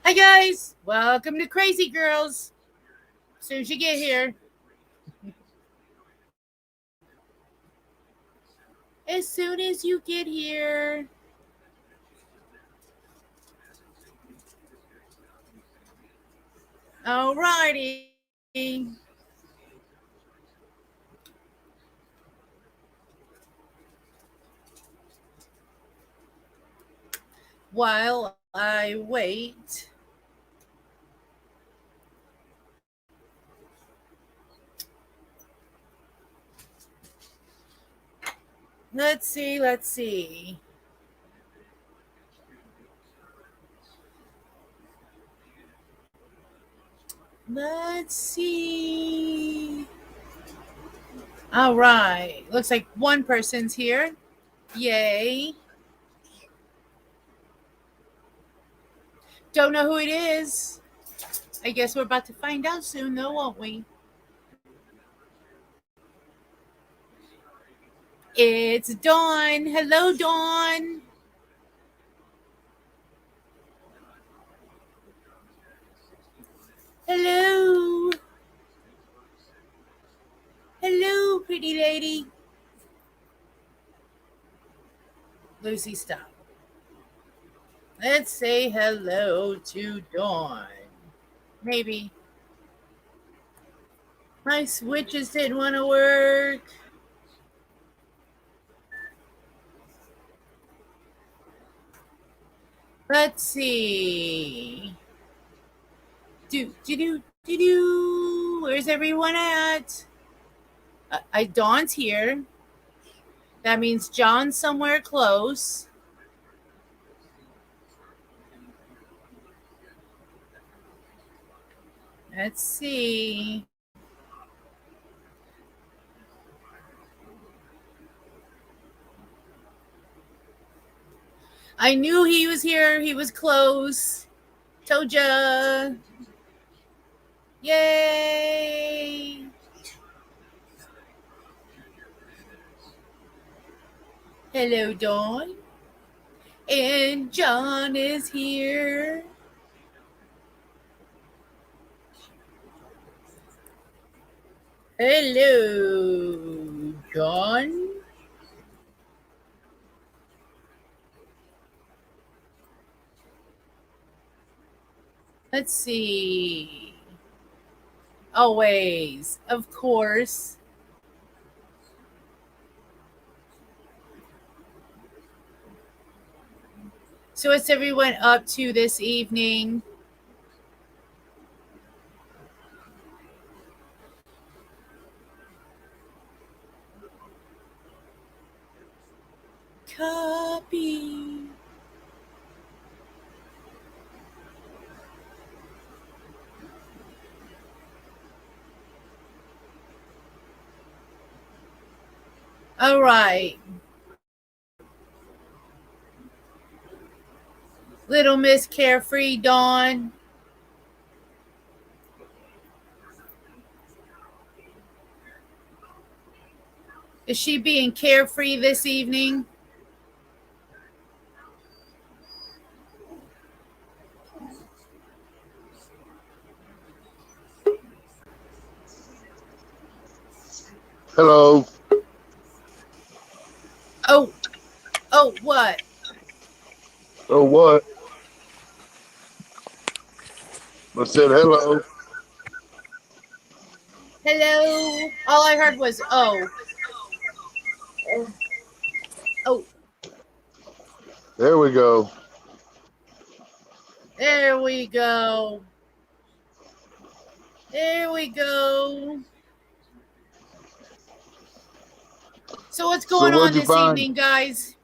Hi guys, welcome to Crazy Girls. As soon as you get here, as soon as you get here. Alrighty. While I wait, let's see. Let's see. All right. Looks like one person's here. Yay. Don't know who it is. I guess we're about to find out soon, though, won't we? It's Dawn. Hello, Dawn. Hello. Hello, pretty lady. Lucy, stop. Let's say hello to Dawn. Maybe. My switches didn't want to work. Let's see. Do. Where's everyone at? Dawn's here. That means John's somewhere close. Let's see. I knew he was here. He was close. Told ya. Yay. Hello, Dawn. And John is here. Hello, John. Let's see. Always, of course. So, what's everyone up to this evening? Copy. All right. Little Miss Carefree Dawn. Is she being carefree this evening? Hello. Oh, oh, what? Oh, what? I said hello. Hello. All I heard was oh. Oh, There we go. there we go. There we go. So what's So, going what'd on you this find? evening, guys?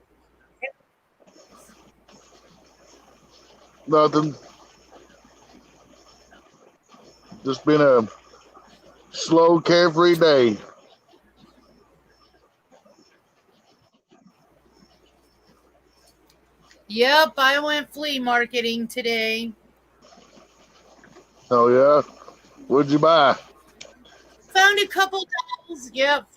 Nothing. Just been a slow, carefree day. Yep, I went flea marketing today. Oh, yeah? What'd you buy? Found a couple dolls. Yep,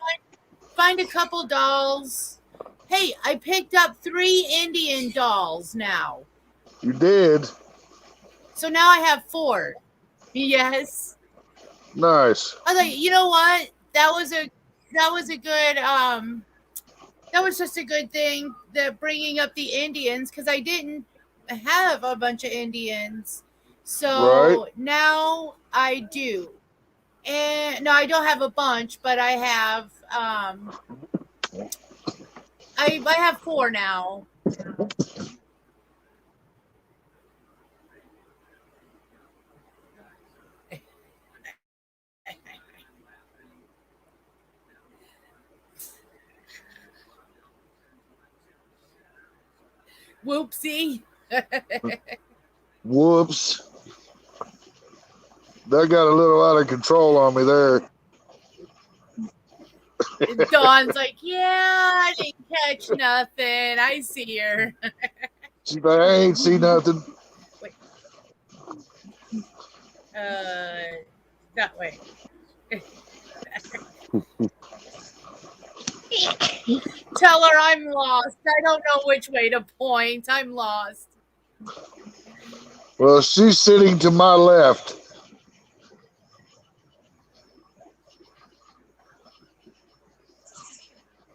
find a couple dolls. Hey, I picked up 3 Indian dolls now. You did? So now I have 4. Yes. Nice. I was like, you know what? That was a good that was just a good thing, the bringing up the Indians, because I didn't have a bunch of Indians. Right. So now I do. And no, I don't have a bunch, but I have I have 4 now. Whoopsie. Whoops. That got a little out of control on me there. Dawn's like, yeah, I didn't catch nothing. I see her. She's like, I ain't see nothing. That way. Tell her I'm lost. I don't know which way to point. I'm lost. Well, she's sitting to my left.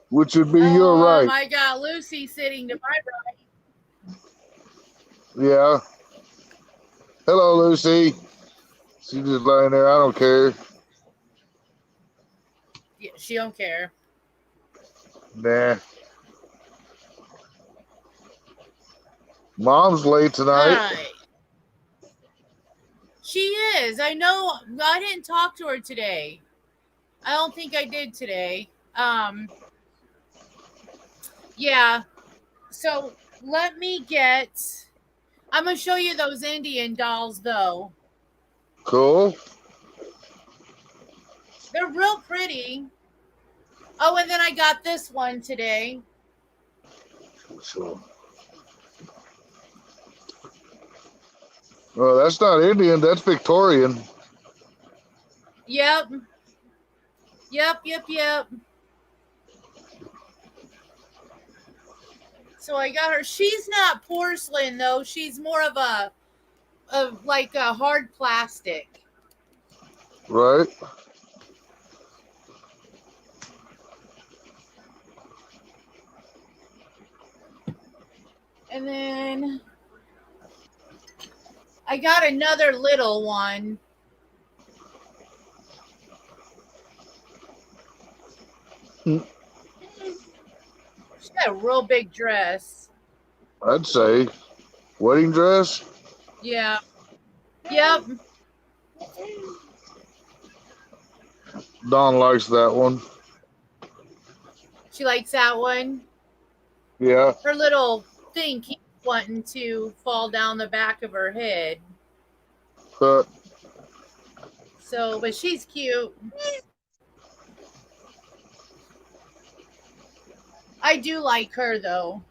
Which would be your right. I got Lucy sitting to my right. Yeah. Hello, Lucy. She's just lying there. I don't care. Yeah, she don't care. Nah. Mom's late tonight. Right. She is. I know. I didn't talk to her today. I don't think I did today. Yeah. So let me get. I'm gonna show you those Indian dolls, though. Cool. They're real pretty. Oh, and then I got this one today. Sure. Well, that's not Indian. That's Victorian. Yep. So I got her. She's not porcelain though. She's more of like a hard plastic. Right. And then I got another little one. She's got a real big dress. I'd say wedding dress. Yeah. Yep. Dawn likes that one. She likes that one. Yeah. Her little thing keeps wanting to fall down the back of her head. So, but she's cute. I do like her though.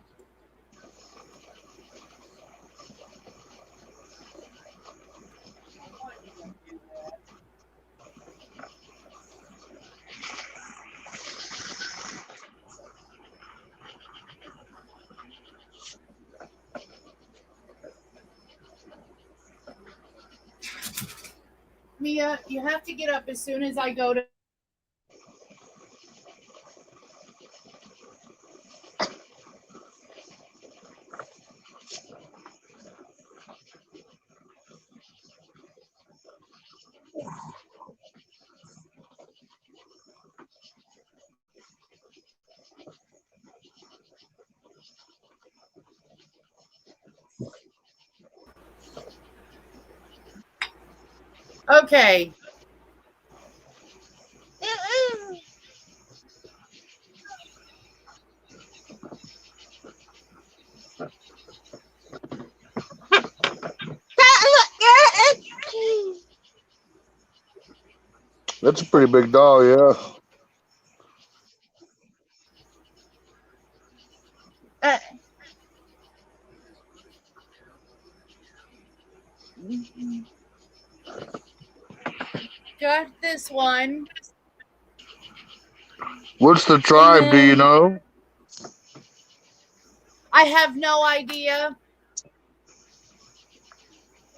Mia, you have to get up as soon as I go to. Okay. That's a pretty big doll, yeah. Got this one. What's the tribe? Do you know? I have no idea.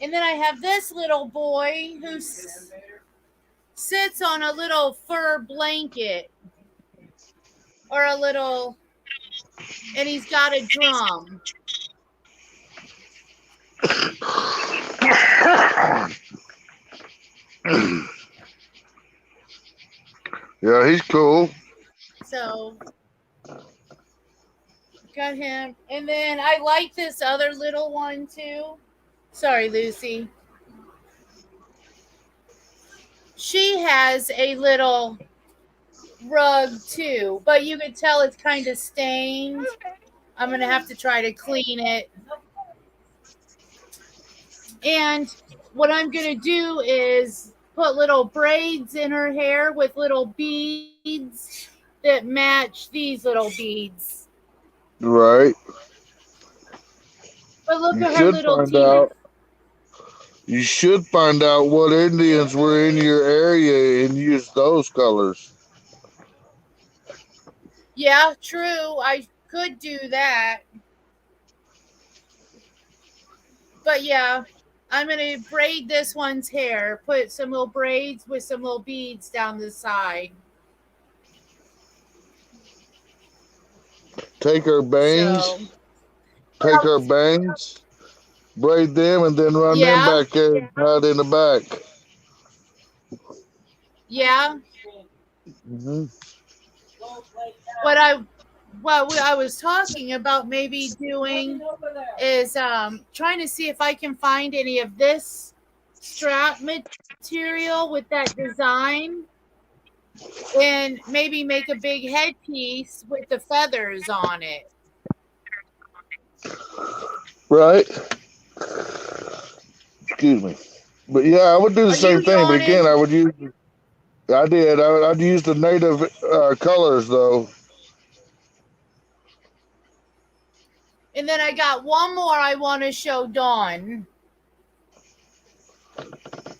And then I have this little boy who sits on a little fur blanket or a little, and he's got a drum. Yeah, he's cool. So got him. And then I like this other little one too. Sorry, Lucy. She has a little rug too, but you can tell it's kind of stained. I'm going to have to try to clean it. And what I'm going to do is put little braids in her hair with little beads that match these little beads. Right. But look You at her should little find teeth. out. You should find out what Indians were in your area and use those colors. Yeah, true. I could do that. But yeah, I'm going to braid this one's hair, put some little braids with some little beads down the side. Take her bangs, So, take her bangs, braid them, and then run them yeah, back there and tie it in the back. yeah. Mm-hmm. What I was talking about maybe doing is trying to see if I can find any of this strap material with that design and maybe make a big headpiece with the feathers on it. Right. Excuse me. But yeah, I would do the Are same you thing. But again, yawning? I would use. I did. I'd use the native colors though. And then I got one more I want to show Dawn.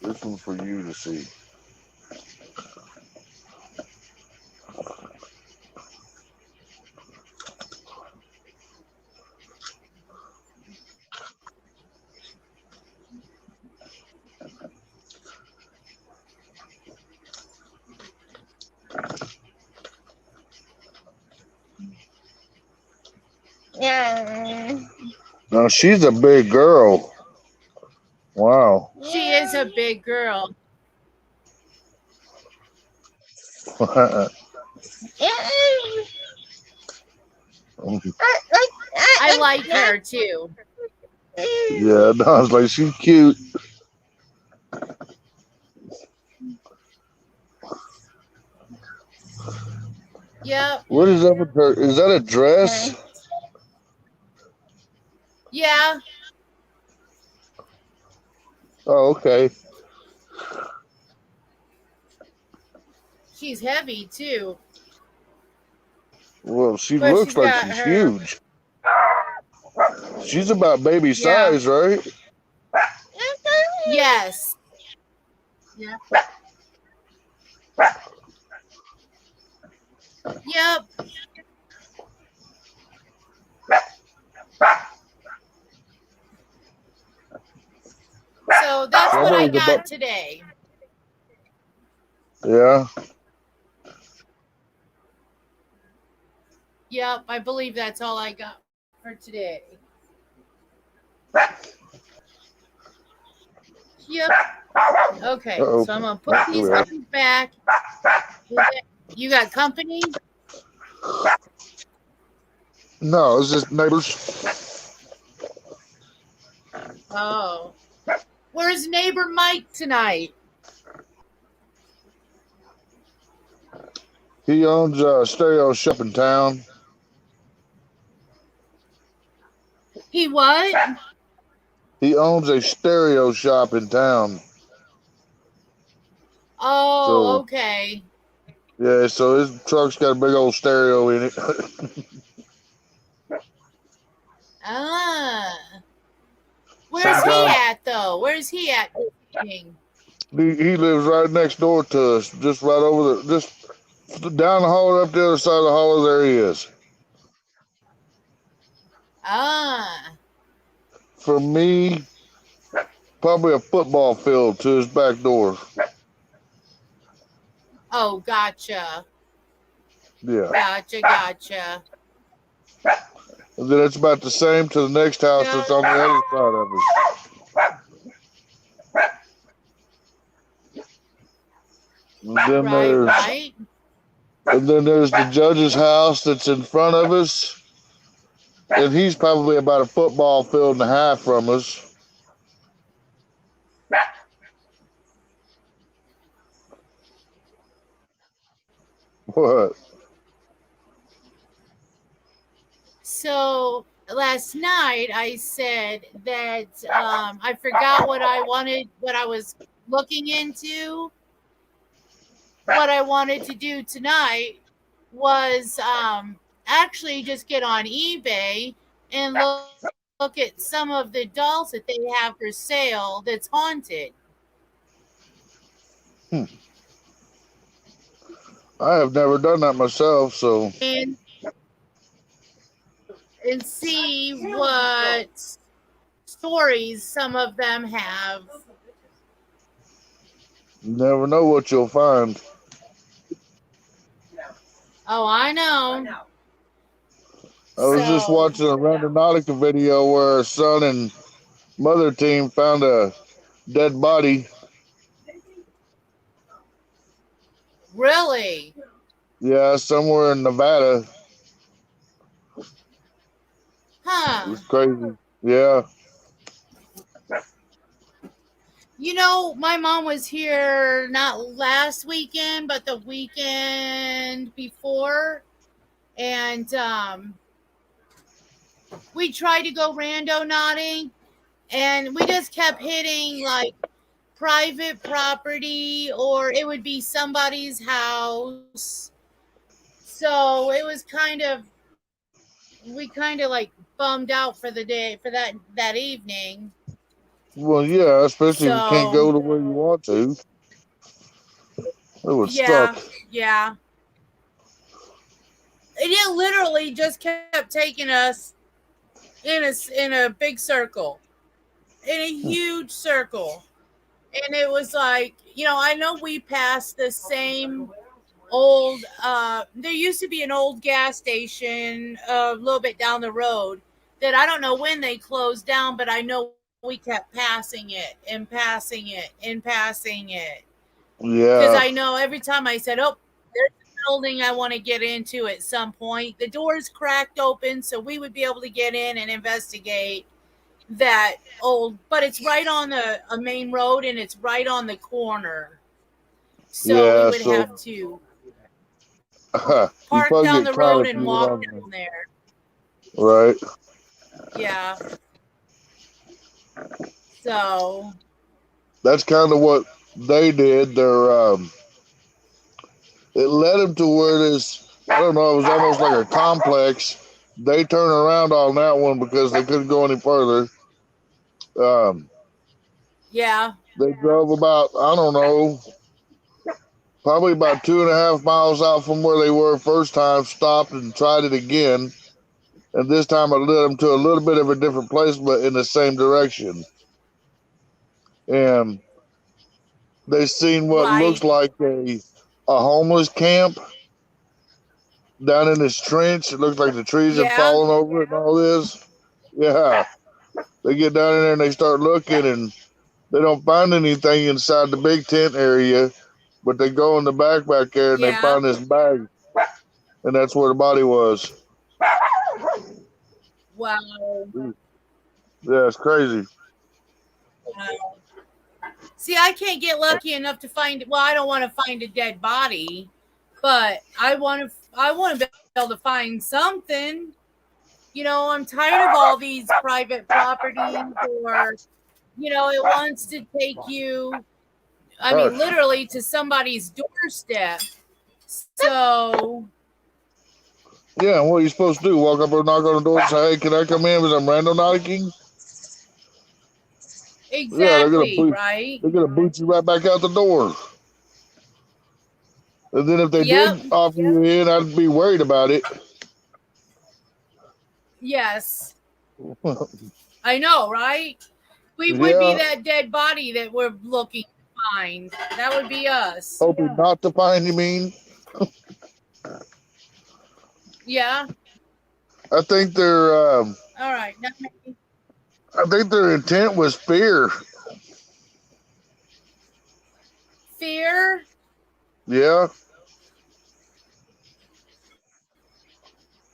This one's for you to see. Yeah. Now she's a big girl. Wow. She is a big girl. I like her too. Yeah, no, I was like, she's cute. Yep. What is up with her? Is that a dress? Yeah. Oh, okay. She's heavy too. Well, she But looks she's like got she's her. huge. She's about baby Yeah. size, right? Yes. Yeah. Yep. So that's what I got today. Yeah. Yep, I believe that's all I got for today. Yep. Okay, Uh-oh. so I'm gonna put these Yeah. things back. You got company? No, it's just neighbors. Oh. Where's neighbor Mike tonight? He owns a stereo shop in town. He what? He owns a stereo shop in town. Oh, okay. Yeah, so his truck's got a big old stereo in it. Ah. Where's he at though? Where's he at? He lives right next door to us, just right over the, just down the hall, up the other side of the hall. There he is. Ah. From me, probably a football field to his back door. Oh, gotcha. Yeah. Gotcha. And then it's about the same to the next house that's on the other side of it. And Right. And then there's the judge's house that's in front of us. And he's probably about a football field and a half from us. What? So last night I said that I forgot what I was looking into. What I wanted to do tonight was actually just get on eBay and look at some of the dolls that they have for sale that's haunted. I have never done that myself, so. And see what stories some of them have. You never know what you'll find. Oh, I know. I was just watching a Randonautica video where a son and mother team found a dead body. Really? Yeah, somewhere in Nevada. Huh. It was crazy. Yeah. You know, my mom was here not last weekend, but the weekend before. And we tried to go randonauting, and we just kept hitting like private property, or it would be somebody's house. So it was we kind of like bummed out for the day, for that evening. Well, yeah, especially if you can't go to where you want to. It was stuck. Yeah. And it literally just kept taking us in a big circle, in a huge circle. And it was like, I know we passed the same old, there used to be an old gas station a little bit down the road that I don't know when they closed down, but I know we kept passing it and passing it and passing it. Yeah. Because I know every time I said, oh, there's a building I want to get into at some point, the doors cracked open so we would be able to get in and investigate that old, but it's right on a main road and it's right on the corner. So we would have to park down the road and walk down there. Right. Yeah. So that's kind of what they did. It led them to where this, I don't know, it was almost like a complex. They turned around on that one because they couldn't go any further. Yeah. They drove about, I don't know, probably about 2.5 miles out from where they were first time, stopped and tried it again. And this time it led them to a little bit of a different place, but in the same direction. And they seen what looks like a homeless camp down in this trench. It looks like the trees have fallen over it and all this. Yeah. They get down in there and they start looking, and they don't find anything inside the big tent area, but they go in the back there and they find this bag, and that's where the body was. Wow. Yeah, it's crazy. Wow. See, I can't get lucky enough to find. Well, I don't want to find a dead body, but I want to be able to find something. I'm tired of all these private properties, or it wants to take you. I mean, literally to somebody's doorstep. So. Yeah, and what are you supposed to do? Walk up and knock on the door and say, "Hey, can I come in because I'm randonauting?" Exactly, right? They're gonna boot you right back out the door. And then if they did offer you in, I'd be worried about it. Yes. I know, right? We would be Yeah, that dead body that we're looking to find. That would be us. hoping not to find. You mean? Yeah. I think their All right. Now, I think their intent was fear. fear. Yeah.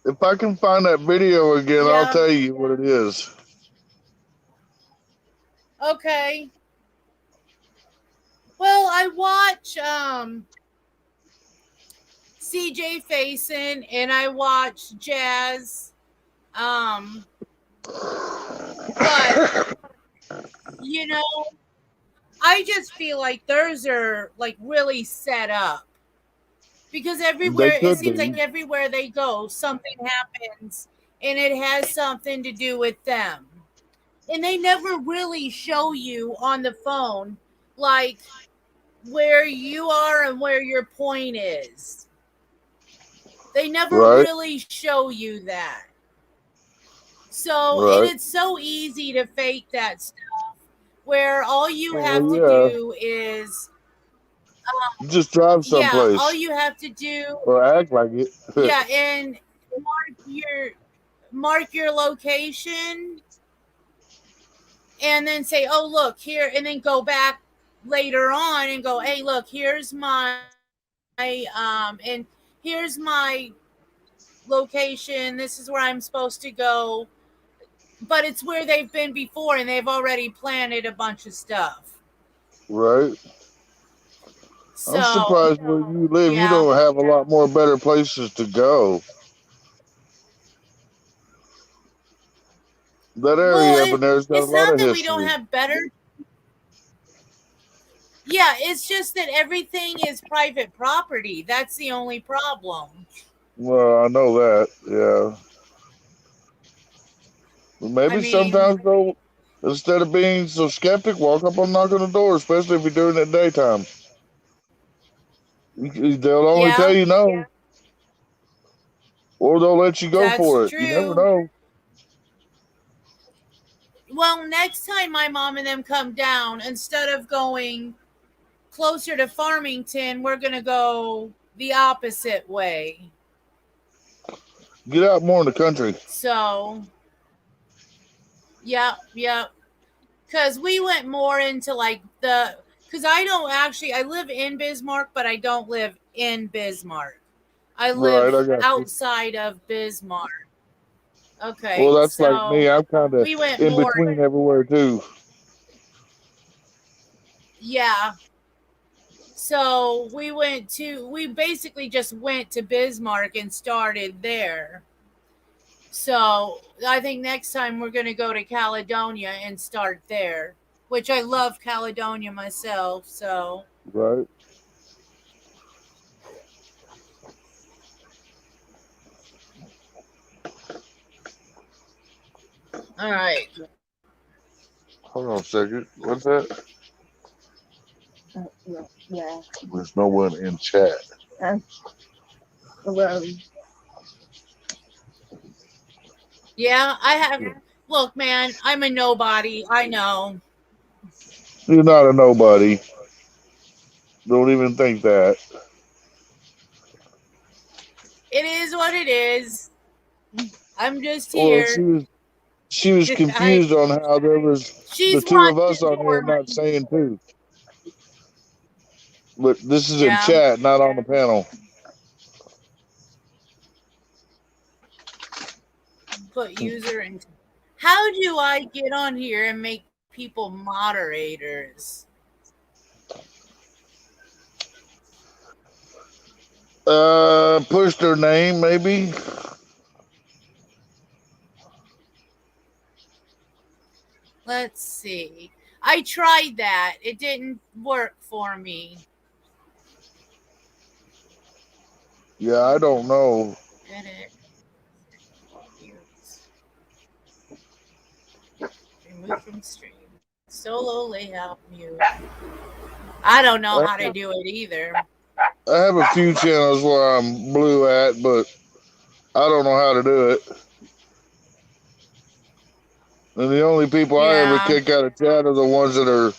If I can find that video again, I'll Yeah. tell you what it is. Okay. Well, I watch CJ Faison and I watch Jazz. But you know, I just feel like theirs are like really set up because They everywhere it could seems like be. everywhere they go, something happens and it has something to do with them. And they never really show you on the phone like where you are and where your point is. They never Right. really show you that. So, and Right. it's so easy to fake that stuff where all you have Well, to yeah. do is, Just drive yeah, all someplace you have to do, or act like it. yeah, and mark your location and then say, oh, look here, and then go back later on and go, hey, look, here's my, and here's my location. This is where I'm supposed to go. But it's where they've been before and they've already planted a bunch of stuff. Right. So, I'm surprised where you live, you yeah. don't have a lot more better places to go. That area up in there's got a It's lot not of that we don't history. have better. Yeah, it's just that everything is private property. That's the only problem. Well, I know that. Yeah. But maybe I mean, sometimes though, instead of being so skeptic, walk up and knock on the door, especially if you're doing it at daytime. They'll only tell yeah, you no, or they'll let you go that's for it. You never true. know. Well, next time my mom and them come down, instead of going closer to Farmington, we're going to go the opposite way. Get out more in the country. So, yeah. Because we went more into like because I live in Bismarck, but I don't live in Bismarck. I live Right, I got you. outside of Bismarck. Okay, Well, that's like so me. I'm kind of we went in more. between everywhere too. Yeah. So we basically just went to Bismarck and started there. So I think next time we're going to go to Caledonia and start there, which I love Caledonia myself. So, Right. all right. Hold on a second. What's that? Yeah. There's no one in chat. Well, Yeah, I have. Look, man, I'm a nobody. I know. You're not a nobody. Don't even think that. It is what it is. I'm just Well, here. she was confused on how there was the She's two of us watching on here for not me. saying two. But this is in Yeah. chat, not on the panel. Put user in. How do I get on here and make people moderators? Push their name, maybe. Let's see. I tried that. It didn't work for me. Yeah, I don't know. Edit. Remove from stream. Solo layout mute. I don't know how to do it either. I have a few channels where I'm blue at, but I don't know how to do it. And the only people I ever Yeah. kick out of chat are the ones that are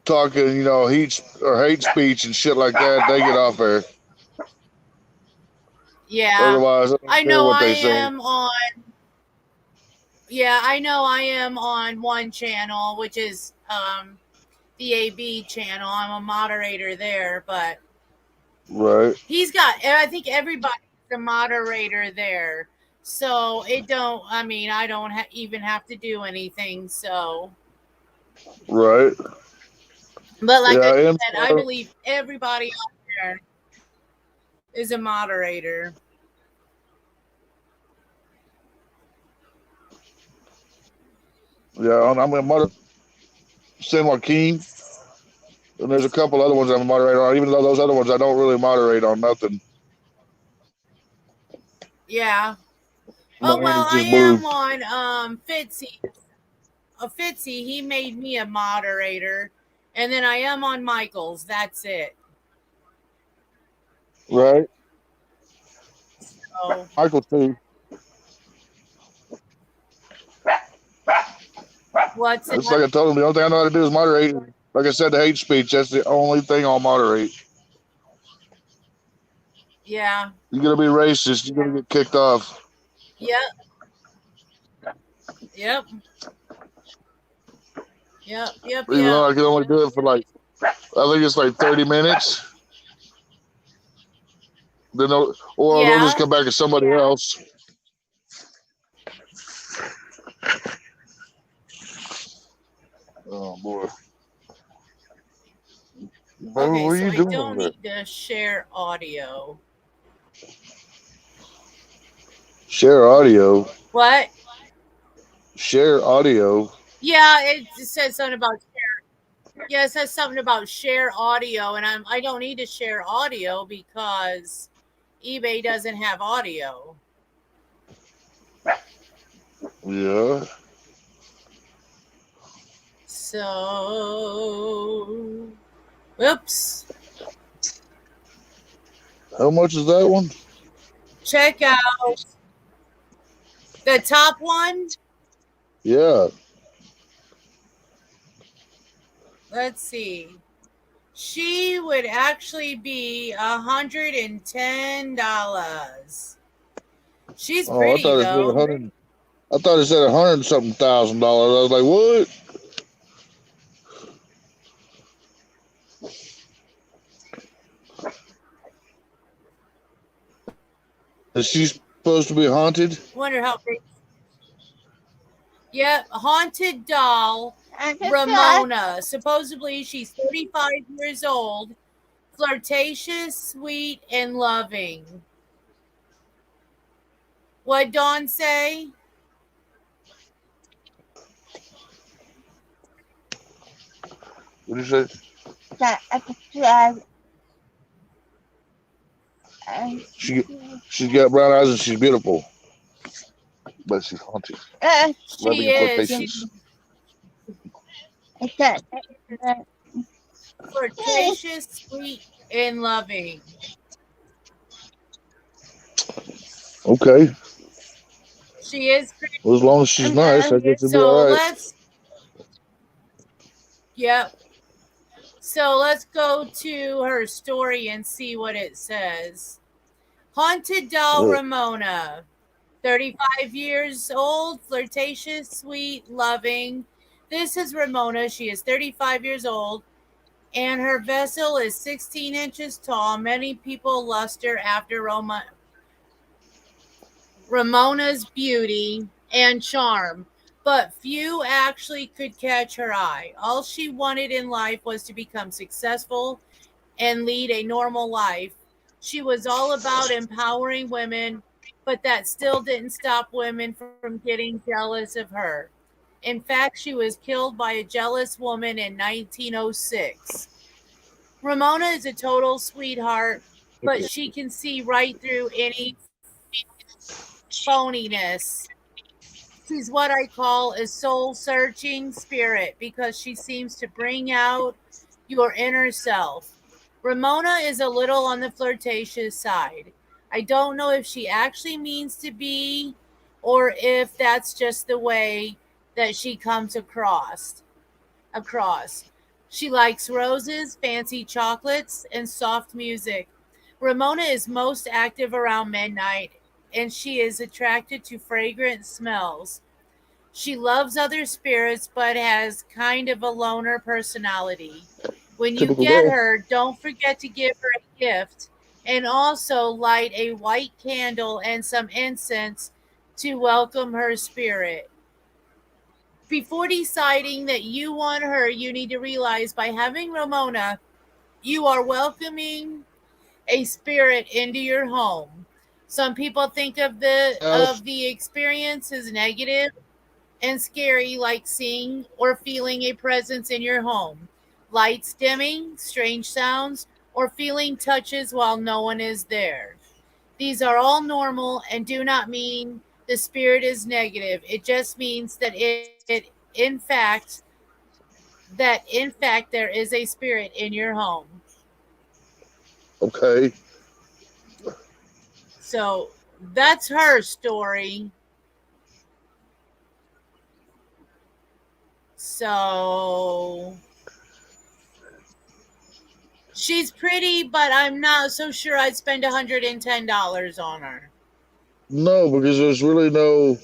talking, hate speech and shit like that. They get off there. Yeah. Otherwise, I don't I care know what I they say. am on. Yeah, I know I am on one channel, which is the AB channel. I'm a moderator there, but Right. I think everybody's a moderator there. So I don't even have to do anything. So, Right. but like I Yeah, said, I believe everybody out there is a moderator. Yeah, I'm a moderator. San Joaquin. And there's a couple other ones I'm a moderator on, even though those other ones I don't really moderate on nothing. Yeah. My Oh hand well, is I just blue. am on Fitzy. Fitzy, he made me a moderator, and then I am on Michael's. That's it. Right. So Michael too. what's it? It's like I told him, the only thing I know how to do is moderate. Like I said, the hate speech, that's the only thing I'll moderate. Yeah. You're gonna be racist, you're gonna get kicked off. Yep. Yep. Yep. Yep. Even though Yep. I can only do it for I think it's 30 minutes. Then they'll just come back to somebody else. Oh boy. Okay, What are so you I doing don't there? need to share audio. Share audio. What? Share audio. Yeah, it says something about share. Yeah, it says something about share audio, and I don't need to share audio because eBay doesn't have audio. Yeah. So, whoops. How much is that one? Check out the top one. Yeah. Let's see. She would actually be $110. She's pretty though. I thought it said $100 and something thousand. I was like, what? Is she supposed to be haunted? Wonder how big. Yep, haunted doll Ramona. Supposedly she's 35 years old, flirtatious, sweet, and loving. What'd Dawn say? What did you say? She's got brown eyes and she's beautiful, but she's haunted. She is. Flirtatious, sweet, and loving. Okay. She is pretty. Well, as long as she's nice, I guess it'll be all right. Yep. So let's go to her story and see what it says. Haunted doll Ramona, 35 years old, flirtatious, sweet, loving. This is Ramona. She is 35 years old, and her vessel is 16 inches tall. Many people lust her after Ramona's beauty and charm, but few actually could catch her eye. All she wanted in life was to become successful and lead a normal life. She was all about empowering women, but that still didn't stop women from getting jealous of her. In fact, she was killed by a jealous woman in 1906. Ramona is a total sweetheart, but she can see right through any phoniness. She's what I call a soul searching spirit because she seems to bring out your inner self. Ramona is a little on the flirtatious side. I don't know if she actually means to be or if that's just the way that she comes across. She likes roses, fancy chocolates, and soft music. Ramona is most active around midnight, and she is attracted to fragrant smells. She loves other spirits but has kind of a loner personality. When you Typical get girl. her, don't forget to give her a gift and also light a white candle and some incense to welcome her spirit. Before deciding that you want her, you need to realize by having Ramona, you are welcoming a spirit into your home. Some people think of House. the experience as negative and scary, like seeing or feeling a presence in your home. Lights dimming, strange sounds, or feeling touches while no one is there. These are all normal and do not mean the spirit is negative. It just means that in fact, in fact there is a spirit in your home. Okay. So that's her story. So she's pretty, but I'm not so sure I'd spend $110 on her. No, because there's really no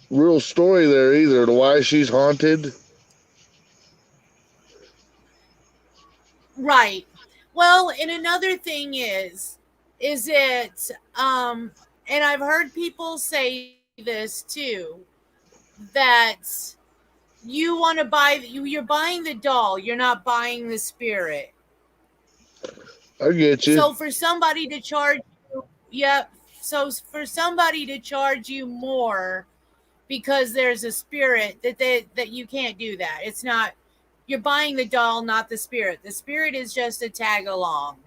real story there either to why she's haunted. Right. Well, and another thing is it and I've heard people say this too, that you want to buy you're buying the doll, you're not buying the spirit. I get you. So for somebody to charge you, yep, so for somebody to charge you more because there's a spirit that you can't do that. It's not, you're buying the doll, not the spirit. The spirit is just a tag along.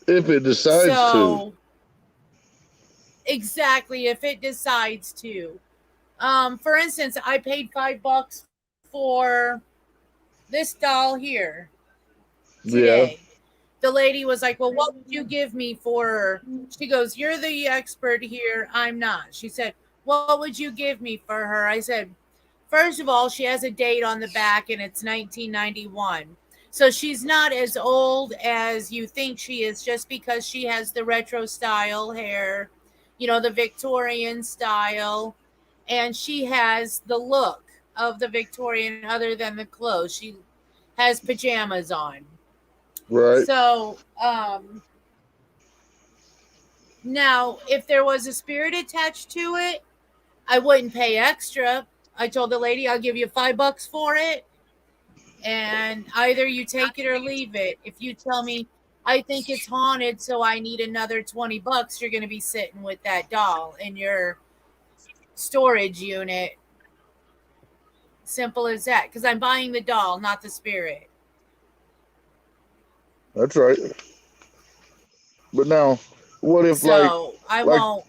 If it decides to. So exactly, if it decides to. For instance, I paid $5 for this doll here Yeah. today. The lady was like, "Well, what would you give me for her?" She goes, "You're the expert here. I'm not." She said, "What would you give me for her?" I said, "First of all, she has a date on the back and it's 1991. So she's not as old as you think she is just because she has the retro style hair, the Victorian style, and she has the look of the Victorian other than the clothes. She has pajamas on." Right. So, now if there was a spirit attached to it, I wouldn't pay extra. I told the lady I'll give you $5 for it, and either you take it or leave it. If you tell me I think it's haunted, so I need another $20, you're going to be sitting with that doll in your storage unit. Simple as that. Because I'm buying the doll, not the spirit. That's right. But now, what if So I like won't.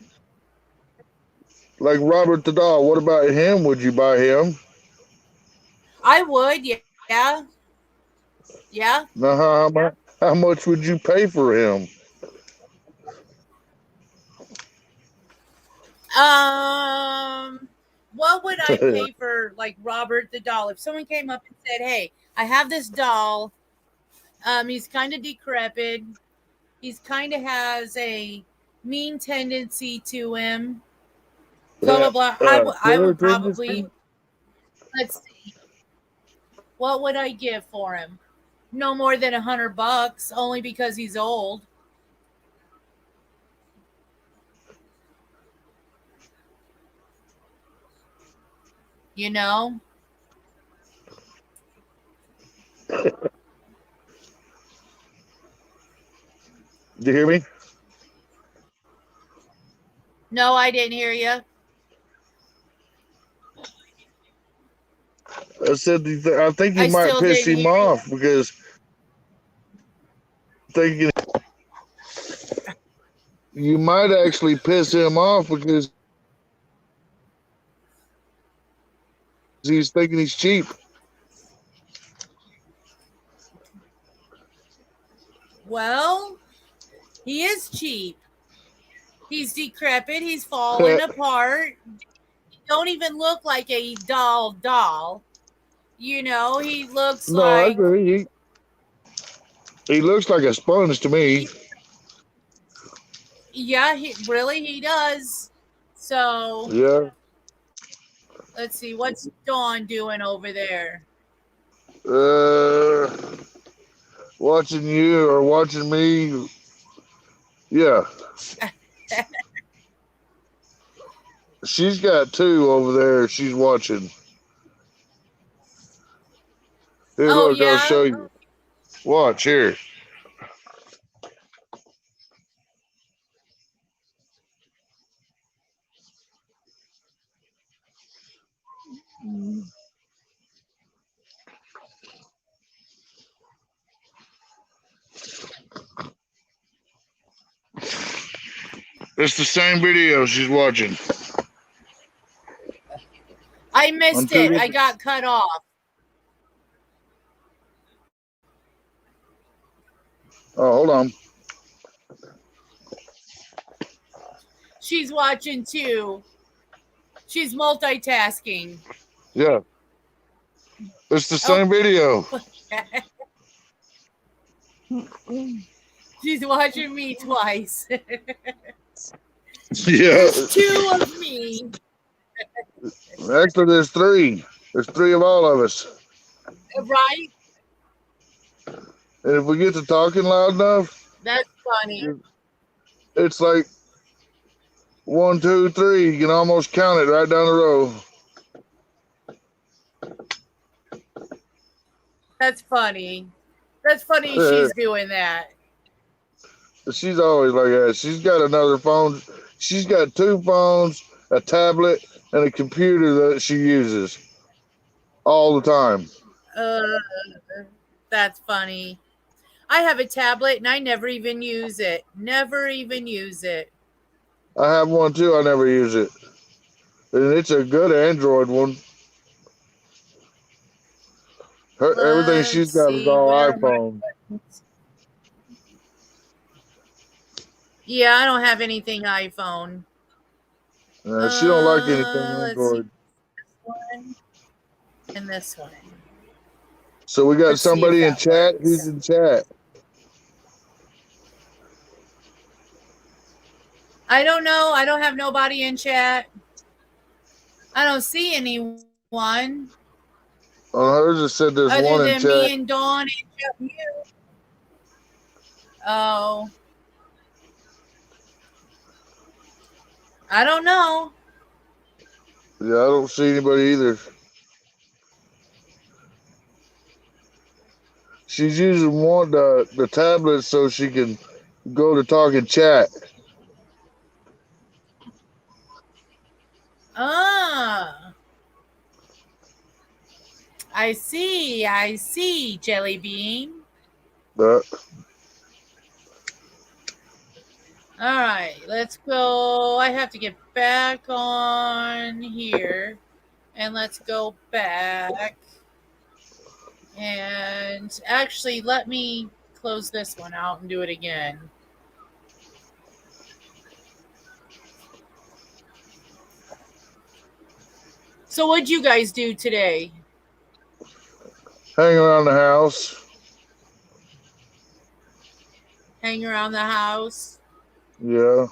like Robert the doll? What about him? Would you buy him? I would, yeah, yeah. Now, how much would you pay for him? Um, what would I pay for like Robert the doll? If someone came up and said, "Hey, I have this doll. He's kind of decrepit. He's kind of has a mean tendency to him." Blah blah blah. I Killer would probably, tendency? let's see, what would I give for him? No more than $100, only because he's old. You know. Do you hear me? No, I didn't hear you. I said I think you I might still piss didn't him hear you. off because thinking you might actually piss him off because he's thinking he's cheap. Well, he is cheap. He's decrepit. He's falling apart. don't even look like a doll. You know, he looks No, I like agree. He looks like a sponge to me. yeah, he does. So Yeah. let's see, what's Dawn doing over there? Watching you or watching me. Yeah. She's got two over there. She's watching. Here, Oh look, I'll yeah. show you. Watch here. It's the same video she's watching. I missed it. I got cut off. Oh, hold on. She's watching too. She's multitasking. Yeah. It's the same video. She's watching me twice. Yeah. There's two of me. Actually, there's three. There's three of all of us. Right? And if we get to talking loud enough, That's funny. it's like 1, 2, 3. You can almost count it right down the row. That's funny. That's funny she's doing that. She's always like that. She's got another phone. She's got two phones, a tablet, and a computer that she uses all the time. That's funny. I have a tablet and I never even use it. Never even use it. I have one too. I never use it. And it's a good Android one. Everything she's got is all iPhone. Yeah, I don't have anything iPhone. She don't like anything Android. This one and this one. So we got somebody in chat. Who's in chat? I don't know. I don't have nobody in chat. I don't see anyone. Hers just said there's other one than in chat. me and Dawn and you. Oh. I don't know. Yeah, I don't see anybody either. She's using the tablet so she can go to talk and chat. Ah. I see, Jelly Bean. But all right, let's go. I have to get back on here. And let's go back. And actually, let me close this one out and do it again. So what'd you guys do today? Hang around the house. Hang around the house? Yeah.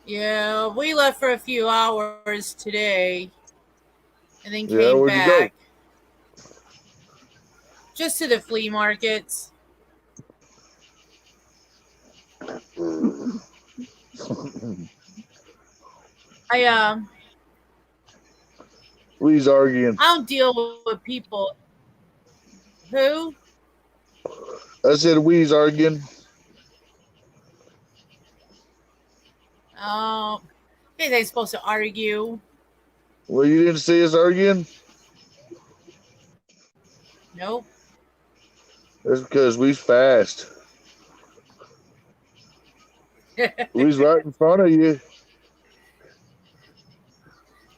Yeah, we left for a few hours today and then came back. Just to the flea markets. We's arguing. I don't deal with people. Who? I said we's arguing. Oh, they supposed to argue. Well, you didn't see us arguing? Nope. That's because we's fast. We's right in front of you.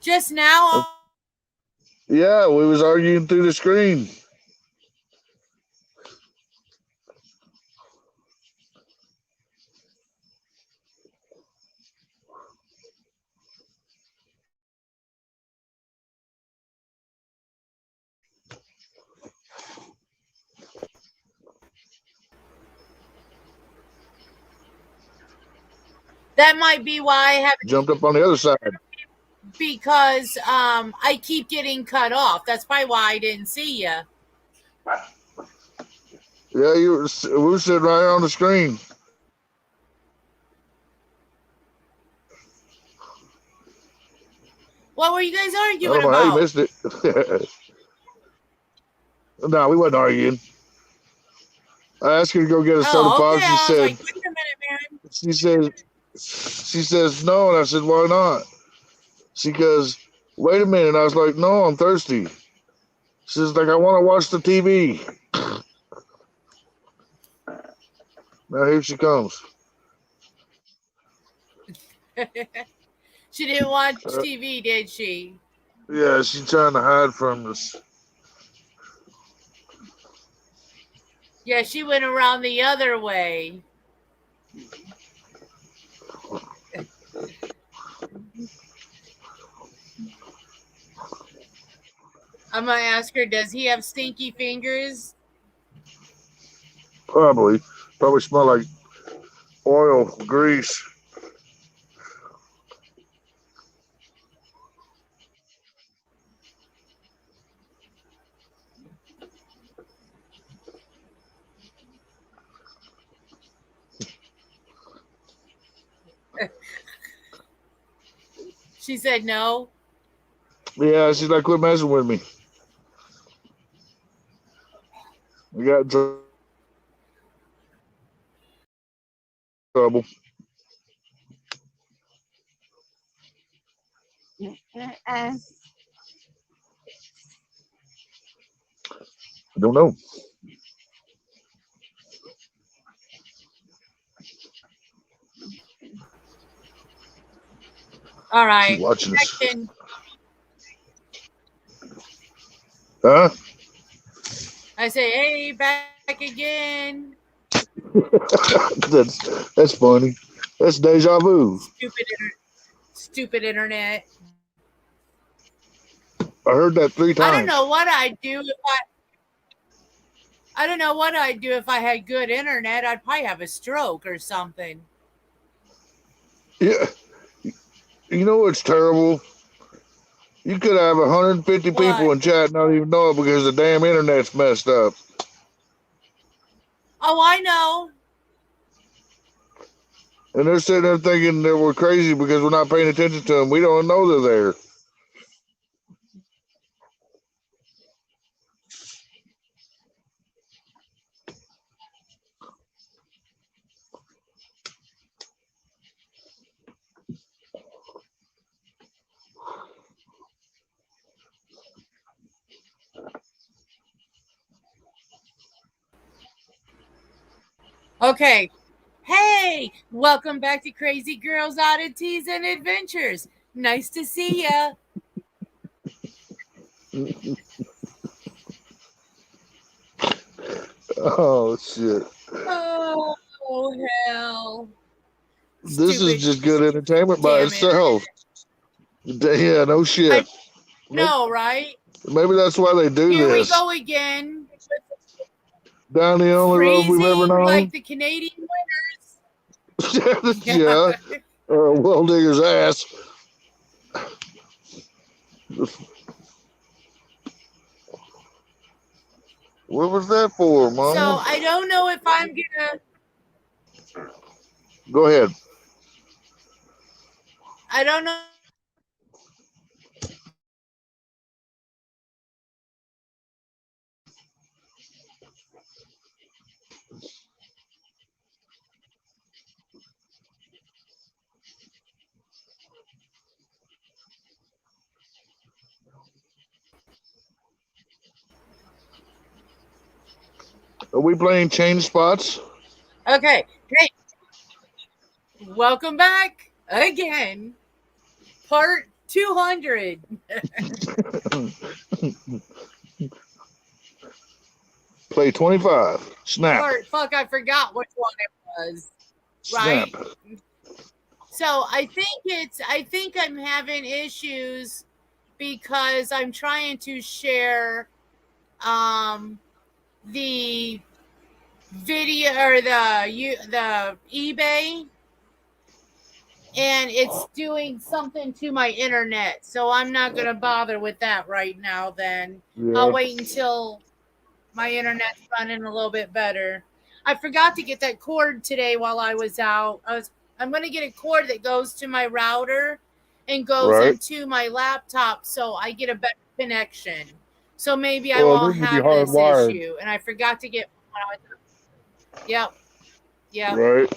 Just now? Yeah, we was arguing through the screen. That might be why I haven't jumped up on the other side. because I keep getting cut off. That's probably why I didn't see you. Yeah, we were sitting right on the screen. What were you guys I arguing don't know how you about? missed it. No, we wasn't arguing. I asked her to go get a soda pop. Okay. She I was said, like, wait a minute, man. she says no, and I said, why not? She goes, wait a minute. I was like, no, I'm thirsty. She's like, I want to watch the TV. Now here she comes. She didn't watch TV, did she? Yeah, she's trying to hide from us. Yeah, she went around the other way. I'm gonna ask her, does he have stinky fingers? Probably smell like oil, grease. She said no. Yeah, she's like, quit messing with me. We got trouble. I don't know. All right. She's watching us. Second. Huh? I say, hey, back again. That's funny. That's deja vu. Stupid internet. I heard that 3 times. I don't know what I'd do if I had good internet. I'd probably have a stroke or something. Yeah. You know what's terrible? You could have 150 people in chat and not even know it because the damn internet's messed up. Oh, I know. And they're sitting there thinking that we're crazy because we're not paying attention to them. We don't know they're there. Okay. Hey, welcome back to Crazy Girls, Oddities, and Adventures. Nice to see ya. Oh, shit. Oh, hell. This is just good entertainment by itself. Yeah, no shit. No, right? Maybe that's why they do Here this. we go again. Down the only road we've ever known. Like the Canadian winners. Yeah. Well digger's ass. What was that for, Mama? So I don't know if I'm gonna. Go ahead. I don't know. Are we playing Change Spots? Okay, great. Welcome back again. Part 200. Play 25. Snap. Fuck, I forgot which one it was. Right. Snap. So I think I'm having issues because I'm trying to share the video or the eBay and it's doing something to my internet. So I'm not going to bother with that right now then. I'll Yeah. wait until my internet's running a little bit better. I forgot to get that cord today while I was out. I'm going to get a cord that goes to my router and goes Right. into my laptop so I get a better connection. So maybe I Well, won't this would be have this hardwired. issue. And I forgot to get one. Yep. Yep. Right.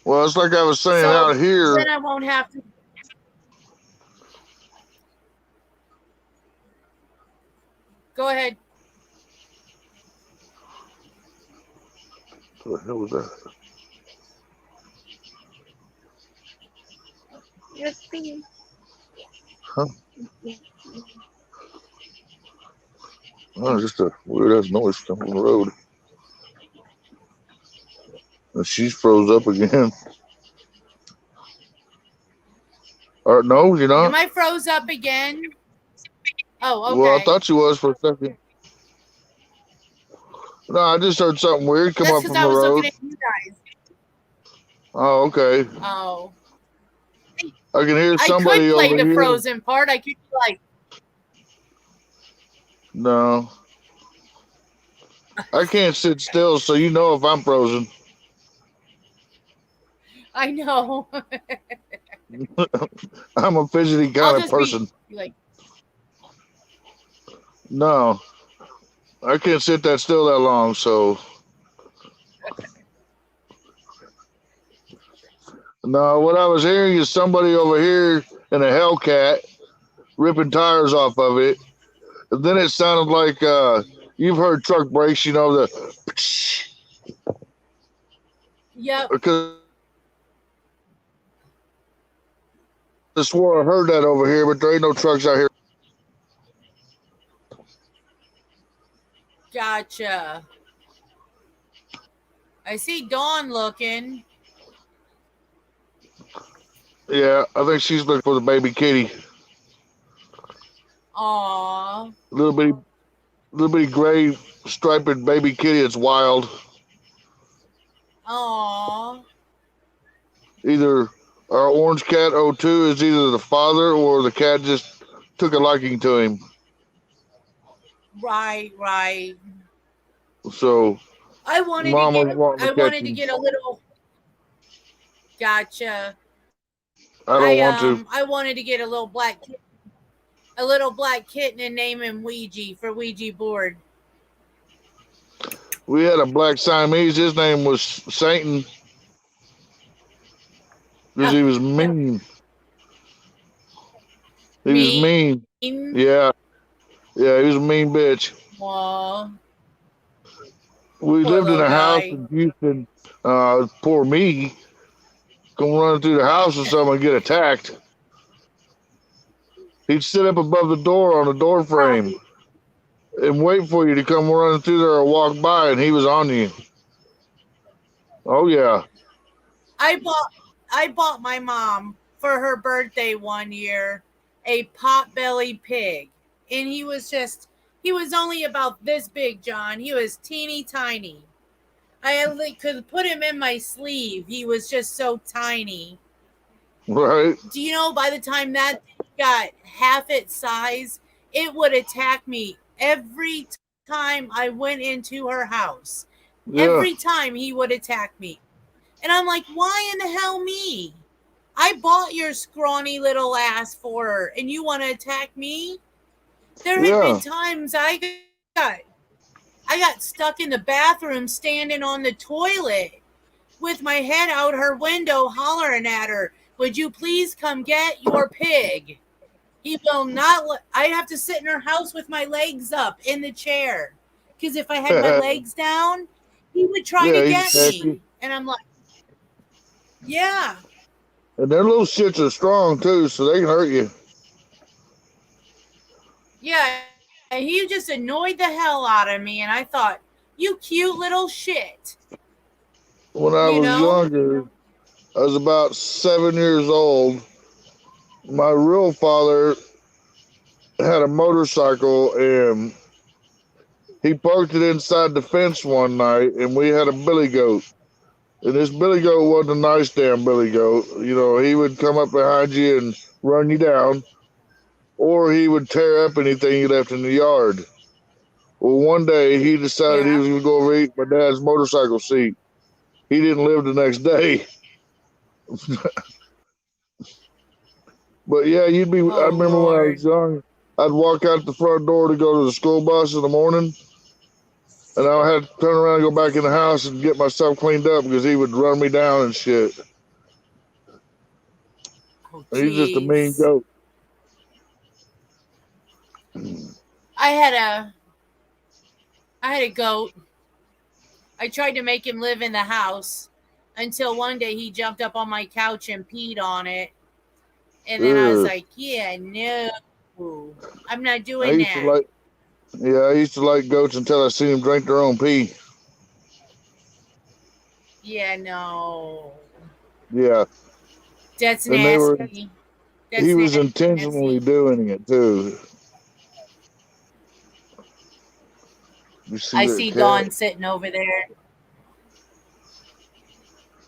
Well, it's like I was saying So out here. then I won't have to. Go ahead. What the hell was that? Yes, please. Huh? Oh, just a weird ass noise coming from the road. And she's froze up again. Or no, you're not. Am I froze up again? Oh, okay. Well, I thought she was for a second. No, I just heard something weird come That's up because from I the was road. looking at you guys. Oh, okay. Oh. I can hear I somebody could play over the here. frozen part. I could be like, No. I can't sit still, so you know if I'm frozen. I know. I'm a fidgety I'll kind of just person. be like, No. I can't sit that still that long, so. No, what I was hearing is somebody over here in a Hellcat ripping tires off of it. And then it sounded like you've heard truck brakes, you know, the. yep. Because I swore I heard that over here, but there ain't no trucks out here. Gotcha. I see Dawn looking. Yeah, I think she's looking for the baby kitty. Aw. Little bitty gray striped baby kitty. It's wild. Aw. Either our orange cat 02 is either the father or the cat just took a liking to him. Right, right. So I wanted Mama's to wanting get. to I catch wanted to him. get a little. Gotcha. I don't want to. I wanted to get a little black kitten and name him Ouija for Ouija board. We had a black Siamese. His name was Satan because he was mean. He was mean. Yeah. Yeah, he was a mean bitch. Aw. We Poor lived in little a house guy. in Houston. Poor me. Come running through the house or something and get attacked. He'd sit up above the door on the door frame and wait for you to come running through there or walk by, and he was on you. Oh yeah. I bought my mom for her birthday one year a potbelly pig, and he was only about this big, John. He was teeny tiny. I could put him in my sleeve. He was just so tiny. Right. Do you know by the time that got half its size, it would attack me every time I went into her house. Yeah. Every time he would attack me. And I'm like, why in the hell me? I bought your scrawny little ass for her, and you want to attack me? There have been times I got stuck in the bathroom standing on the toilet with my head out her window hollering at her, would you please come get your pig? He will not. I'd have to sit in her house with my legs up in the chair. Because if I had my legs down, he would try to get me. And I'm like, yeah. And their little shits are strong too, so they can hurt you. Yeah. And he just annoyed the hell out of me. And I thought, you cute little shit. When I was younger, I was about 7 years old. My real father had a motorcycle and he parked it inside the fence one night, and we had a billy goat. And this billy goat wasn't a nice damn billy goat. You know, he would come up behind you and run you down, or he would tear up anything you left in the yard. Well, one day he decided he Yeah. was going to go over eat my dad's motorcycle seat. He didn't live the next day. But yeah, I Oh remember when I was Lord. young, I'd walk out the front door to go to the school bus in the morning, and I had to turn around and go back in the house and get myself cleaned up because he would run me down and shit. Oh He's just a mean jeez. goat. I had a I had a goat. I tried to make him live in the house until one day he jumped up on my couch and peed on it. And then I was Ugh. like, yeah, no, I'm not I doing used to that. like, yeah, I used to like goats until I seen them drink their own pee. Yeah, no. Yeah, That's and they were. nasty. He That's was intentionally nasty. doing it too. You see I that see cat? Dawn sitting over there.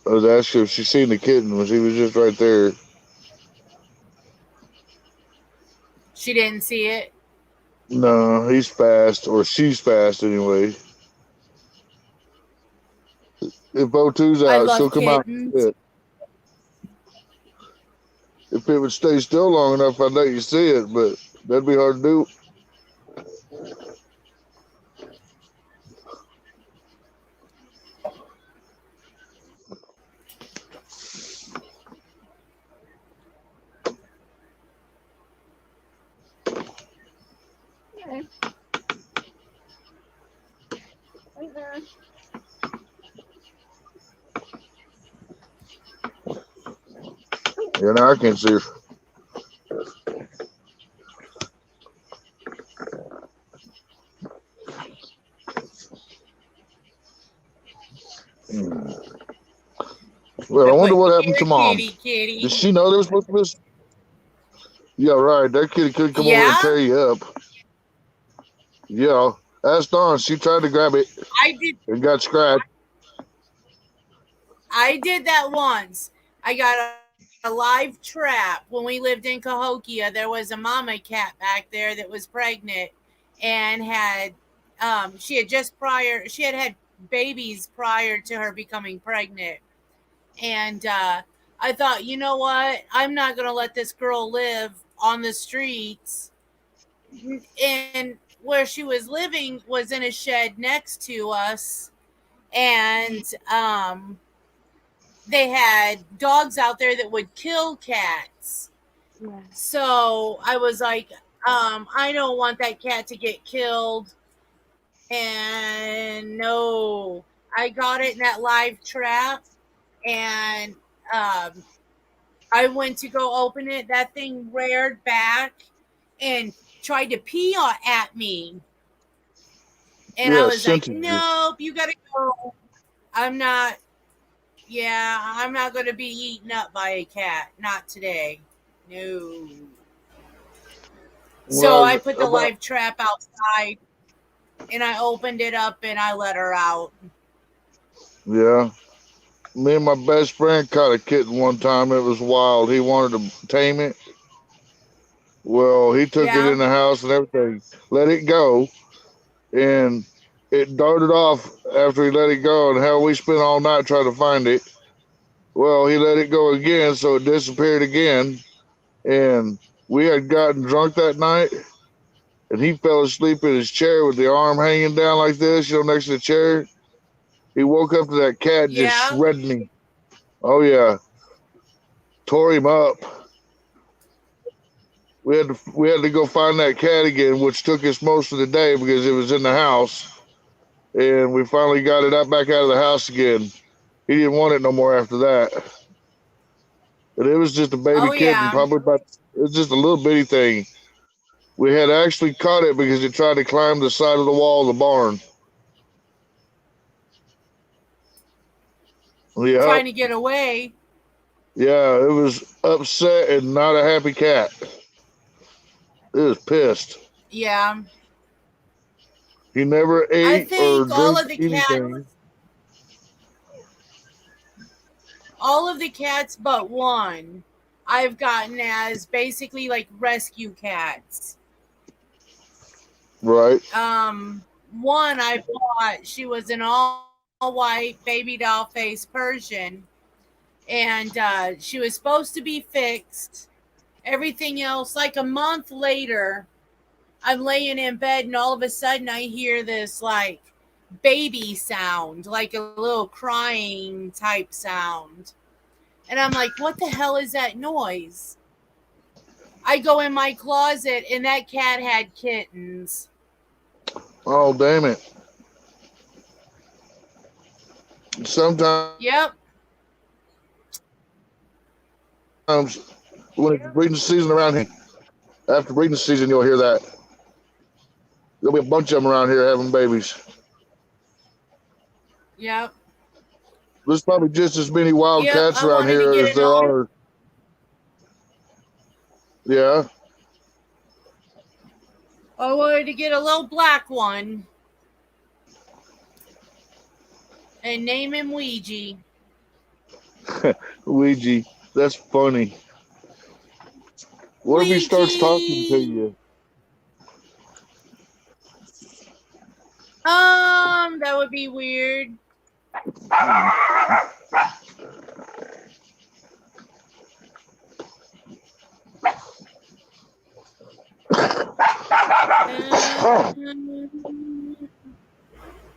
I was asking if she seen the kitten when she was just right there. She didn't see it. No, he's fast, or she's fast anyway. If O2's I out, she'll love come out and kittens. sit. If it would stay still long enough, I'd let you see it, but that'd be hard to do. Yeah, now I can't see her. Well, I wonder what happened to Here, Mom. kitty, Did kitty. she know there was supposed to be this? Yeah, right. That kitty could come over there and Yeah, tear you up. Yeah, ask Dawn. She tried to grab it I did. and got scratched. I did that once. I got a live trap when we lived in Cahokia. There was a mama cat back there that was pregnant and had she had had babies prior to her becoming pregnant. And I thought, you know what? I'm not going to let this girl live on the streets. And where she was living was in a shed next to us. And they had dogs out there that would kill cats. Yeah. So I was like, I don't want that cat to get killed. And no, I got it in that live trap. And I went to go open it. That thing reared back and tried to pee at me. And I Yeah, was like, scented you. nope, you got to go. I'm not going to be eaten up by a cat. Not today. No. So I put the live trap outside and I opened it up and I let her out. Yeah. Me and my best friend caught a kitten one time. It was wild. He wanted to tame it. Well, he took it in the house and everything, let it go, and it darted off after he let it go. And hell, we spent all night trying to find it. Well, he let it go again, so it disappeared again. And we had gotten drunk that night, and he fell asleep in his chair with the arm hanging down like this, next to the chair. He woke up to that cat just shredding him. Oh, yeah. Tore him up. We had to go find that cat again, which took us most of the day because it was in the house. And we finally got it back out of the house again. He didn't want it no more after that. But it was just a baby kitten, probably it was just a little bitty thing. We had actually caught it because it tried to climb the side of the wall of the barn. Yeah. Trying to get away. Yeah, it was upset and not a happy cat. It was pissed. Yeah. He never ate I think or all drank of the anything. all of the cats but one I've gotten as basically like rescue cats. Right. One I bought, she was an all white baby doll face Persian, and she was supposed to be fixed. Everything else, like a month later, I'm laying in bed and all of a sudden I hear this like baby sound, like a little crying type sound. And I'm like, what the hell is that noise? I go in my closet and that cat had kittens. Oh, damn it. Sometimes Yep. when it's breeding season around here, after breeding season, you'll hear that. There'll be a bunch of them around here having babies. Yep. There's probably just as many wild Yep, cats I around wanted to here get as it there on. are. Yeah. I wanted to get a little black one and name him Ouija. Ouija. That's funny. What if he starts talking to you? That would be weird.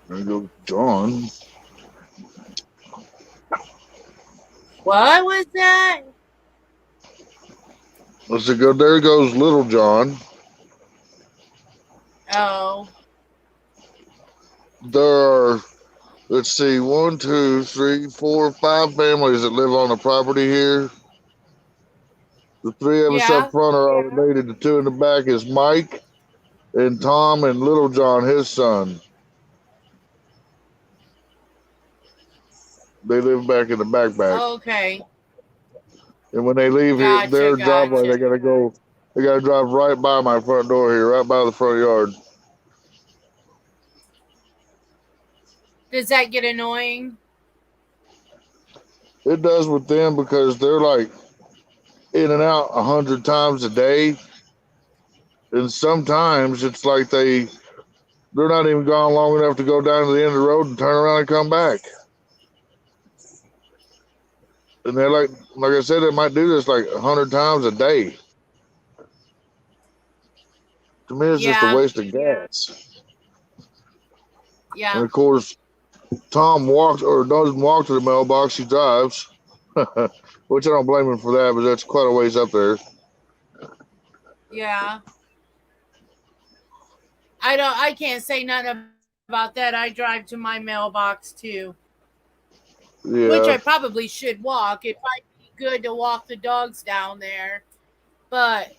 There goes John. What was that? Let's go. There goes Little John. Oh. There are, let's see, 1, 2, 3, 4, 5 families that live on the property here. The three of us up front are all related. The two in the back is Mike and Tom and Little John, his son. They live back in the back. Okay. And when they leave here, their driveway, they gotta drive right by my front door here, right by the front yard. Does that get annoying? It does with them because they're like in and out 100 times a day. And sometimes it's like they're not even gone long enough to go down to the end of the road and turn around and come back. And they're like I said, they might do this like 100 times a day. To me, it's just a waste of gas. Yeah. And of course, Tom doesn't walk to the mailbox, he drives. Which I don't blame him for that, but that's quite a ways up there. Yeah. I can't say nothing about that. I drive to my mailbox too. Yeah. Which I probably should walk. It might be good to walk the dogs down there. But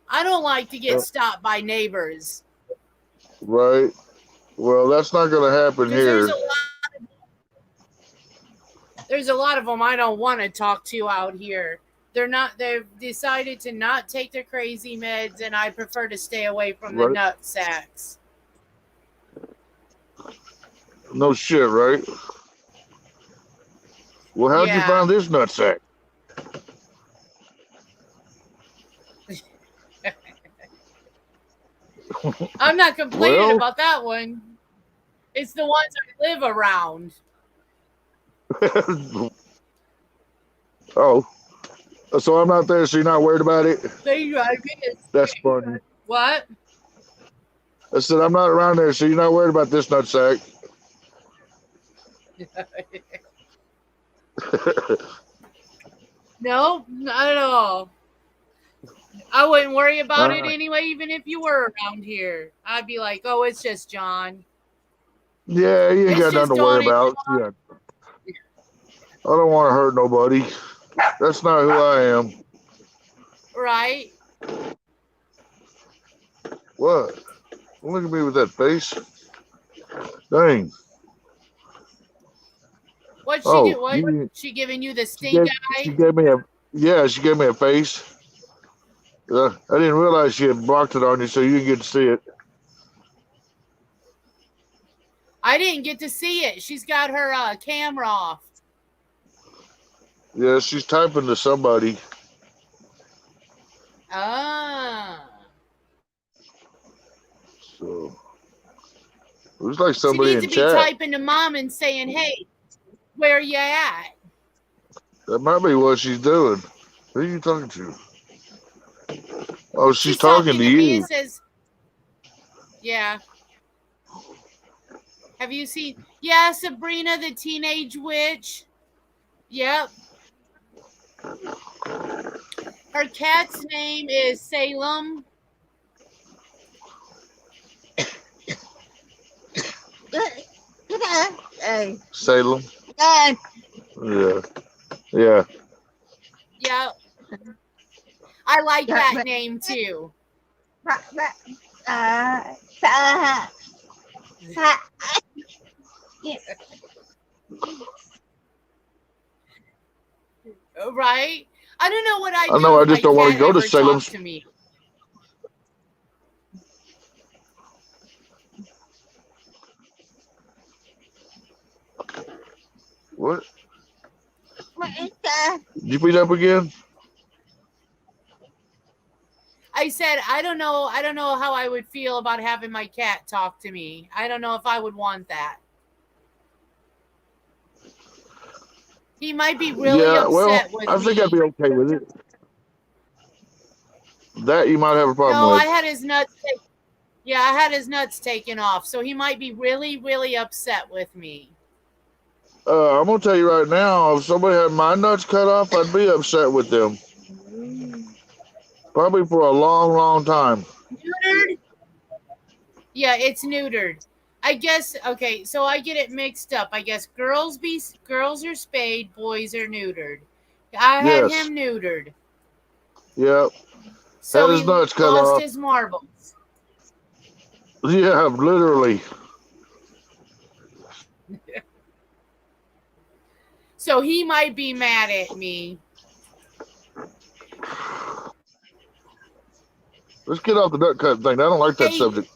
I don't like to get stopped by neighbors. Right. Well, that's not going to happen here. There's a lot of them I don't want to talk to out here. They've decided to not take their crazy meds, and I prefer to stay away from the nut sacks. No shit, right? Well, how'd you find this nut sack? I'm not complaining about that one. It's the ones I live around. Oh, so I'm not there, so you're not worried about it? That's funny. What? I said, I'm not around there, so you're not worried about this nut sack. No, not at all. I wouldn't worry about it anyway, even if you were around here. I'd be like, oh, it's just John. Yeah, you ain't got nothing to worry about. Yeah. I don't want to hurt nobody. That's not who I am. Right. What? Look at me with that face. Dang. What'd she do? What? She giving you the stink eye? She gave me a face. I didn't realize she had blocked it on you, so you didn't get to see it. I didn't get to see it. She's got her camera off. Yeah, she's typing to somebody. Ah. So looks like She somebody needs in to be chat. typing to mom and saying, "Hey, where you at?" That might be what she's doing. Who are you talking to? Oh, she's She's talking talking to to me. you. It says, "Yeah." Have you seen? Yeah, Sabrina the Teenage Witch. Yep. Her cat's name is Salem. Salem. Yeah. Yeah. Yep. I like that name too. Right? I don't know what I'd I do know. I if my just don't want to cat go to ever Salem. talked to me. What? Did you beat up again? I said, I don't know how I would feel about having my cat talk to me. I don't know if I would want that. He might be really Yeah. Well, upset with I think I'd me. be okay with it. That you might have a problem No, with. I had his nuts. Yeah, I had his nuts taken off, so he might be really, really upset with me. I'm gonna tell you right now. If somebody had my nuts cut off, I'd be upset with them. Probably for a long, long time. Neutered? Yeah, it's neutered. I guess. Okay, so I get it mixed up. I guess girls are spayed, boys are neutered. I had Yes. him neutered. Yep. So Had his he nuts cut lost off. his marbles. Yeah, literally. So he might be mad at me. Let's get off the nut cut thing. I don't like that subject.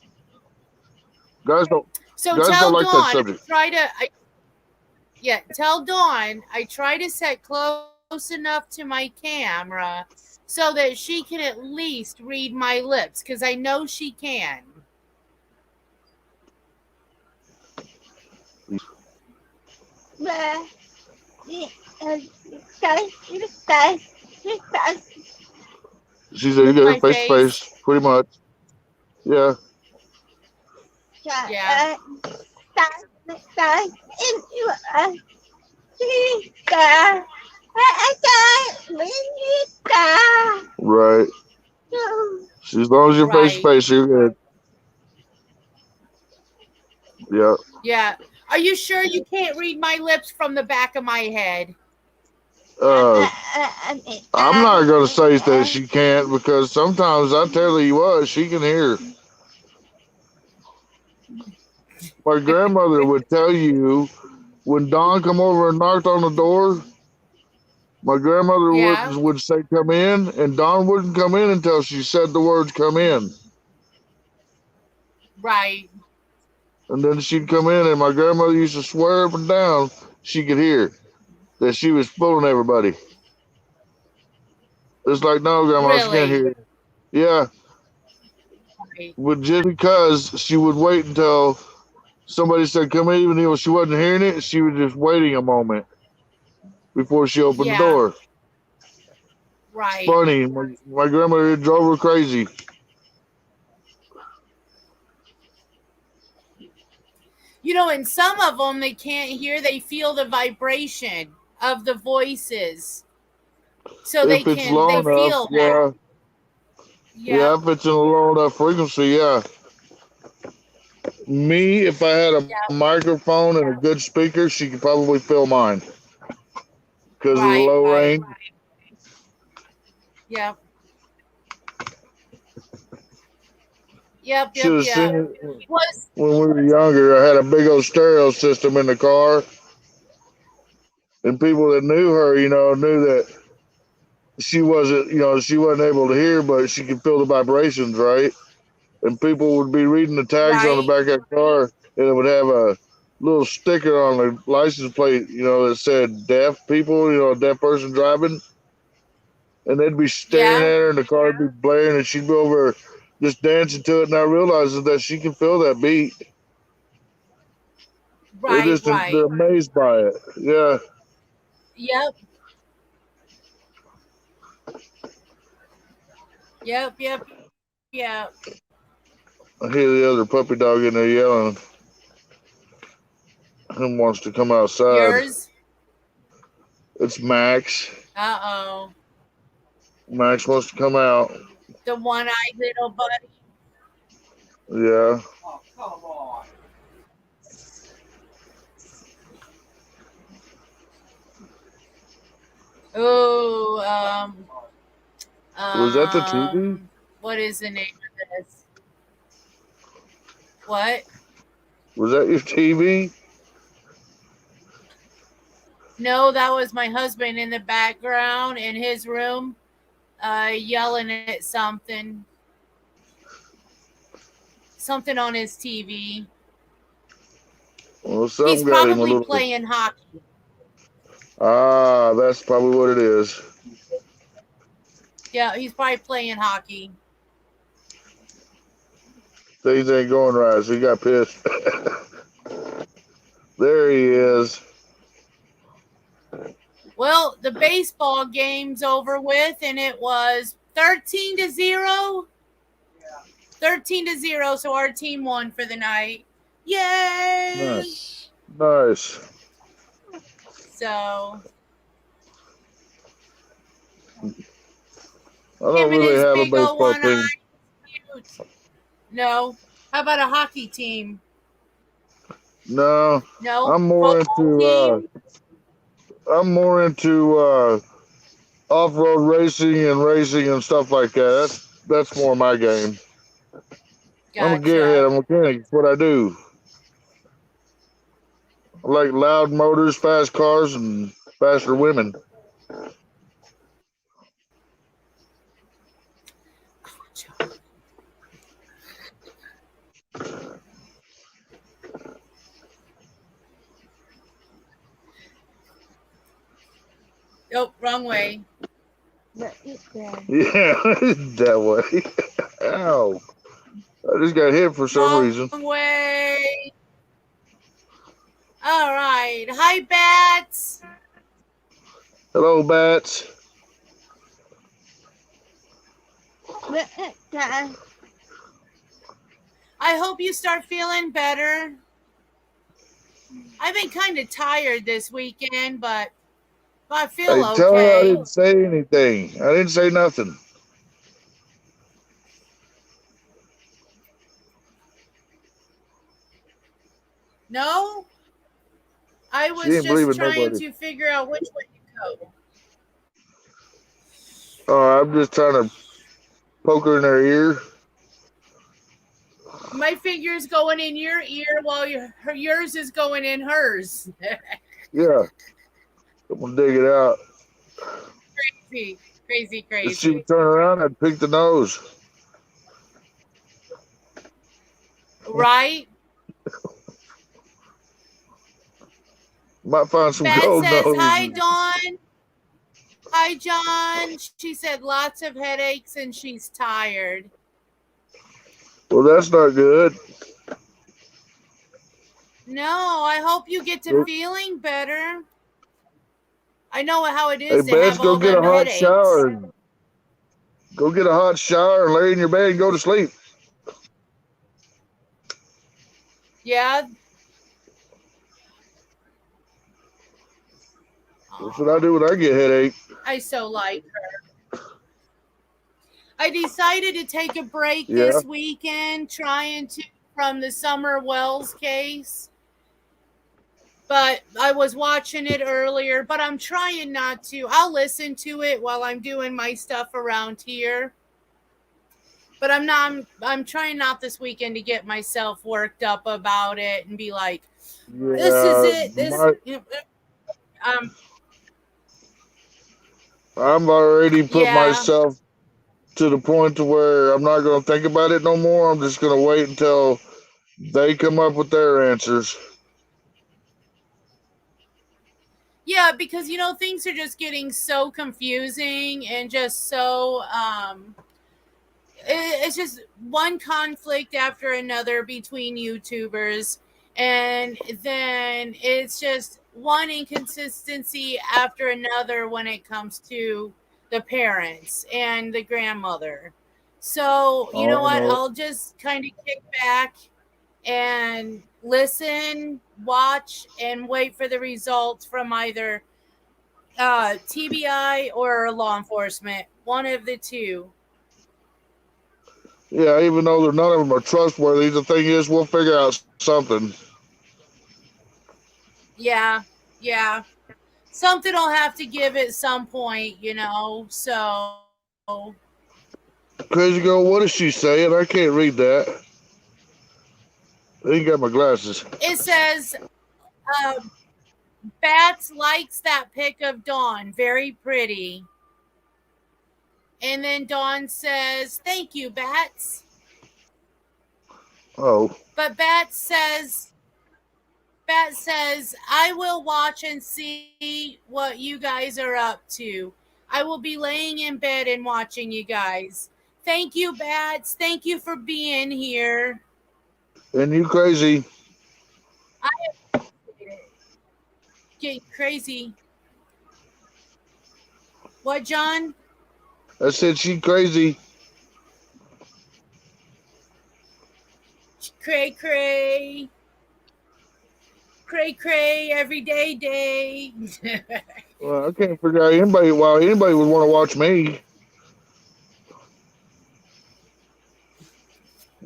Guys don't. So Guys tell don't like that Dawn. subject. Tell Dawn I try to set close enough to my camera so that she can at least read my lips, because I know she can. She said you With got my it face to face, pretty much. Yeah. Yeah. Right. As long as you're face to face, you're good. Yeah. Yeah. Are you sure you can't read my lips from the back of my head? I'm not gonna say that she can't, because sometimes I tell you what, she can hear. My grandmother would tell you when Dawn come over and knocked on the door, my grandmother would say come in, and Dawn wouldn't come in until she said the words come in. Right. And then she'd come in, and my grandmother used to swear up and down she could hear that she was fooling everybody. It's like, no, Grandma, she can't hear. Yeah. Right. But just because she would wait until somebody said come in, even though she wasn't hearing it, she was just waiting a moment before she opened the door. Right. It's funny. My grandmother drove her crazy. You know, and some of them they can't hear, they feel the vibration of the voices. So if they it's low enough, yeah. Yeah, if it's in a low enough frequency, yeah. Me, if I had a microphone and a good speaker, she could probably feel mine because of the low range. Yep. Yep. Should have seen it when we were younger. I had a big old stereo system in the car, and people that knew her, knew that she wasn't able to hear, but she could feel the vibrations, right? And people would be reading the tags on the back of the car, and it would have a little sticker on the license plate, that said deaf people, a deaf person driving, and they'd be staring Yeah. at her, and the car would be blaring, and she'd be over just dancing to it, and I realized that she can feel that beat. Right. They're amazed by it. Yeah. Yep. I hear the other puppy dog in there yelling. Who wants to come outside? Yours? It's Max. Uh-oh. Max wants to come out. The one-eyed little buddy. Yeah. Oh, come on. Oh, Was that the TV? What is the name of this? What? Was that your TV? No, that was my husband in the background in his room, yelling at something. Something on his TV. Well, he's probably playing hockey. Ah, that's probably what it is. Yeah, he's probably playing hockey. Things ain't going right, so he got pissed. There he is. Well, the baseball game's over with, and it was 13-0. 13-0, so our team won for the night. Yay! Nice. So I don't really have a baseball team. No. How about a hockey team? No. No. I'm more into off-road racing and stuff like that. That's more my game. Gotcha. I'm a gearhead. I'm a mechanic. It's what I do. I like loud motors, fast cars, and faster women. Oh, wrong way. Yeah, that way. Ow. I just got hit for some reason. Wrong way. All right. Hi, Bats. Hello, Bats. I hope you start feeling better. I've been kind of tired this weekend, but I feel okay. Tell her I didn't say anything. I didn't say nothing. No? I was just trying to figure out which way to go. Oh, I'm just trying to poke her in her ear. My finger's going in your ear while yours is going in hers. Yeah. I'm going to dig it out. Crazy. If she would turn around, I'd pick the nose. Right? Might find some Beth gold says, noses. hi, Dawn. Hi, John. She said lots of headaches and she's tired. Well, that's not good. No, I hope you get to feeling better. I know how it is. Hey, Beth, go get a hot shower. Go get a hot shower and lay in your bed and go to sleep. Yeah. That's what I do when I get a headache. I so like her. I decided to take a break this weekend, trying to from the Summer Wells case. But I was watching it earlier, but I'm trying not to. I'll listen to it while I'm doing my stuff around here. But I'm trying not this weekend to get myself worked up about it and be like, this is it. I've already put myself to the point to where I'm not going to think about it no more. I'm just going to wait until they come up with their answers. Yeah, because things are just getting so confusing and just so it's just one conflict after another between YouTubers, and then it's just one inconsistency after another when it comes to the parents and the grandmother. So, you know Oh, what? no. I'll just kind of kick back and listen, watch, and wait for the results from either TBI or law enforcement. One of the two. Yeah, even though none of them are trustworthy, the thing is, we'll figure out something. Yeah, yeah. Something will have to give at some point. So Crazy girl, what is she saying? I can't read that. I ain't got my glasses. it says, uh, Bats likes that pic of Dawn. Very pretty. And then Dawn says, "Thank you, Bats." Oh, But Bat says, "I will watch and see what you guys are up to. I will be laying in bed and watching you guys. Thank you, Bats. Thank you for being here. and you crazy? I appreciate it." Getting crazy. What, John? I said she crazy. Cray cray. Cray cray every day. Well, I can't figure out anybody why anybody would want to watch me.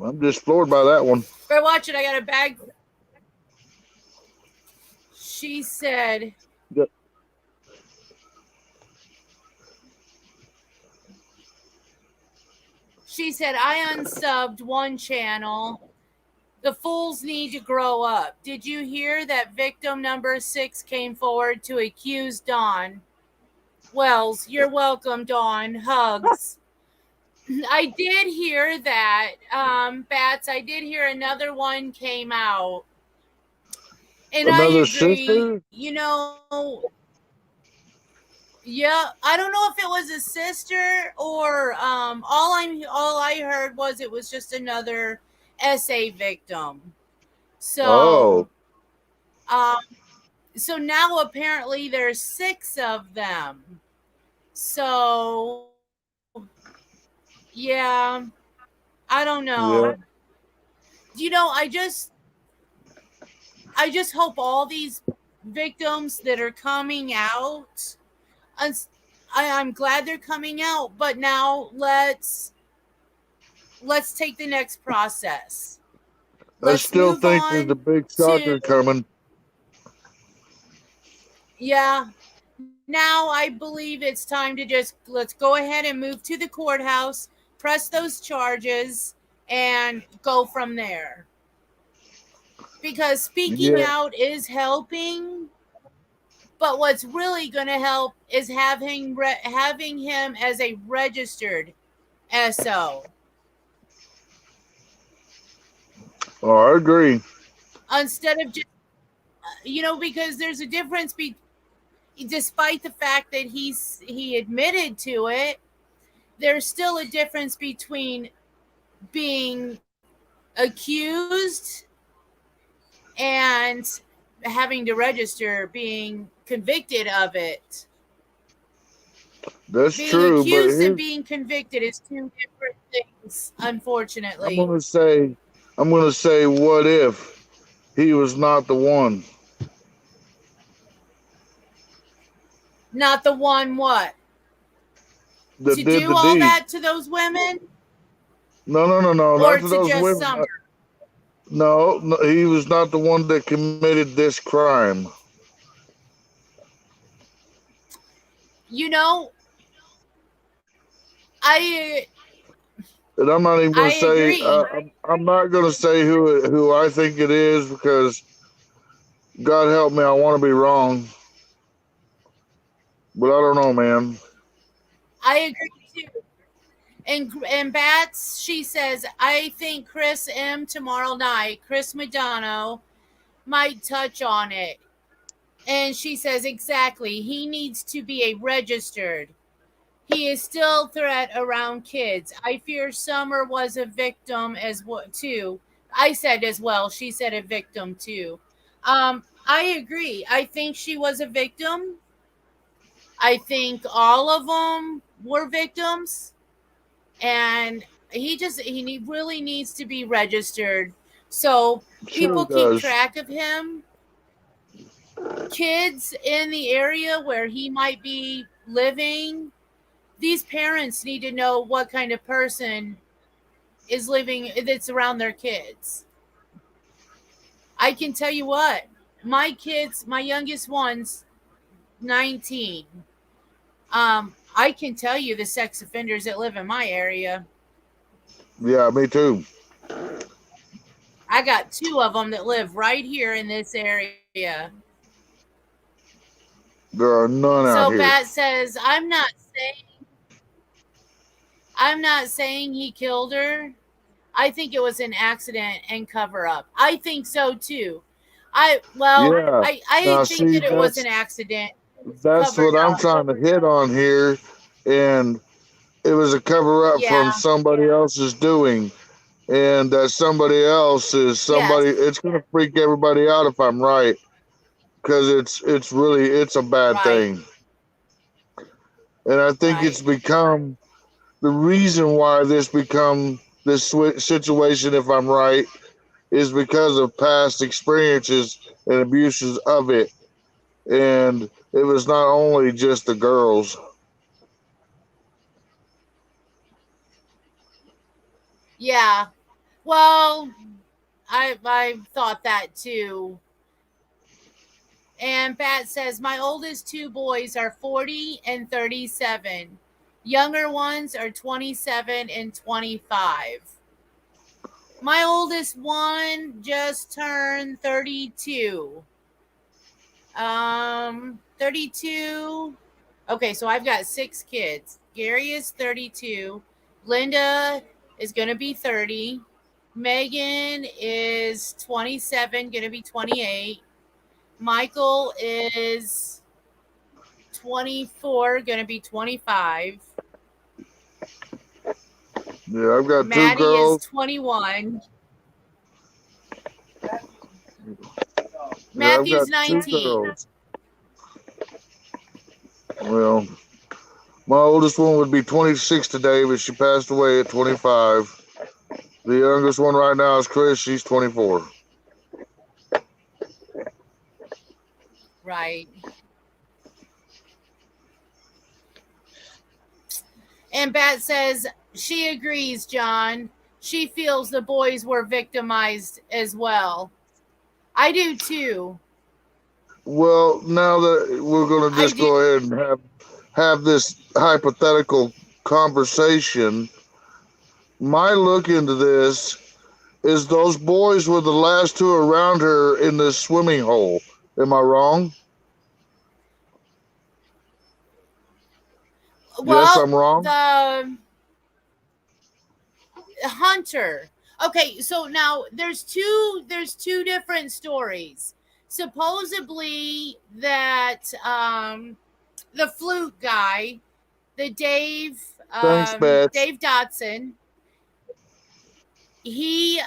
I'm just floored by that one. But watch it. I got a bag. She said, Yep. I unsubbed one channel. The fools need to grow up. Did you hear that victim number 6 came forward to accuse Dawn? Wells, you're welcome, Dawn. Hugs. I did hear that, Bats. I did hear another one came out. And I Another agree. sister? Yeah, I don't know if it was a sister or all I heard was it was just another SA victim. Oh, So so now apparently there's 6 of them. So yeah, I don't yeah. know. I just hope all these victims that are coming out, I'm glad they're coming out, but now let's take the next process. I Let's still move think there's a on big to, shocker coming. yeah. Now I believe it's time to just let's go ahead and move to the courthouse, press those charges, and go from there. Because speaking Yeah, out is helping, but what's really going to help is having him as a registered SO. oh, I agree. Instead of just, because there's a difference despite the fact that he admitted to it, there's still a difference between being accused and having to register being convicted of it. That's Being true, but accused and being convicted is two different things, I'm unfortunately. gonna say, what if he was not the one? Not the one what? That To did do the all deed. that to those women No, or not to to those just women. Summer? No, he was not the one that committed this crime. You know, I And I'm not even going I to say. agree. I'm not going to say who I think it is because God help me, I want to be wrong, but I don't know, man. I agree too. And Bats, she says, I think Chris M tomorrow night, Chris Madonna, might touch on it. And she says, exactly. He needs to be a registered. He is still a threat around kids. I fear Summer was a victim as well too. I said as well. She said a victim too. I agree. I think she was a victim. I think all of them were victims, and he really needs to be registered so people keep does. track of him. Kids in the area where he might be living, these parents need to know what kind of person is living that's around their kids. I can tell you what, my kids, my youngest one's 19. I can tell you the sex offenders that live in my area. Yeah, me too. I got 2 of them that live right here in this area. There are none out So here. Pat says, I'm not saying he killed her. I think it was an accident and cover up. I think so too. I Now, think see, that it was an accident. that's Covered what I'm up. trying to hit on here, and it was a cover up Yeah. from somebody else's doing, and that somebody else is somebody. Yes. It's gonna freak everybody out if I'm right, because it's really a bad Right. thing, and I think it's become the reason why this situation, if I'm right, is because of past experiences and abuses of it, and it was not only just the girls. Yeah. Well, I thought that too. And Pat says, my oldest 2 boys are 40 and 37. Younger ones are 27 and 25. My oldest one just turned 32. 32. Okay, so I've got 6 kids. Gary is 32. Linda is going to be 30. Megan is 27, going to be 28. Michael is 24, going to be 25. Yeah, I've got Maddie 2 girls. is 21. Yeah, Matthew's I've got 2 19. girls. Well, my oldest one would be 26 today, but she passed away at 25. The youngest one right now is Chris. She's 24. Right. And Bat says she agrees, John. She feels the boys were victimized as well. I do too. Well, now that we're going to just go ahead and have this hypothetical conversation, my look into this is those boys were the last 2 around her in the swimming hole. Am I wrong? Well, yes, I'm wrong. The Hunter. Okay, so now there's two different stories. Supposedly that the flute guy, the Dave Dave Dotson, he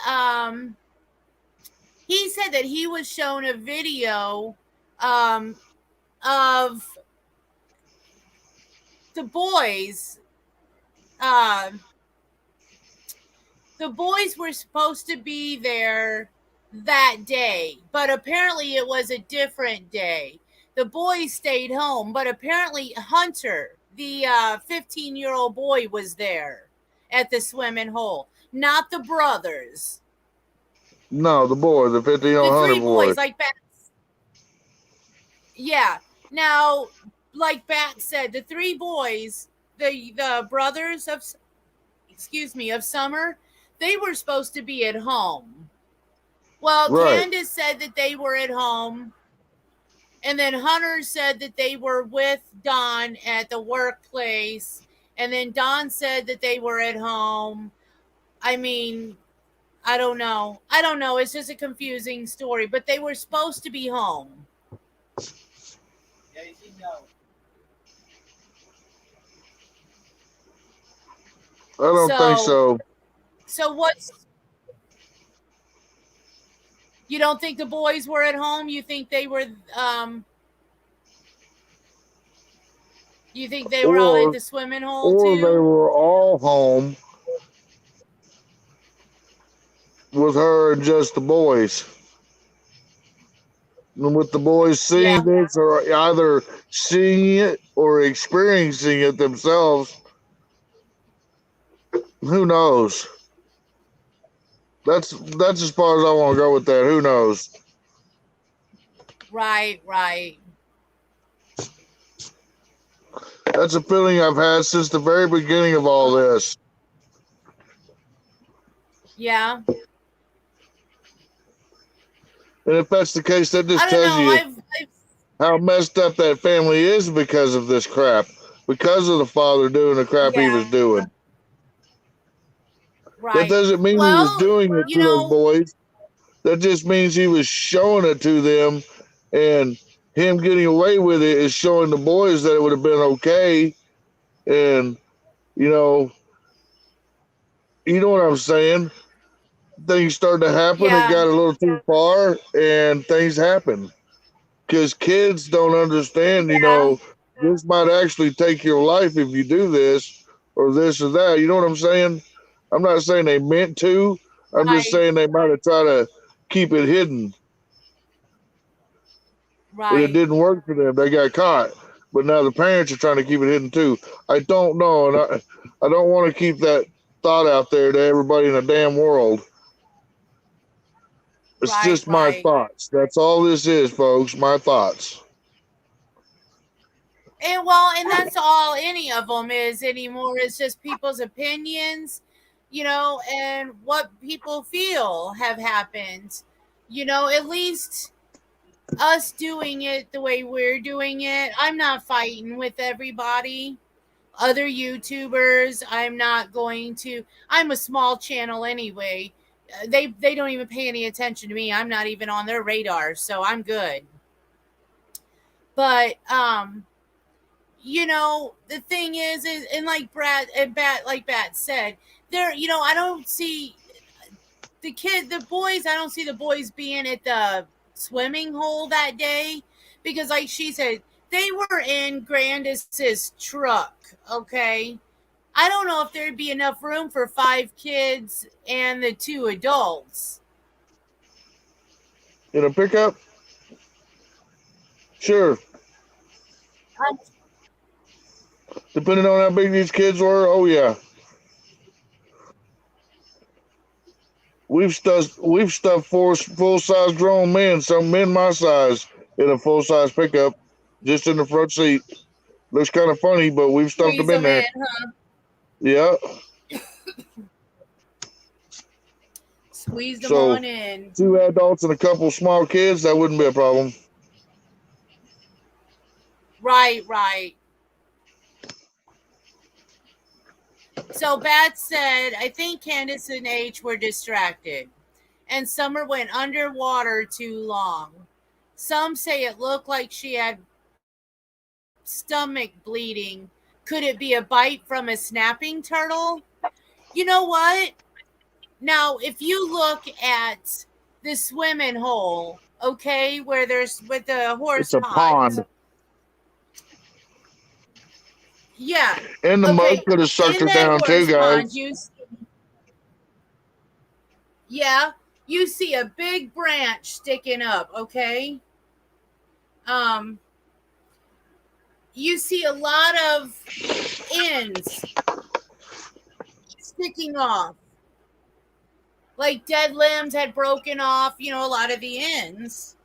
said that he was shown a video of the boys. The boys were supposed to be there that day, but apparently it was a different day. The boys stayed home, but apparently Hunter, the 15-year-old boy, was there at the swimming hole, not the brothers. No, the boy, the 15-year-old Hunter boy. Boys, like Bat. Yeah. Now, like Bat said, the 3 boys, the brothers of Summer, they were supposed to be at home. Well, right. Candace said that they were at home. And then Hunter said that they were with Don at the workplace. And then Don said that they were at home. I mean, I don't know. It's just a confusing story. But they were supposed to be home. I don't think so. So what's? You don't think the boys were at home? You think they were? You think they were all at the swimming hole or too? they were all home with her and just the boys. And with the boys seeing this, or either seeing it or experiencing it themselves, who knows? That's as far as I want to go with that. Who knows? Right. That's a feeling I've had since the very beginning of all this. Yeah. And if that's the case, that just tells you how messed up that family is because of this crap. Because of the father doing the crap he was doing. Right. That doesn't mean he was doing it to those boys. That just means he was showing it to them, and him getting away with it is showing the boys that it would have been okay. And you know what I'm saying? Things started to happen. It got a little too far, and things happen. Because kids don't understand, this might actually take your life if you do this or this or that. You know what I'm saying? I'm not saying they meant to. I'm just saying they might have tried to keep it hidden. Right. But it didn't work for them. They got caught. But now the parents are trying to keep it hidden too. I don't know. And I don't want to keep that thought out there to everybody in the damn world. It's just my thoughts. That's all this is, folks. My thoughts. And that's all any of them is anymore. It's just people's opinions, and what people feel have happened. At least us doing it the way we're doing it. I'm not fighting with everybody. Other YouTubers, I'm not going to. I'm a small channel anyway. They don't even pay any attention to me. I'm not even on their radar, so I'm good. But the thing is and like Bat said, there, I don't see the boys. I don't see the boys being at the swimming hole that day because, like she said, they were in Grandis's truck. Okay. I don't know if there'd be enough room for 5 kids and the 2 adults. In a pickup? Sure. Depending on how big these kids were, oh yeah. We've stuffed 4 full-size grown men, some men my size, in a full-size pickup, just in the front seat. Looks kind of funny, but we've stuffed them in there. Yeah. Squeeze them on in. 2 adults and a couple small kids, that wouldn't be a problem. Right. So Bat said, I think Candace and H were distracted, and Summer went underwater too long. Some say it looked like she had stomach bleeding. Could it be a bite from a snapping turtle? You know what? Now, if you look at the swimming hole, okay, where there's with the horse it's a pond. Yeah. And the mud could have sucked her down too, guys. You see a big branch sticking up, okay? You see a lot of ends sticking off. Like dead limbs had broken off, a lot of the ends.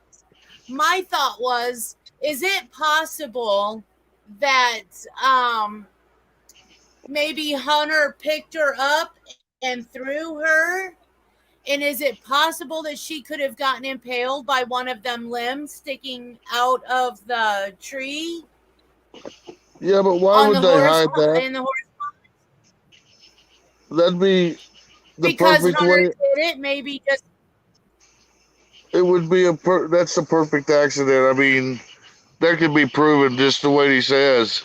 My thought was, is it possible that maybe Hunter picked her up and threw her? And is it possible that she could have gotten impaled by one of them limbs sticking out of the tree? Yeah, but why would they hide that? That'd be the perfect way. Did it, maybe just. It would be that's the perfect accident. I mean, that could be proven just the way he says.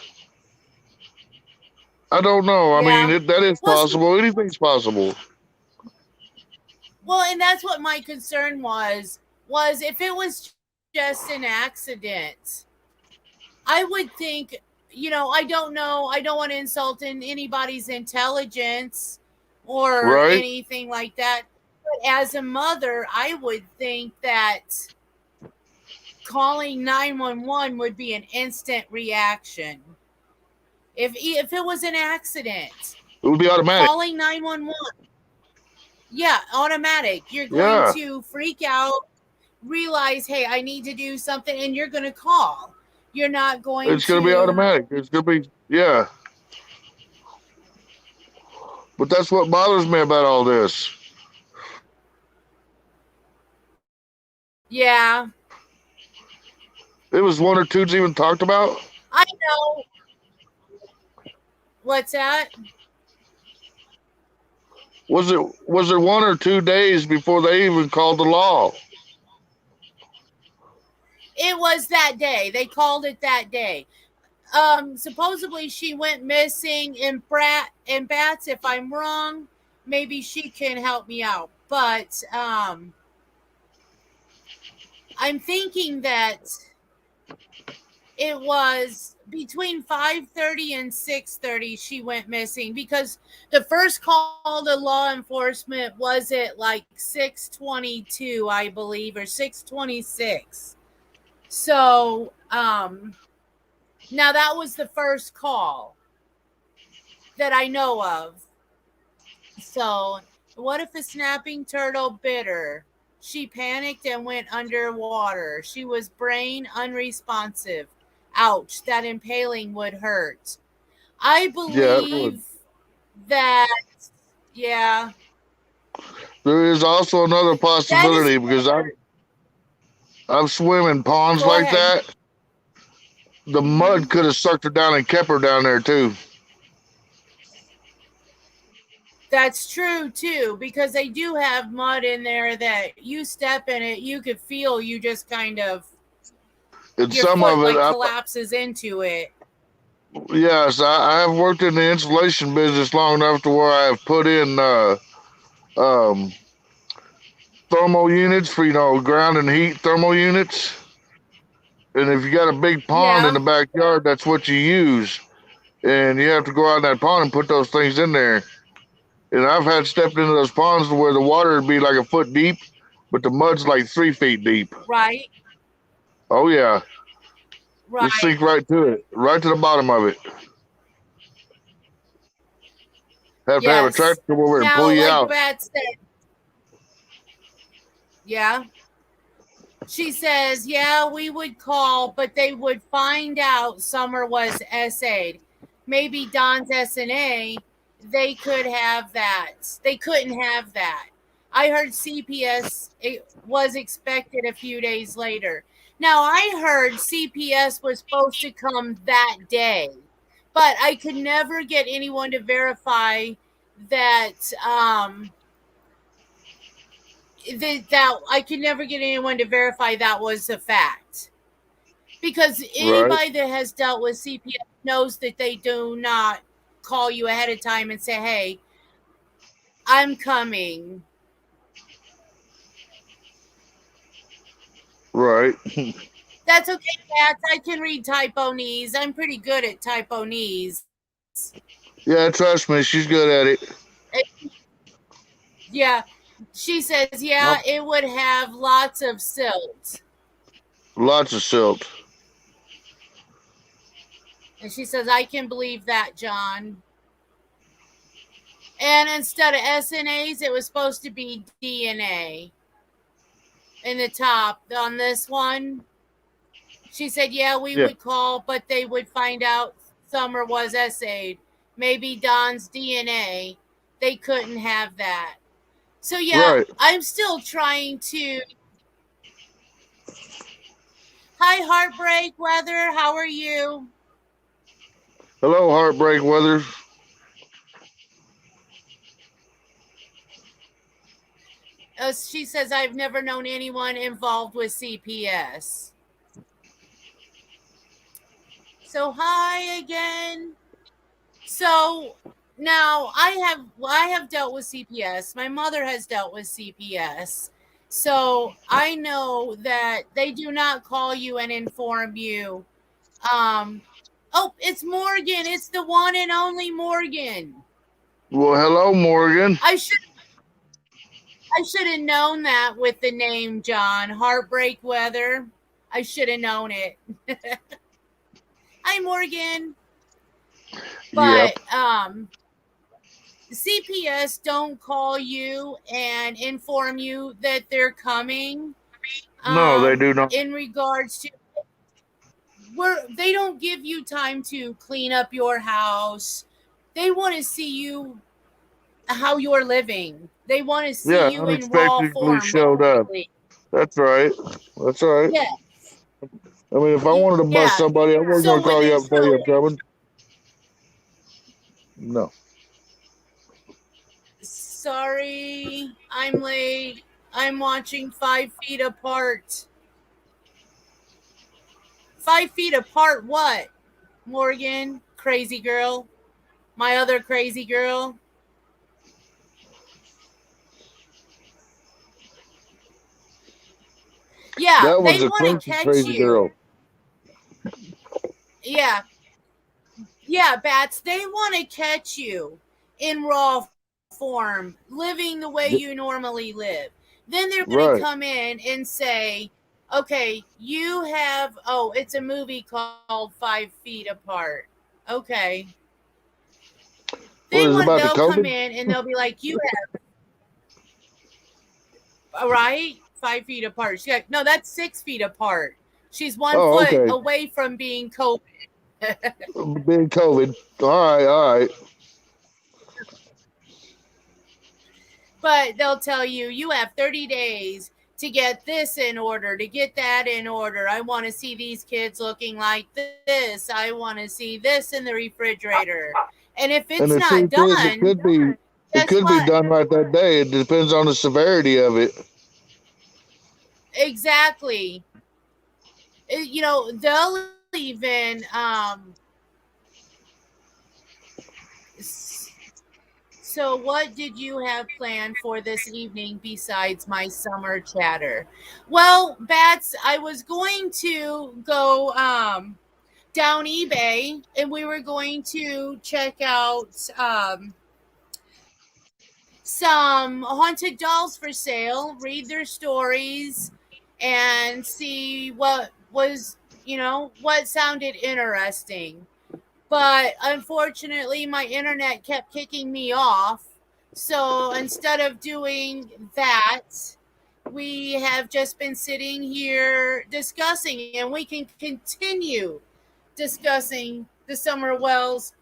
I don't know. I Yeah. mean, that is Well, possible. Anything's possible. Well, and that's what my concern was if it was just an accident, I would think, I don't know, I don't want to insult anybody's intelligence or Right? anything like that. But as a mother, I would think that calling 911 would be an instant reaction. If it was an accident, It would be automatic. calling 911. Yeah, automatic. You're going Yeah. to freak out, realize, hey, I need to do something, and you're going to call. You're not going It's going to be automatic. It's going to be, yeah. But that's what bothers me about all this. Yeah. It was one or two even talked about. I know. What's that? Was there 1 or 2 days before they even called the law? It was that day. They called it that day. Supposedly she went missing in Bats. If I'm wrong, maybe she can help me out. But I'm thinking that it was between 5:30 and 6:30 she went missing, because the first call to law enforcement was at like 6:22, I believe, or 6:26. So now that was the first call that I know of. So what if a snapping turtle bit her? She panicked and went underwater. She was brain unresponsive. Ouch, that impaling would hurt. I believe that, yeah. There is also another possibility, because I've swim in ponds like that. The mud could have sucked her down and kept her down there too. That's true too, because they do have mud in there that you step in it, you could feel you just kind of, And your some foot of it like collapses into it. Yes, I have worked in the insulation business long enough to where I have put in thermal units for, ground and heat thermal units. And if you got a big pond in the backyard, that's what you use. And you have to go out in that pond and put those things in there. And I've had stepped into those ponds where the water would be like a foot deep, but the mud's like 3 feet deep. Right. Oh yeah. Right. You sink right to it, right to the bottom of it. Have to have a tractor come over and pull you out. Beth said, yeah. She says, yeah, we would call, but they would find out Summer was SA'd. Maybe Don's SNA, they could have that. They couldn't have that. I heard CPS was expected a few days later. Now, I heard CPS was supposed to come that day, but I could never get anyone to verify that that I could never get anyone to verify that was a fact. Because anybody that has dealt with CPS knows that they do not call you ahead of time and say, hey, I'm coming. Right. That's okay, Pat. I can read Typonese. I'm pretty good at Typonese. Yeah, trust me, she's good at it. Yeah. She says, yeah, it would have lots of silt. Lots of silt. And she says, I can believe that, John. And instead of SNAs, it was supposed to be DNA. In the top, on this one, she said, yeah, we would call, but they would find out Summer was SA'd. Maybe Don's DNA. They couldn't have that. So, yeah, I'm still trying to. Hi, Heartbreak Weather. How are you? Hello, Heartbreak Weather. She says, I've never known anyone involved with CPS. So hi again. So now I have dealt with CPS. My mother has dealt with CPS. So I know that they do not call you and inform you. Oh, it's Morgan. It's the one and only Morgan. Well, hello, Morgan. I should have known that with the name John. Heartbreak Weather. I should have known it. Hi, Morgan. But CPS don't call you and inform you that they're coming. No, they do not. In regards to they don't give you time to clean up your house. They want to see you how you're living. They want to see you in raw form. Showed up. That's right. That's right. Yeah. I mean, if I wanted to bust somebody, I wasn't going to call you up and tell you I'm coming. No. Sorry, I'm late. I'm watching 5 Feet Apart. 5 Feet Apart what? Morgan, crazy girl. My other crazy girl. Yeah, that was they want to catch crazy you. Girl. Yeah. Yeah, Bats, they want to catch you in raw form, living the way you normally live. Then they're going to come in and say, okay, you have, it's a movie called 5 Feet Apart. Okay. They'll come in and they'll be like, you have, right? 5 feet apart. She's like, no, that's 6 feet apart. She's 1 foot away from being COVID. Being COVID. All right. But they'll tell you, you have 30 days to get this in order, to get that in order. I want to see these kids looking like this. I want to see this in the refrigerator. And if it's not done, it could be done right that day. It depends on the severity of it. Exactly. You know, they'll even so what did you have planned for this evening besides my summer chatter? Well, Bats, I was going to go down eBay and we were going to check out some haunted dolls for sale, read their stories, and see what was, what sounded interesting. But unfortunately, my internet kept kicking me off. So instead of doing that, we have just been sitting here discussing, and we can continue discussing the Summer Wells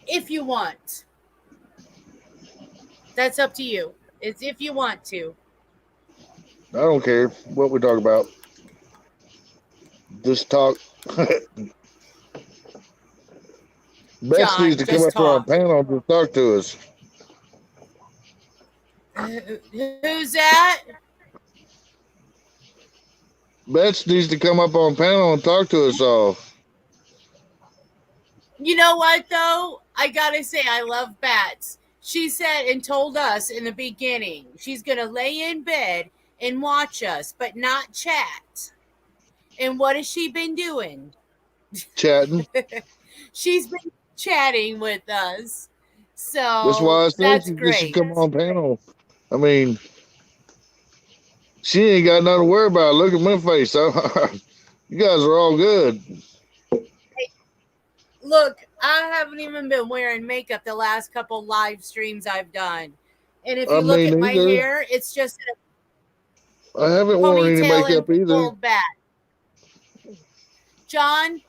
if you want. That's up to you. It's if you want to. I don't care what we talk about. Just talk. Beth needs to come up on our panel to talk to us. Who's that? Beth needs to come up on panel and talk to us all. You know what, though? I gotta say, I love Bats. She said and told us in the beginning she's gonna lay in bed and watch us, but not chat. And what has she been doing? Chatting. She's been chatting with us. So that's why I said she should come on panel. I mean, she ain't got nothing to worry about. Look at my face. You guys are all good. Hey, look, I haven't even been wearing makeup the last couple live streams I've done. And if you look at my hair, it's just I haven't worn any makeup either. Back. John,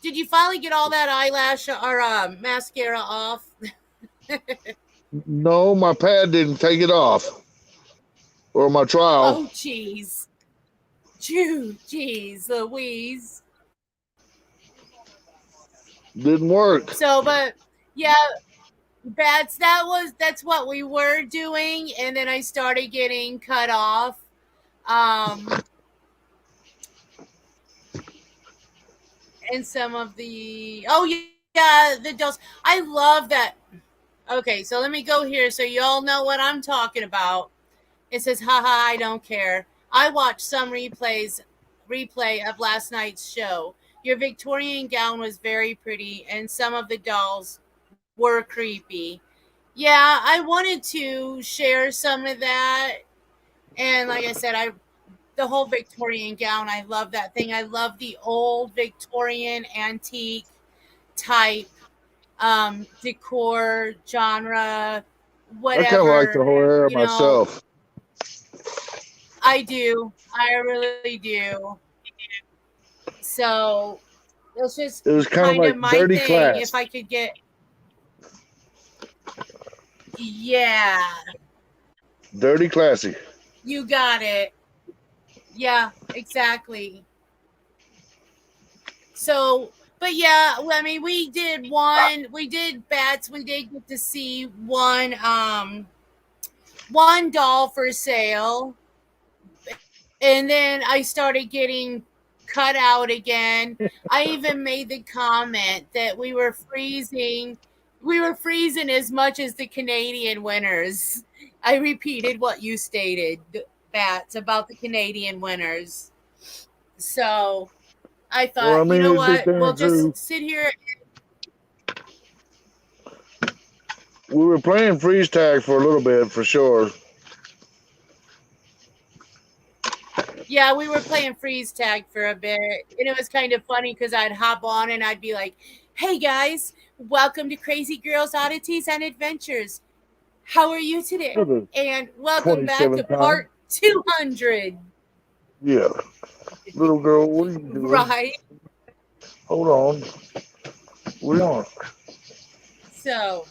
did you finally get all that eyelash or mascara off? No, my pad didn't take it off. Or my trial. Oh, jeez. Jeez, Louise. Didn't work. So, but yeah, that's what we were doing, and then I started getting cut off. and some of the the dolls. I love that. Okay, so let me go here so you all know what I'm talking about. It says, haha, I don't care. I watched some replay of last night's show. Your Victorian gown was very pretty, and some of the dolls were creepy. Yeah, I wanted to share some of that. And like I said, the whole Victorian gown, I love that thing. I love the old Victorian antique type decor genre, I kind of like the whatever. whole area You know, myself. I do. I really do. So it's just It was kind of kind like of my dirty thing. class. If I could get, yeah, Dirty classy. you got it. Yeah, exactly. So, but yeah, I mean, we did bats. We did get to see one doll for sale. And then I started getting cut out again. I even made the comment that we were freezing as much as the Canadian winners. I repeated what you stated, Bats, about the Canadian winners. So I Well, I thought, you mean, know it'd be what? We'll damn true. just sit here. We were playing freeze tag for a little bit, for sure. Yeah, we were playing freeze tag for a bit. And it was kind of funny because I'd hop on and I'd be like, hey guys, welcome to Crazy Girls Oddities and Adventures. How are you today? For the And welcome back to 27th time. part 200. Yeah. Little girl, what are you doing? Right. Hold on. We're on. So,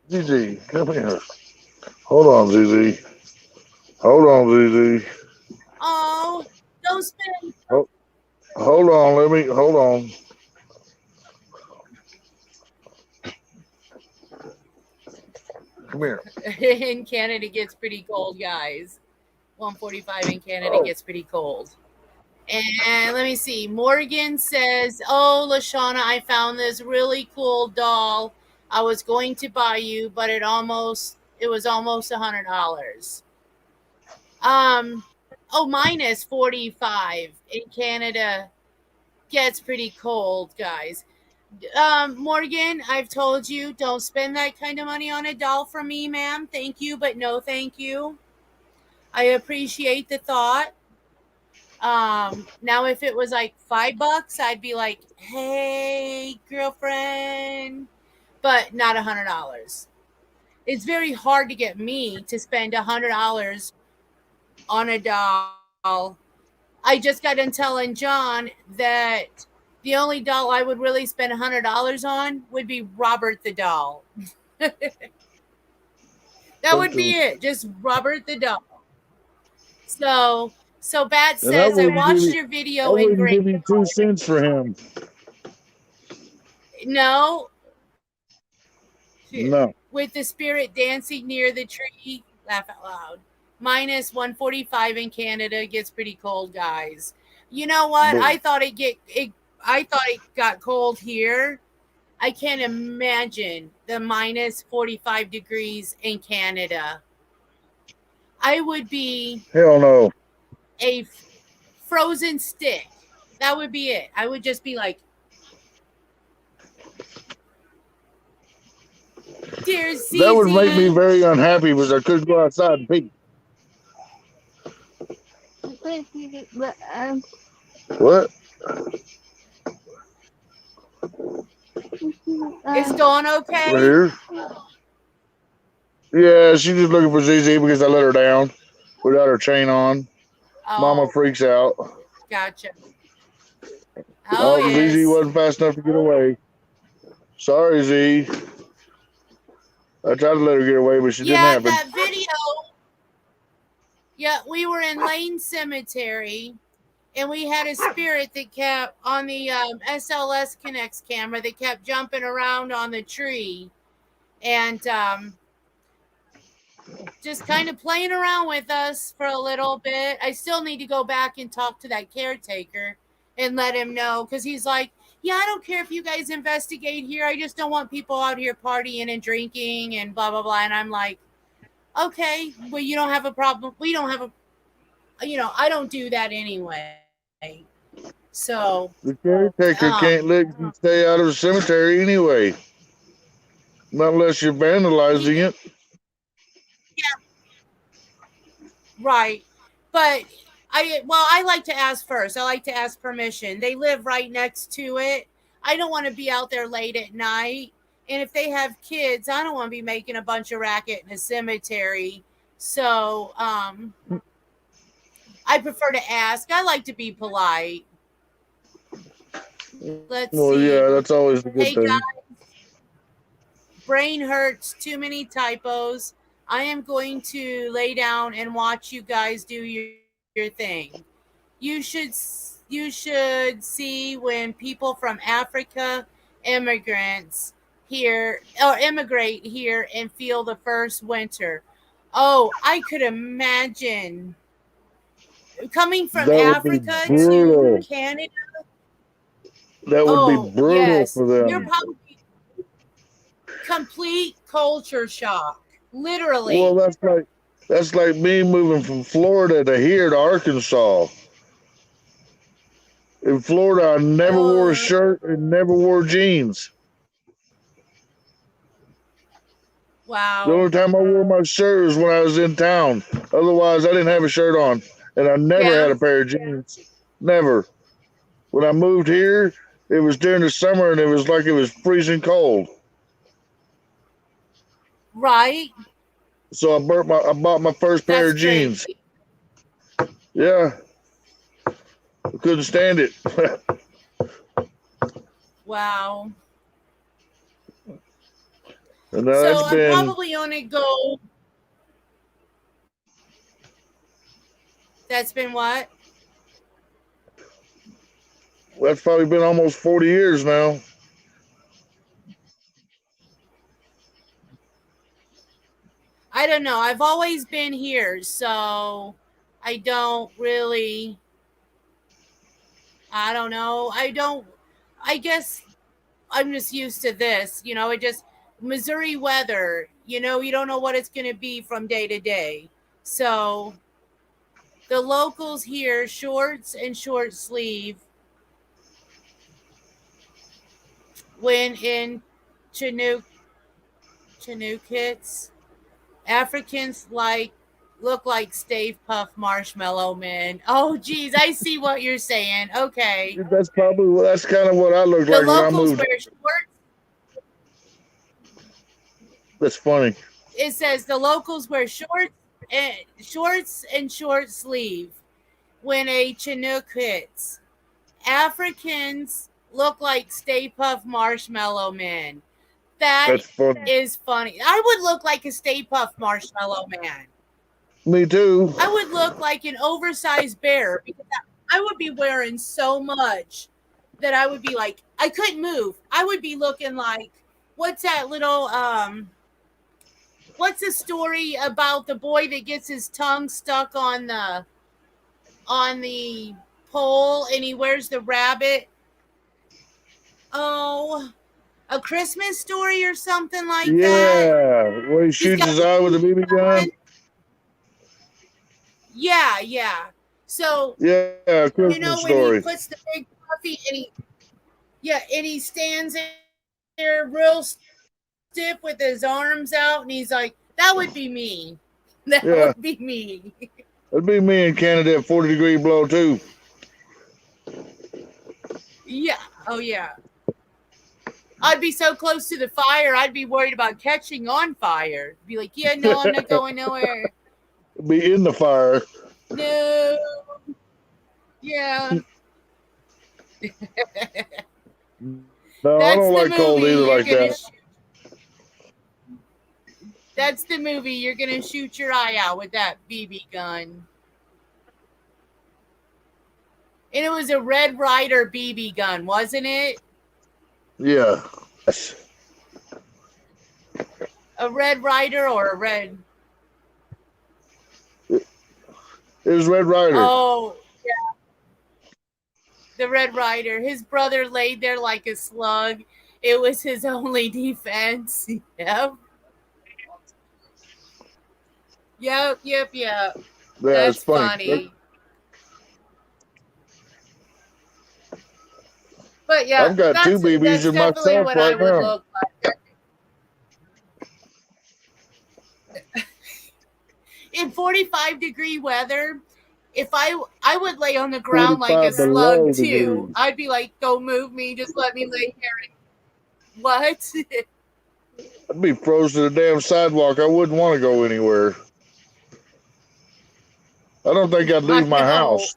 ZZ, come here. Hold on, ZZ. Hold on, ZZ. oh, don't spend. Hold on, hold on. Come here. In Canada gets pretty cold, guys. 145 in Canada gets pretty cold. And let me see. Morgan says, oh, Lashana, I found this really cool doll. I was going to buy you, but it was almost $100. Minus 45 in Canada gets pretty cold, guys. Morgan, I've told you, don't spend that kind of money on a doll for me, ma'am. Thank you, but no thank you. I appreciate the thought. Now if it was like $5, I'd be like, hey, girlfriend, but not $100. It's very hard to get me to spend $100 on a doll. I just got done telling John that the only doll I would really spend $100 on would be Robert the doll. That would be it. Just Robert the doll. So Bat says, I watched your video. I wouldn't give you 2 cents for him. No. No. With the spirit dancing near the tree, laugh out loud. Minus 145 in Canada gets pretty cold, guys. You know what? I thought it got cold here. I can't imagine the minus 45 degrees in Canada. I would be hell no. A frozen stick. That would be it. I would just be like, dear Zizi. That would make me very unhappy because I couldn't go outside and pee. What? Is Dawn okay? Here? Yeah, she's just looking for ZZ because I let her down without her chain on. Oh, Mama freaks out. Gotcha. Yes. ZZ wasn't fast enough to get away. Sorry, Z. I tried to let her get away, but she didn't happen. Yeah, that video. Yeah, we were in Lane Cemetery, and we had a spirit that kept on the SLS Connects camera that kept jumping around on the tree, and just kind of playing around with us for a little bit. I still need to go back and talk to that caretaker and let him know, because he's like, yeah, I don't care if you guys investigate here. I just don't want people out here partying and drinking and blah, blah, blah. And I'm like, okay, well, you don't have a problem. We don't have I don't do that anyway. So The caretaker can't let you stay out of the cemetery anyway. Not unless you're vandalizing it. Yeah. Right. But I like to ask first. I like to ask permission. They live right next to it. I don't want to be out there late at night. And if they have kids, I don't want to be making a bunch of racket in a cemetery. So I prefer to ask. I like to be polite. Let's see. Yeah, that's always a good thing. Guys, brain hurts, too many typos. I am going to lay down and watch you guys do your thing. You should see when people from Africa immigrate here and feel the first winter. Oh, I could imagine coming from Africa to Canada. That would be brutal for them. You're probably complete culture shock. Literally. Well, that's like me moving from Florida to here to Arkansas. In Florida, I never wore a shirt and never wore jeans. Wow. The only time I wore my shirt was when I was in town. Otherwise, I didn't have a shirt on. And I never had a pair of jeans. Never. When I moved here, it was during the summer and it was like it was freezing cold. Right. So I bought my first pair of jeans. Yeah. I couldn't stand it. Wow. And so I'm probably on a go. That's been what? That's probably been almost 40 years now. I don't know. I've always been here, so I don't really. I don't know. I guess I'm just used to this. It just Missouri weather. You don't know what it's going to be from day to day. So the locals here, shorts and short sleeve. When in Chinook hits, Africans look like Stave Puff Marshmallow Men. Oh, geez, I see what you're saying. Okay. That's kind of what I looked like when I moved. Wear shorts. That's funny. It says the locals wear shorts and short sleeve when a Chinook hits. Africans look like Stay Puft Marshmallow Men. That's funny. Is funny. I would look like a Stay Puft Marshmallow Man. Me too. I would look like an oversized bear because I would be wearing so much that I would be like, I couldn't move. I would be looking like, what's that little, what's the story about the boy that gets his tongue stuck on the pole and he wears the rabbit? Oh, A Christmas Story or something like that. Yeah, where he shoots his eye with a BB gun. Yeah. So Christmas Story. When he puts the big puffy and he stands there real stiff with his arms out, and he's like, "That would be me. That would be me." It'd be me in Canada at 40-degree blow too. Yeah. Oh yeah. I'd be so close to the fire, I'd be worried about catching on fire. Be like, yeah, no, I'm not going nowhere. Be in the fire. No. Yeah. No, I don't like cold either like that. That's the movie. You're going to shoot your eye out with that BB gun. And it was a Red Ryder BB gun, wasn't it? Yeah. A Red Ryder or a red? It was Red Ryder. Oh, yeah. The Red Rider. His brother laid there like a slug. It was his only defense. Yep. Yep. Yeah, That's it's funny. funny. But yeah, I've got two BBs that's in definitely myself what I right would now. look like. In 45-degree weather, if I would lay on the ground like a 45 slug below too. degrees. I'd be like, don't move me, just let me lay here. What? I'd be frozen to the damn sidewalk. I wouldn't want to go anywhere. I don't think I'd leave my house.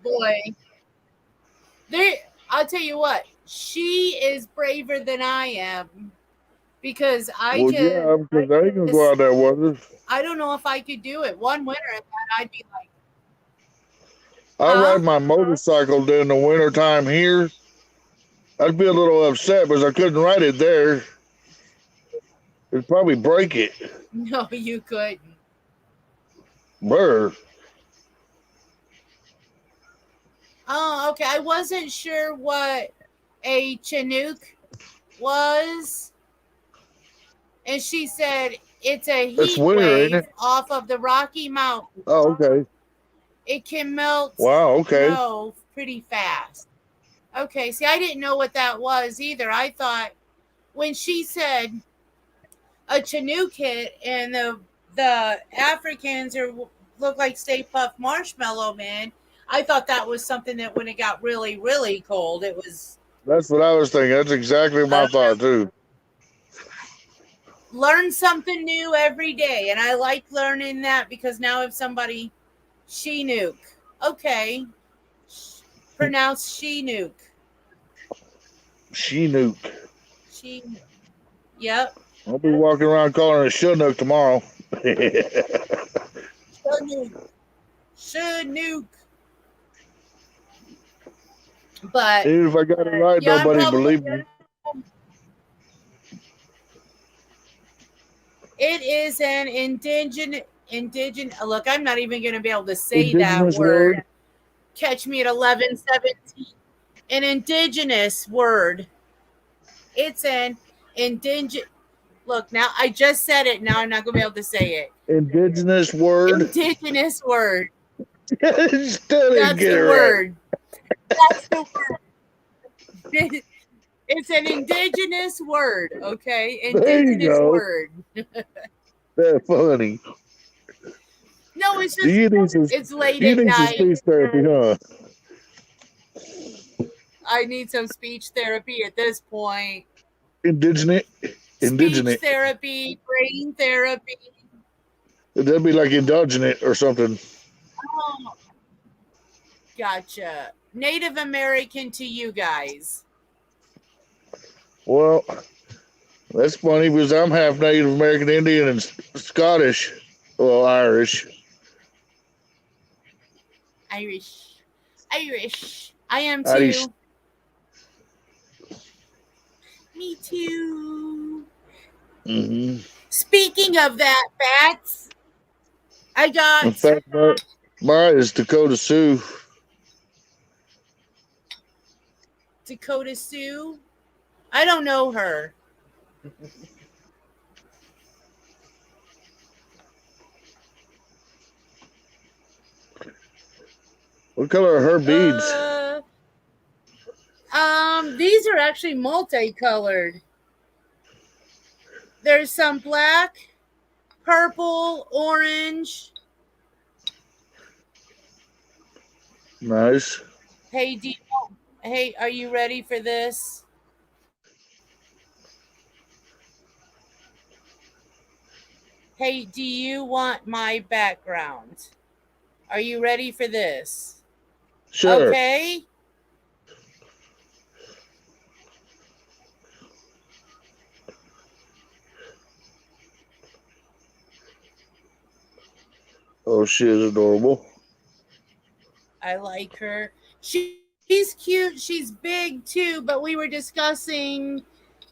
Boy. I'll tell you what, she is braver than I am. Because Well, yeah, because I ain't gonna go out there with her. I don't know if I could do it. One winter and then I'd be like, I ride my motorcycle during the winter time here. I'd be a little upset because I couldn't ride it there. It'd probably break it. No, you couldn't. Brr. Oh, okay. I wasn't sure what a Chinook was. And she said it's a heat wave off of the Rocky Mountains. Oh, okay. It can melt snow pretty fast. Okay, see, I didn't know what that was either. I thought when she said a Chinook hit and the Africans look like Stay Puft Marshmallow Man, I thought that was something that when it got really, really cold, it was. That's what I was thinking. That's exactly my thought too. Learn something new every day, and I like learning that because now if somebody Chinook, okay, pronounce Chinook. Chinook. Chinook. Yep. I'll be walking around calling her a Chinook tomorrow. Chinook. But even if I got it right, nobody believed me. It is an indigenous. Look, I'm not even going to be able to say that word. Catch me at 11:17. An indigenous word. It's an indigenous. Look, now I just said it. Now I'm not going to be able to say it. Indigenous word. Indigenous word. That's the word. That's the word. It's an indigenous word, okay? Indigenous word. That's funny. No, it's just it's late at night. You need some speech therapy, huh? I need some speech therapy at this point. Indigenous. Speech therapy, brain therapy. That'd be like endogenous or something. Oh, gotcha. Native American to you guys. Well, that's funny because I'm half Native American Indian and Scottish. Well, Irish. Irish. I am too. Irish. Me too. Mm-hmm. Speaking of that, Bats, I got. In fact, mine is Dakota Sioux. Dakota Sioux? I don't know her. What color are her beads? These are actually multicolored. There's some black, purple, orange. Nice. Hey, are you ready for this? Hey, do you want my background? Are you ready for this? Sure. Okay. Oh, she is adorable. I like her. She's cute. She's big too, but we were discussing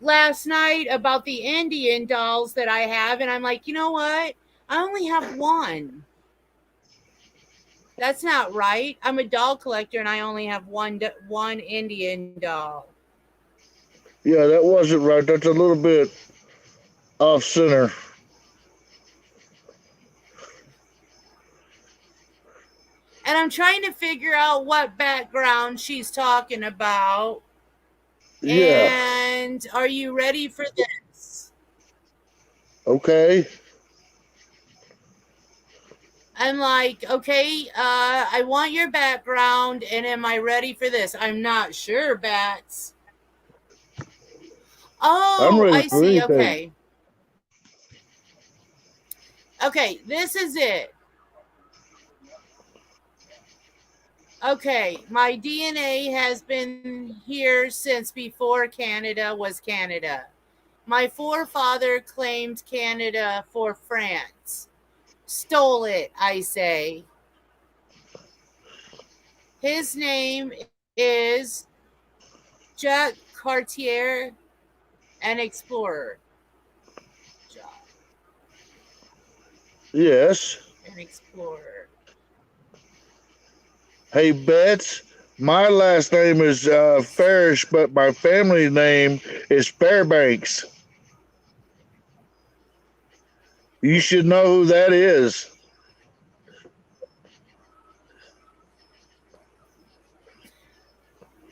last night about the Indian dolls that I have, and I'm like, you know what? I only have one. That's not right. I'm a doll collector and I only have one Indian doll. Yeah, that wasn't right. That's a little bit off center. And I'm trying to figure out what background she's talking about. Yeah. And are you ready for this? Okay. I'm like, okay, I want your background, and am I ready for this? I'm not sure, Bats. I'm Oh, ready I for see. anything. Okay. Okay, this is it. Okay, my DNA has been here since before Canada was Canada. My forefather claimed Canada for France. Stole it, I say. His name is Jacques Cartier, an explorer. Yes. An explorer. Hey, Bets. My last name is Farish, but my family name is Fairbanks. You should know who that is.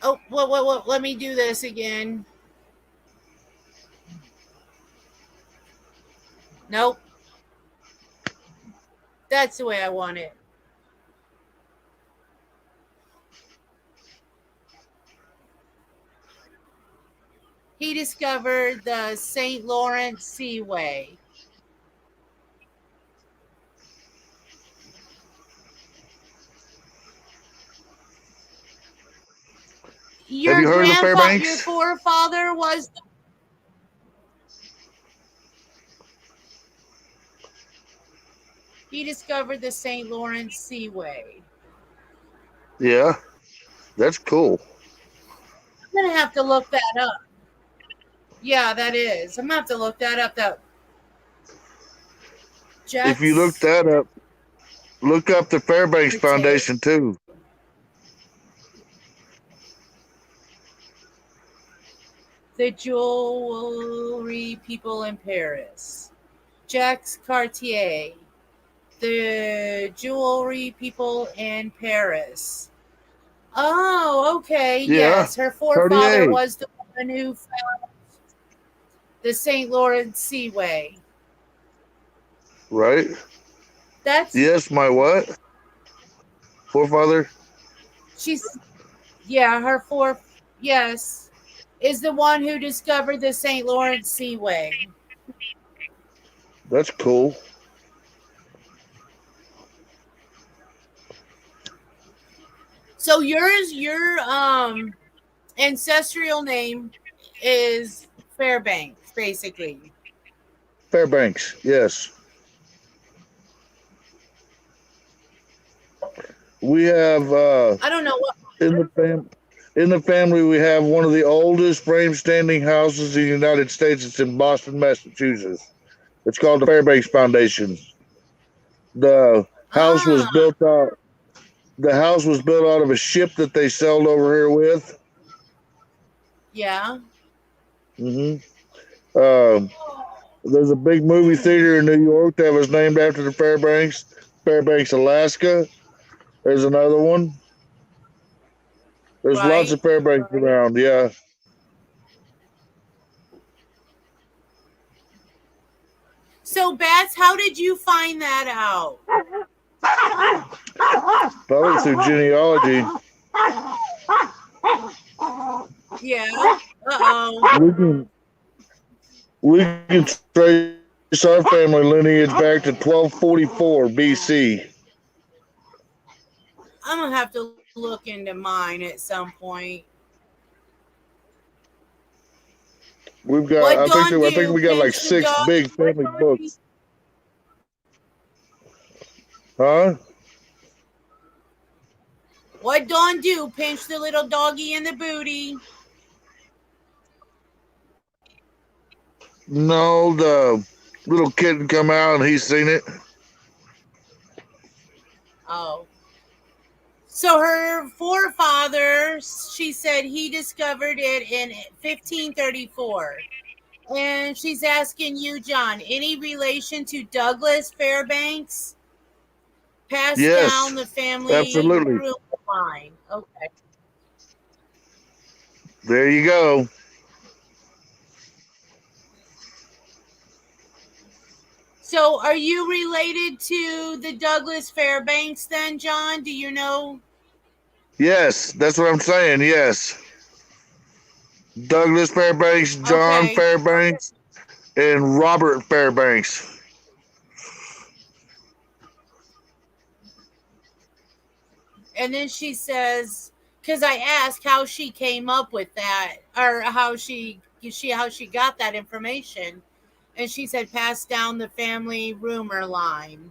Oh, what, let me do this again. Nope. That's the way I want it. He discovered the St. Lawrence Seaway. Have you heard of the Fairbanks? Your forefather was. He discovered the St. Lawrence Seaway. Yeah, that's cool. I'm gonna have to look that up. Yeah, that is. I'm gonna have to look that up. If you look that up, look up the Fairbanks Foundation too. The jewelry people in Paris. Jacques Cartier. The jewelry people in Paris. Oh, okay. Yeah, yes. Her forefather Cartier. Was the one who found the St. Lawrence Seaway. Right? That's. Yes, my what? Forefather? Yes. Is the one who discovered the St. Lawrence Seaway. That's cool. So your ancestral name is Fairbanks, basically. Fairbanks, yes. We have I don't know what in the family we have one of the oldest frame standing houses in the United States. It's in Boston, Massachusetts. It's called the Fairbanks Foundation. The house was built out. The house was built out of a ship that they sailed over here with. Yeah. There's a big movie theater in New York that was named after the Fairbanks, Alaska. There's another one. There's lots of Fairbanks around, yeah. So, Bats, how did you find that out? Probably through genealogy. Yeah. Uh-oh. We can trace our family lineage back to 1244 BC. I'm gonna have to look into mine at some point. We've got. I think we got like 6 big family books. Huh? What Dawn do? Pinch the little doggy in the booty. No, the little kitten come out and he's seen it. Oh. So her forefather, she said he discovered it in 1534. And she's asking you, John, any relation to Douglas Fairbanks? Passed Yes, down the family absolutely. through the line. Okay. There you go. So are you related to the Douglas Fairbanks then, John? Do you know? Yes, that's what I'm saying. Yes. Douglas Fairbanks, John Okay. Fairbanks, and Robert Fairbanks. And then she says, because I asked how she came up with that, or how she got that information, and she said passed down the family rumor line.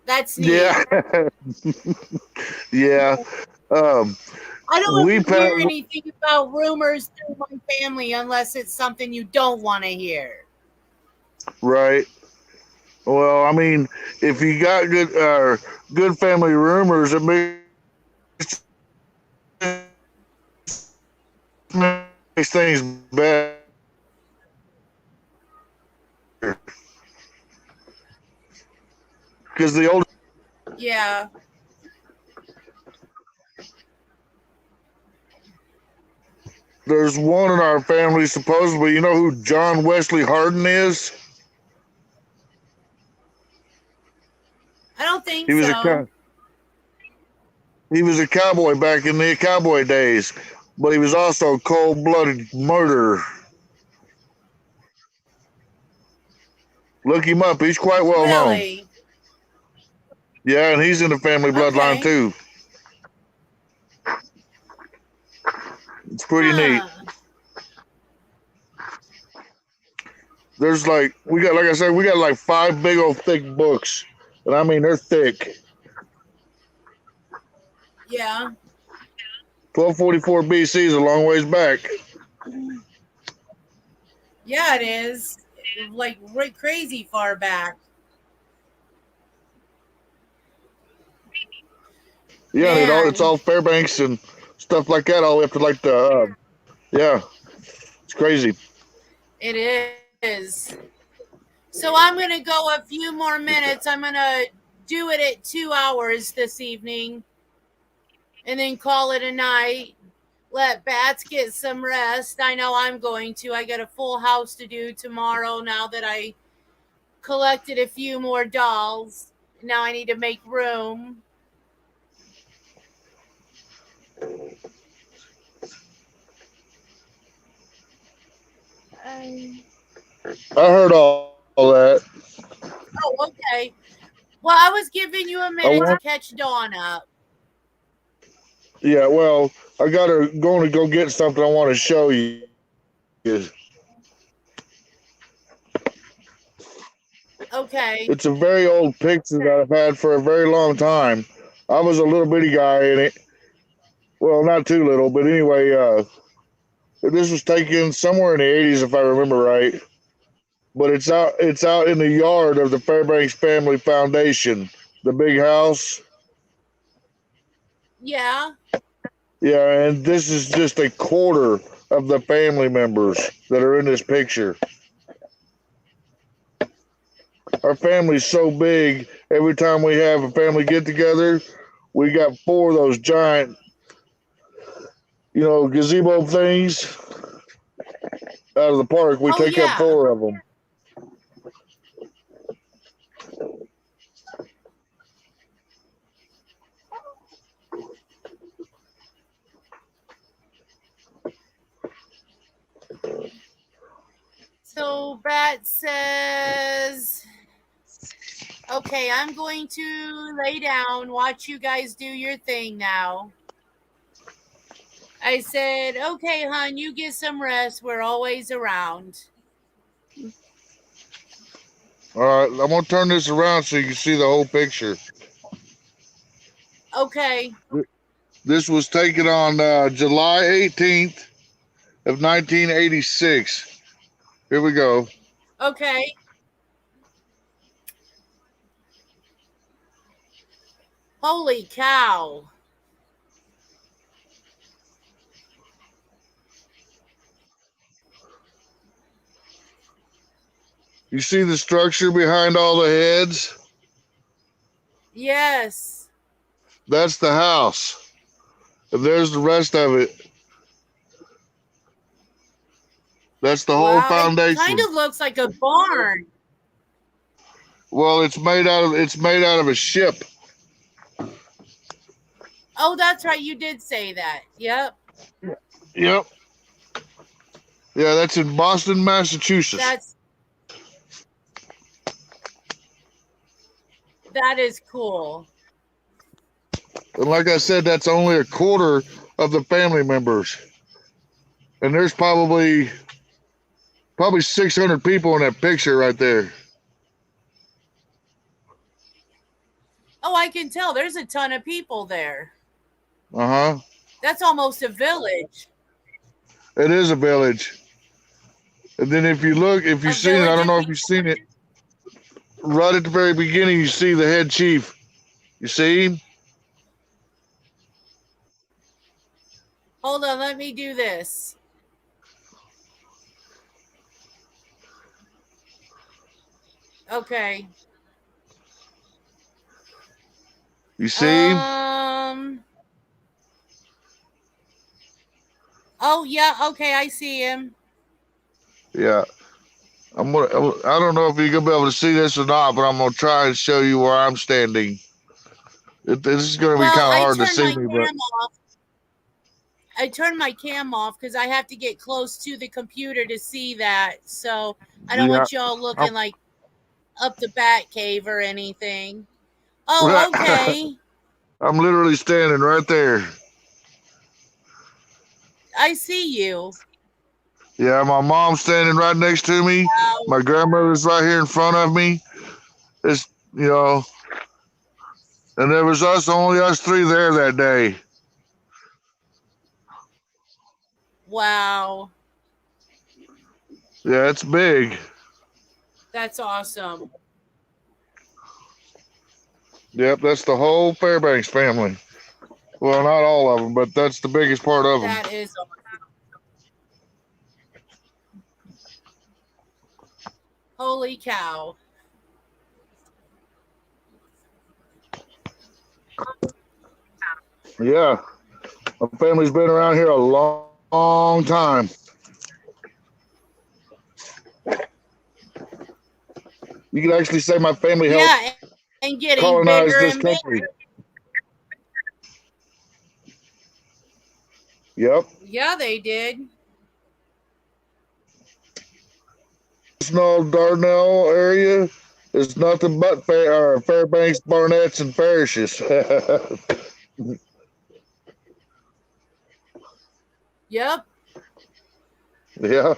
That's neat. Yeah. Yeah. I don't We want to hear passed, anything about rumors through my family unless it's something you don't want to hear. right. Well, I mean, if you got good family rumors, it makes things better. Because the old Yeah. there's one in our family supposedly. You know who John Wesley Hardin is? I don't think He was so. he was a cowboy back in the cowboy days, but he was also a cold-blooded murderer. Look him up. He's quite well known. Really? Yeah, and he's in the family bloodline Okay. too. It's pretty neat. Huh. There's like I said, we got like 5 big old thick books, and I mean they're thick. Yeah. 1244 BC is a long ways back. Yeah, it is. Like crazy far back. Yeah, and it's Man, all Fairbanks and stuff like that, all the way up to like the yeah, it's crazy. it is. So I'm going to go a few more minutes. I'm going to do it at 2 hours this evening and then call it a night. Let Bats get some rest. I know I'm going to. I got a full house to do tomorrow now that I collected a few more dolls. Now I need to make room. I heard all that. Oh, okay. Well, I was giving you a minute to catch Dawn up. Yeah, well, I got her going to go get something I want to show you. Okay. It's a very old picture that I've had for a very long time. I was a little bitty guy in it. Well, not too little, but anyway, this was taken somewhere in the 80s, if I remember right. But it's out in the yard of the Fairbanks Family Foundation, the big house. Yeah. Yeah, and this is just a quarter of the family members that are in this picture. Our family's so big, every time we have a family get together, we got 4 of those giant, gazebo things out of the park. We take up 4 of them. So Bat says, okay, I'm going to lay down, watch you guys do your thing now. I said, okay, hon, you get some rest. We're always around. All right, I'm going to turn this around so you can see the whole picture. Okay. This was taken on July 18th of 1986. Here we go. Okay. Holy cow. You see the structure behind all the heads? Yes. That's the house. And there's the rest of it. That's the whole Wow, it foundation. kind of looks like a barn. Well, it's made out of a ship. Oh, that's right. You did say that. Yep. Yep. Yeah, that's in Boston, Massachusetts. That is cool. And like I said, that's only a quarter of the family members. And there's probably 600 people in that picture right there. Oh, I can tell. There's a ton of people there. Uh-huh. That's almost a village. It is a village. And then if you seen it, I don't know if you've seen it. Right at the very beginning, you see the head chief. You see him? Hold on, let me do this. Okay. You see him? Oh yeah, okay, I see him. Yeah. I don't know if you're gonna be able to see this or not, but I'm gonna try and show you where I'm standing. This is gonna be kind of hard to see me, but I turned my cam off because I have to get close to the computer to see that. So I don't want y'all looking like up the bat cave or anything. Oh, okay. I'm literally standing right there. I see you. Yeah, my mom's standing right next to me. Wow. My grandmother's right here in front of me. It's, and there was only us three there that day. Wow. Yeah, it's big. That's awesome. Yep, that's the whole Fairbanks family. Well, not all of them, but that's the biggest part of them. That is awesome. Holy cow. Yeah. My family's been around here a long time. You can actually say my family helped and getting colonize bigger this and country. bigger. Yep. Yeah, they did. Small Dardanelle area is nothing but Fairbanks, Barnetts, and Parishes. Yep. Yeah.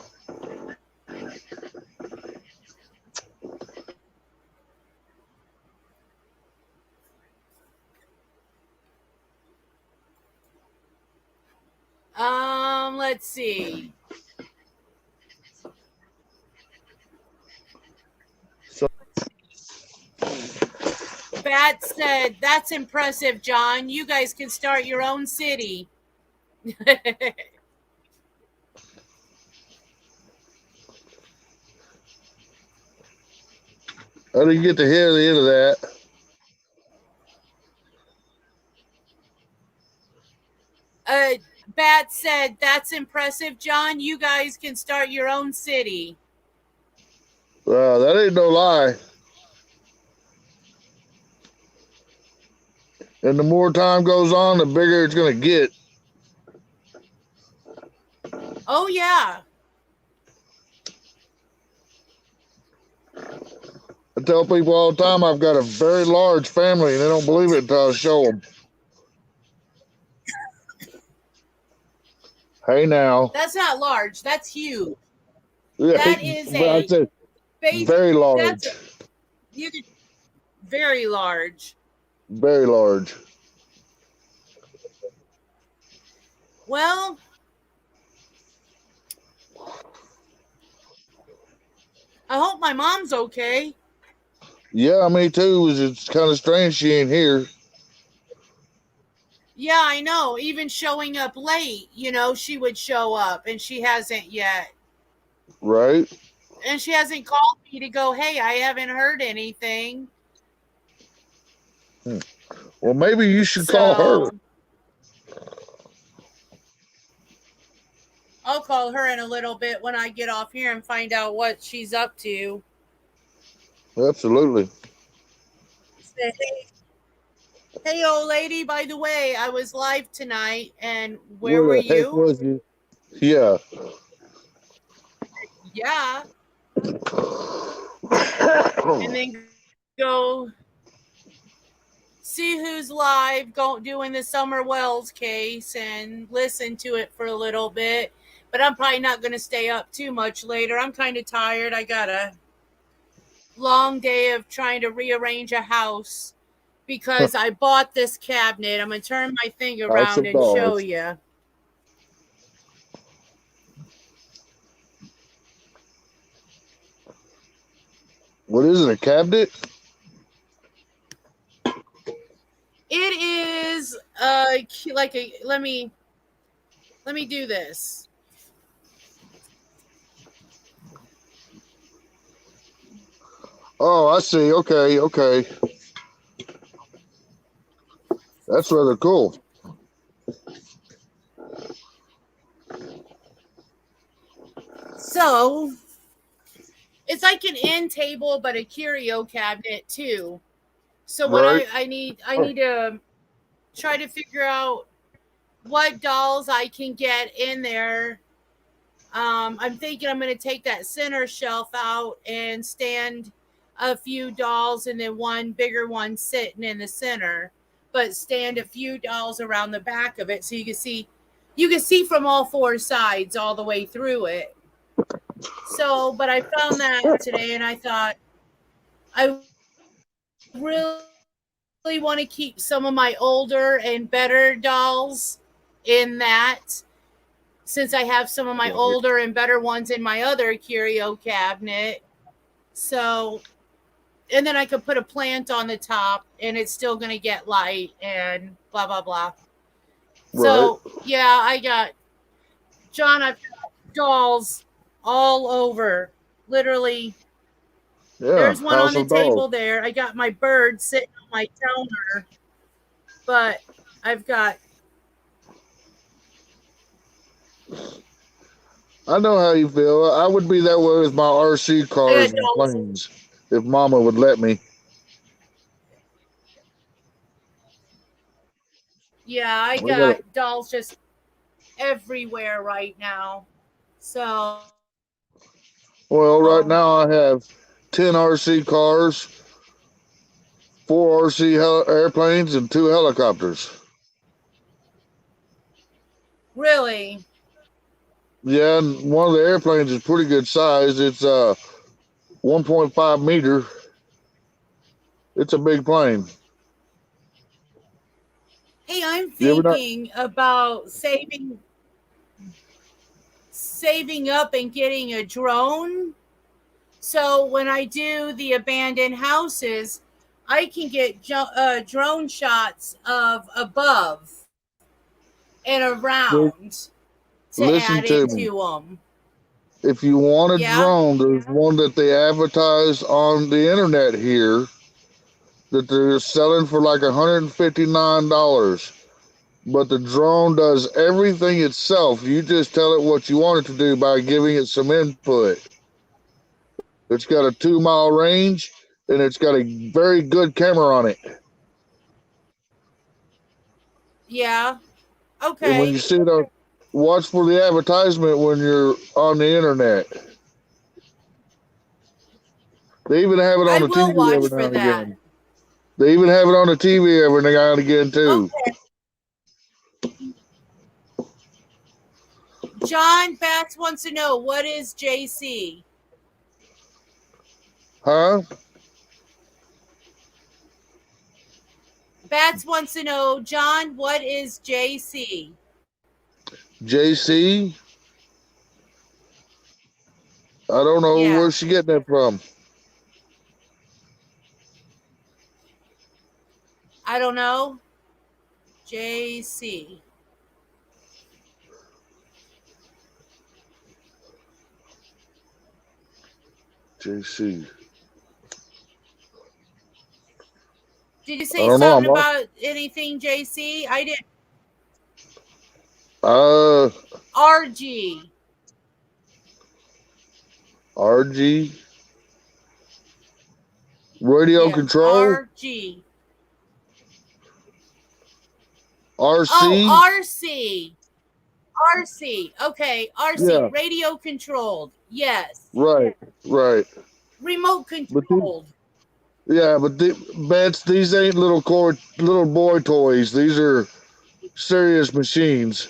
Let's see. Bat said, "That's impressive, John. You guys can start your own city." I didn't get to hear the end of that. Bat said, "That's impressive, John. You guys can start your own city." That ain't no lie. And the more time goes on, the bigger it's going to get. Oh, yeah. I tell people all the time I've got a very large family, and they don't believe it until I show them. Hey, now. That's not large. That's huge. Yeah, that is very large. Very large. Very large. Well, I hope my mom's okay. Yeah, me too. It's kind of strange she ain't here. Yeah, I know. Even showing up late, she would show up, and she hasn't yet. Right. and she hasn't called me to go, hey, I haven't heard anything. Well, maybe you should call her. I'll call her in a little bit when I get off here and find out what she's up to. Absolutely. Say, hey, old lady, by the way, I was live tonight, and where were the heck you? was you? Yeah. Yeah. And then go see who's live, doing the Summer Wells case, and listen to it for a little bit. But I'm probably not going to stay up too much later. I'm kind of tired. I got a long day of trying to rearrange a house because I bought this cabinet. I'm going to turn my thing around and show you. What is it, a cabinet? It is like a, let me do this. Oh, I see. Okay. That's rather cool. So it's like an end table, but a curio cabinet too. So what I need to try to figure out what dolls I can get in there. I'm thinking I'm going to take that center shelf out and stand a few dolls and then one bigger one sitting in the center, but stand a few dolls around the back of it so you can see from all four sides all the way through it. So, but I found that today and I thought I really want to keep some of my older and better dolls in that, since I have some of my older and better ones in my other curio cabinet. So, and then I could put a plant on the top and it's still going to get light and blah, blah, blah. So, yeah, I've got dolls all over. Literally. Yeah, there's one on the table there. I got my bird sitting on my counter, but I've got. I know how you feel. I would be that way with my RC cars and planes if Mama would let me. Yeah, I got dolls just everywhere right now. So. Well, right now I have 10 RC cars, 4 RC airplanes, and 2 helicopters. Really? Yeah, and one of the airplanes is pretty good size. It's 1.5 meter. It's a big plane. Hey, I'm thinking about saving up and getting a drone. So when I do the abandoned houses, I can get drone shots of above and around to add into them. If you want a drone, there's one that they advertise on the internet here that they're selling for like $159. But the drone does everything itself. You just tell it what you want it to do by giving it some input. It's got a 2-mile range and it's got a very good camera on it. Yeah. Okay. And when you see it, watch for the advertisement when you're on the internet. They even have it on the TV every now and again. They even have it on the TV every now and again too. Okay. John Bats wants to know, what is JC? Huh? Bats wants to know, John, what is JC? JC? I don't know where she getting that from. I don't know. JC. JC. Did you I say don't know. something about anything, JC? I didn't. RG. RG. Radio Yeah, control. RG. RC. Oh, RC. RC. Okay, RC. Yeah. Radio controlled. Yes. Right. Right. Remote controlled. But Bets, these ain't little boy toys. These are serious machines.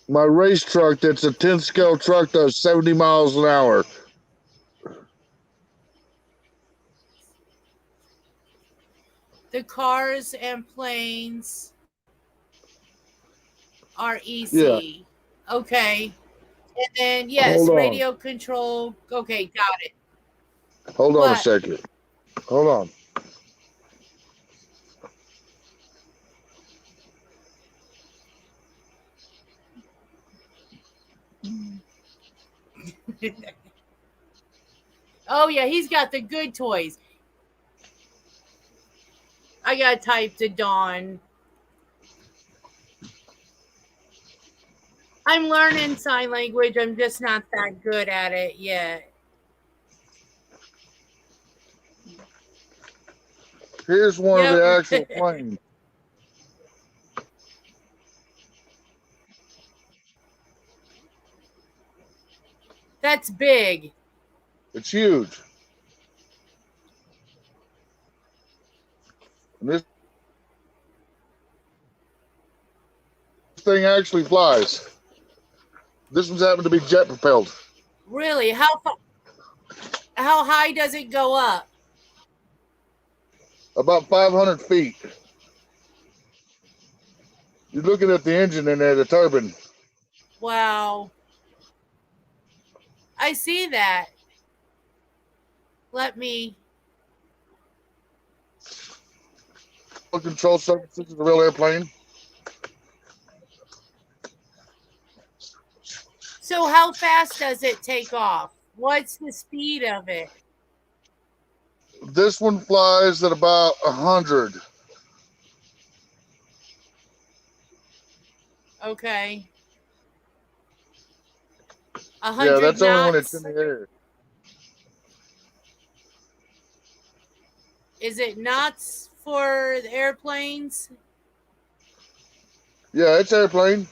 My race truck, that's a 10 scale truck, does 70 miles an hour. The cars and planes are EC. Yeah. Okay. And then, yes, radio control. Okay, got it. Hold on a second. Hold on. Oh, yeah, he's got the good toys. I got to type to Dawn. I'm learning sign language. I'm just not that good at it yet. Here's one of the actual planes. That's big. It's huge. And this thing actually flies. This one's happened to be jet propelled. Really? How high does it go up? About 500 feet. You're looking at the engine in there, the turbine. Wow. I see that. Let me. Control surface. This is a real airplane. So how fast does it take off? What's the speed of it? This one flies at about 100. Okay. 100 Yeah, that's knots? only when it's in the air. Is it knots for the airplanes? Yeah, it's airplane.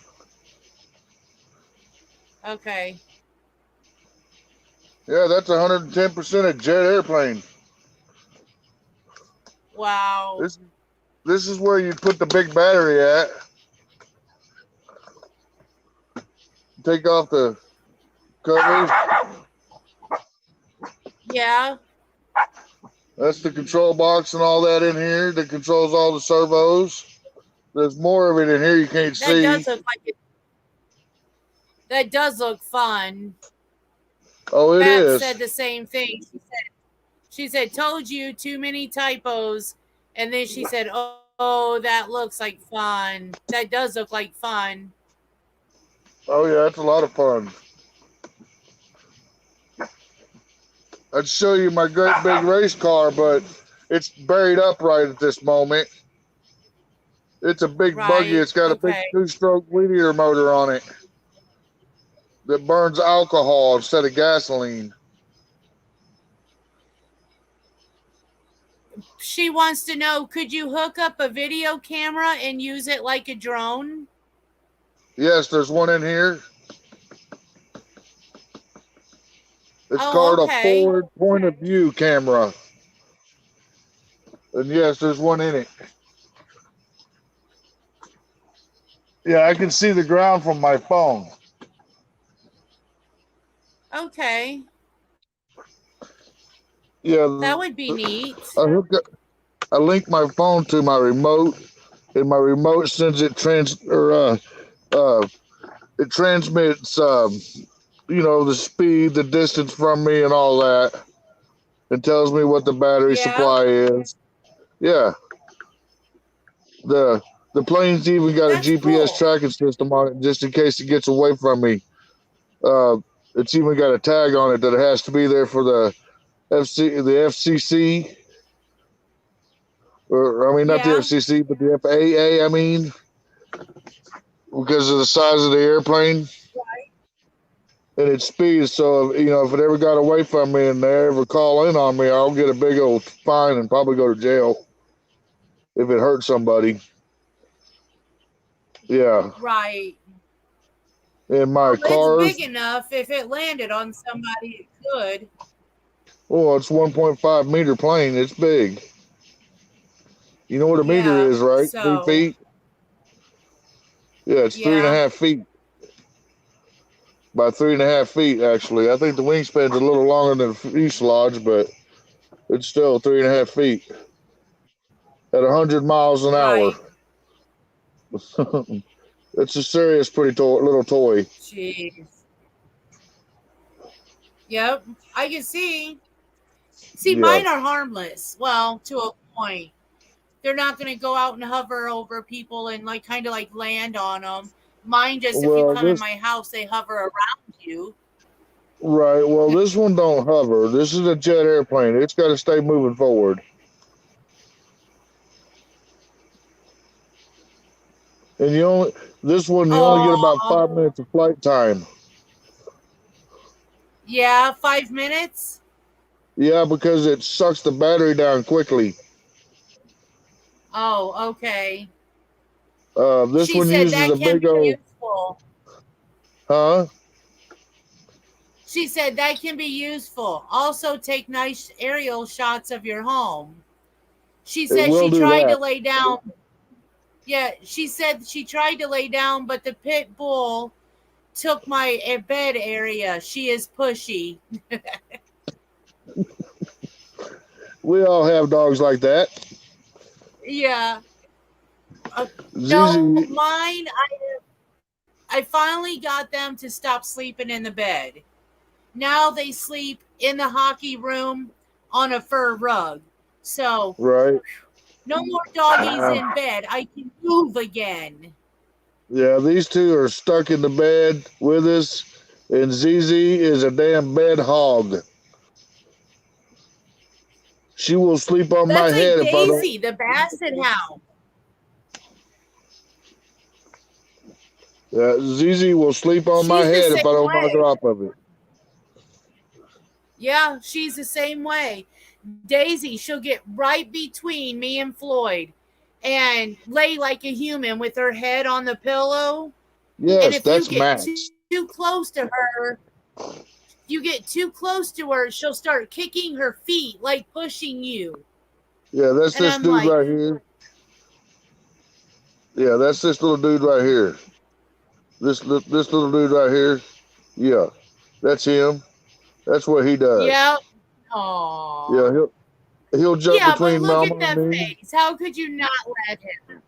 Okay. Yeah, that's 110% a jet airplane. Wow. This is where you put the big battery at. Take off the covers. Yeah. That's the control box and all that in here that controls all the servos. There's more of it in here you can't see. That does look fun. Oh, it Pat is. said the same thing. She said, told you too many typos. And then she said, oh, that looks like fun. That does look like fun. Oh, yeah, it's a lot of fun. I'd show you my great big race car, but it's buried up right at this moment. It's a big buggy. It's got a big 2-stroke weed eater motor on it that burns alcohol instead of gasoline. She wants to know, could you hook up a video camera and use it like a drone? Yes, there's one in here. It's called a forward point of view camera. And yes, there's one in it. Yeah, I can see the ground from my phone. Okay. Yeah. That would be neat. I link my phone to my remote, and my remote sends it it transmits the speed, the distance from me and all that. It tells me what the battery supply is. Yeah. The plane's even got a GPS tracking system on it just in case it gets away from me. It's even got a tag on it that it has to be there for the FCC, or I mean, not the Yeah. FCC, but the FAA. I mean, because of the size of the airplane and its speed. So, if it ever got away from me and they ever call in on me, I'll get a big old fine and probably go to jail if it hurts somebody. Yeah. Right. In my Well, cars. it's big enough. If it landed on somebody, it could. Well, it's 1.5 meter plane. It's big. You know what a meter is, right? So, 3 feet. Yeah, it's 3.5 feet. By 3.5 feet, actually. I think the wingspan's a little longer than the fuselage, but it's still 3.5 feet at 100 miles an hour. It's a serious, pretty little toy. Jeez. Yep, I can see. See, mine are harmless. Well, to a point. They're not going to go out and hover over people and kind of land on them. Mine just, if you come in my house, they hover around you. Right. Well, this one don't hover. This is a jet airplane. It's got to stay moving forward. And this one, you only get about 5 minutes of flight time. Yeah, 5 minutes? Yeah, because it sucks the battery down quickly. Oh, okay. This one uses a big old... Useful. Huh? She said that can be useful. Also take nice aerial shots of your home. She said she tried to lay down. Yeah, she said she tried to lay down, but the pit bull took my bed area. She is pushy. We all have dogs like that. Yeah. No, mine, I finally got them to stop sleeping in the bed. Now they sleep in the hockey room on a fur rug. So, no more doggies in bed. I can move again. Yeah, these two are stuck in the bed with us, and ZZ is a damn bed hog. She will sleep on my head if I don't. Daisy, the basset hound. Yeah, ZZ will sleep on my head if I don't knock her off of it. Yeah, she's the same way. Daisy, she'll get right between me and Floyd and lay like a human with her head on the pillow. Yes, and if that's you get Max. too close to her, she'll start kicking her feet, like pushing you. Yeah, that's this dude right here. Yeah, that's this little dude right here. This little dude right here. Yeah, that's him. That's what he does. Yeah. Aww. Yeah, he'll jump between Mama and me. Look at that face. How could you not let him?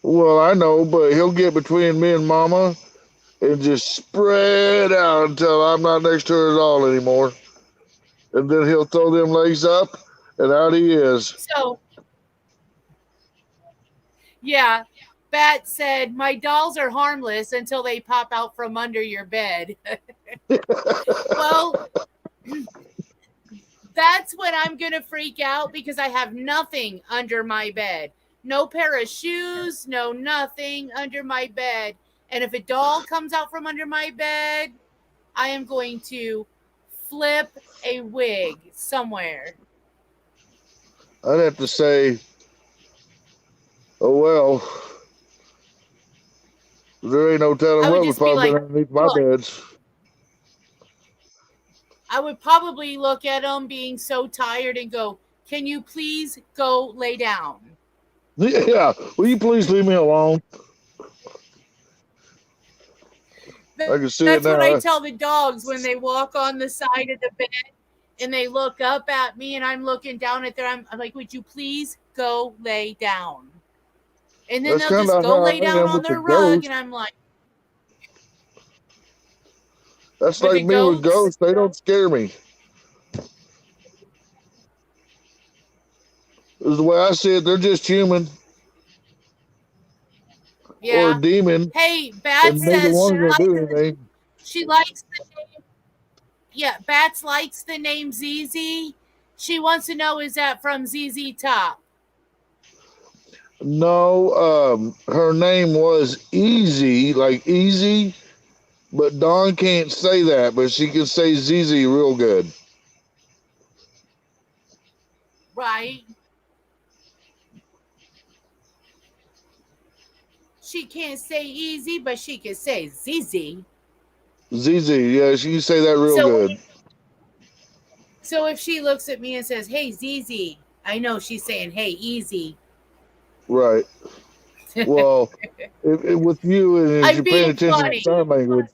Well, I know, but he'll get between me and Mama and just spread out until I'm not next to her at all anymore. And then he'll throw them legs up, and out he is. So, yeah, Bat said, my dolls are harmless until they pop out from under your bed. Well, that's when I'm going to freak out because I have nothing under my bed. No pair of shoes, no nothing under my bed. And if a doll comes out from under my bed, I am going to flip a wig somewhere. I'd have to say, oh, well, there ain't no telling what would probably be underneath my beds. I would probably look at them being so tired and go, can you please go lay down? Yeah, will you please leave me alone? I can see That's it now. what I tell the dogs when they walk on the side of the bed and they look up at me and I'm looking down at them. I'm like, would you please go lay down? And then they'll just go lay down on their rug, and I'm like, that's like me with ghosts. They don't scare me. Is the way I see it, they're just human. Yeah. Or a demon. Hey, Bat says she likes the name Yeah, Bats likes the name ZZ. She wants to know, is that from ZZ Top? No, her name was Easy, like easy, but Dawn can't say that, but she can say ZZ real good. Right. She can't say easy, but she can say ZZ. ZZ, yeah, she can say that real good. So if she looks at me and says, "Hey ZZ," I know she's saying, "Hey easy." Right. Well, with you, and if you're paying attention to sign language,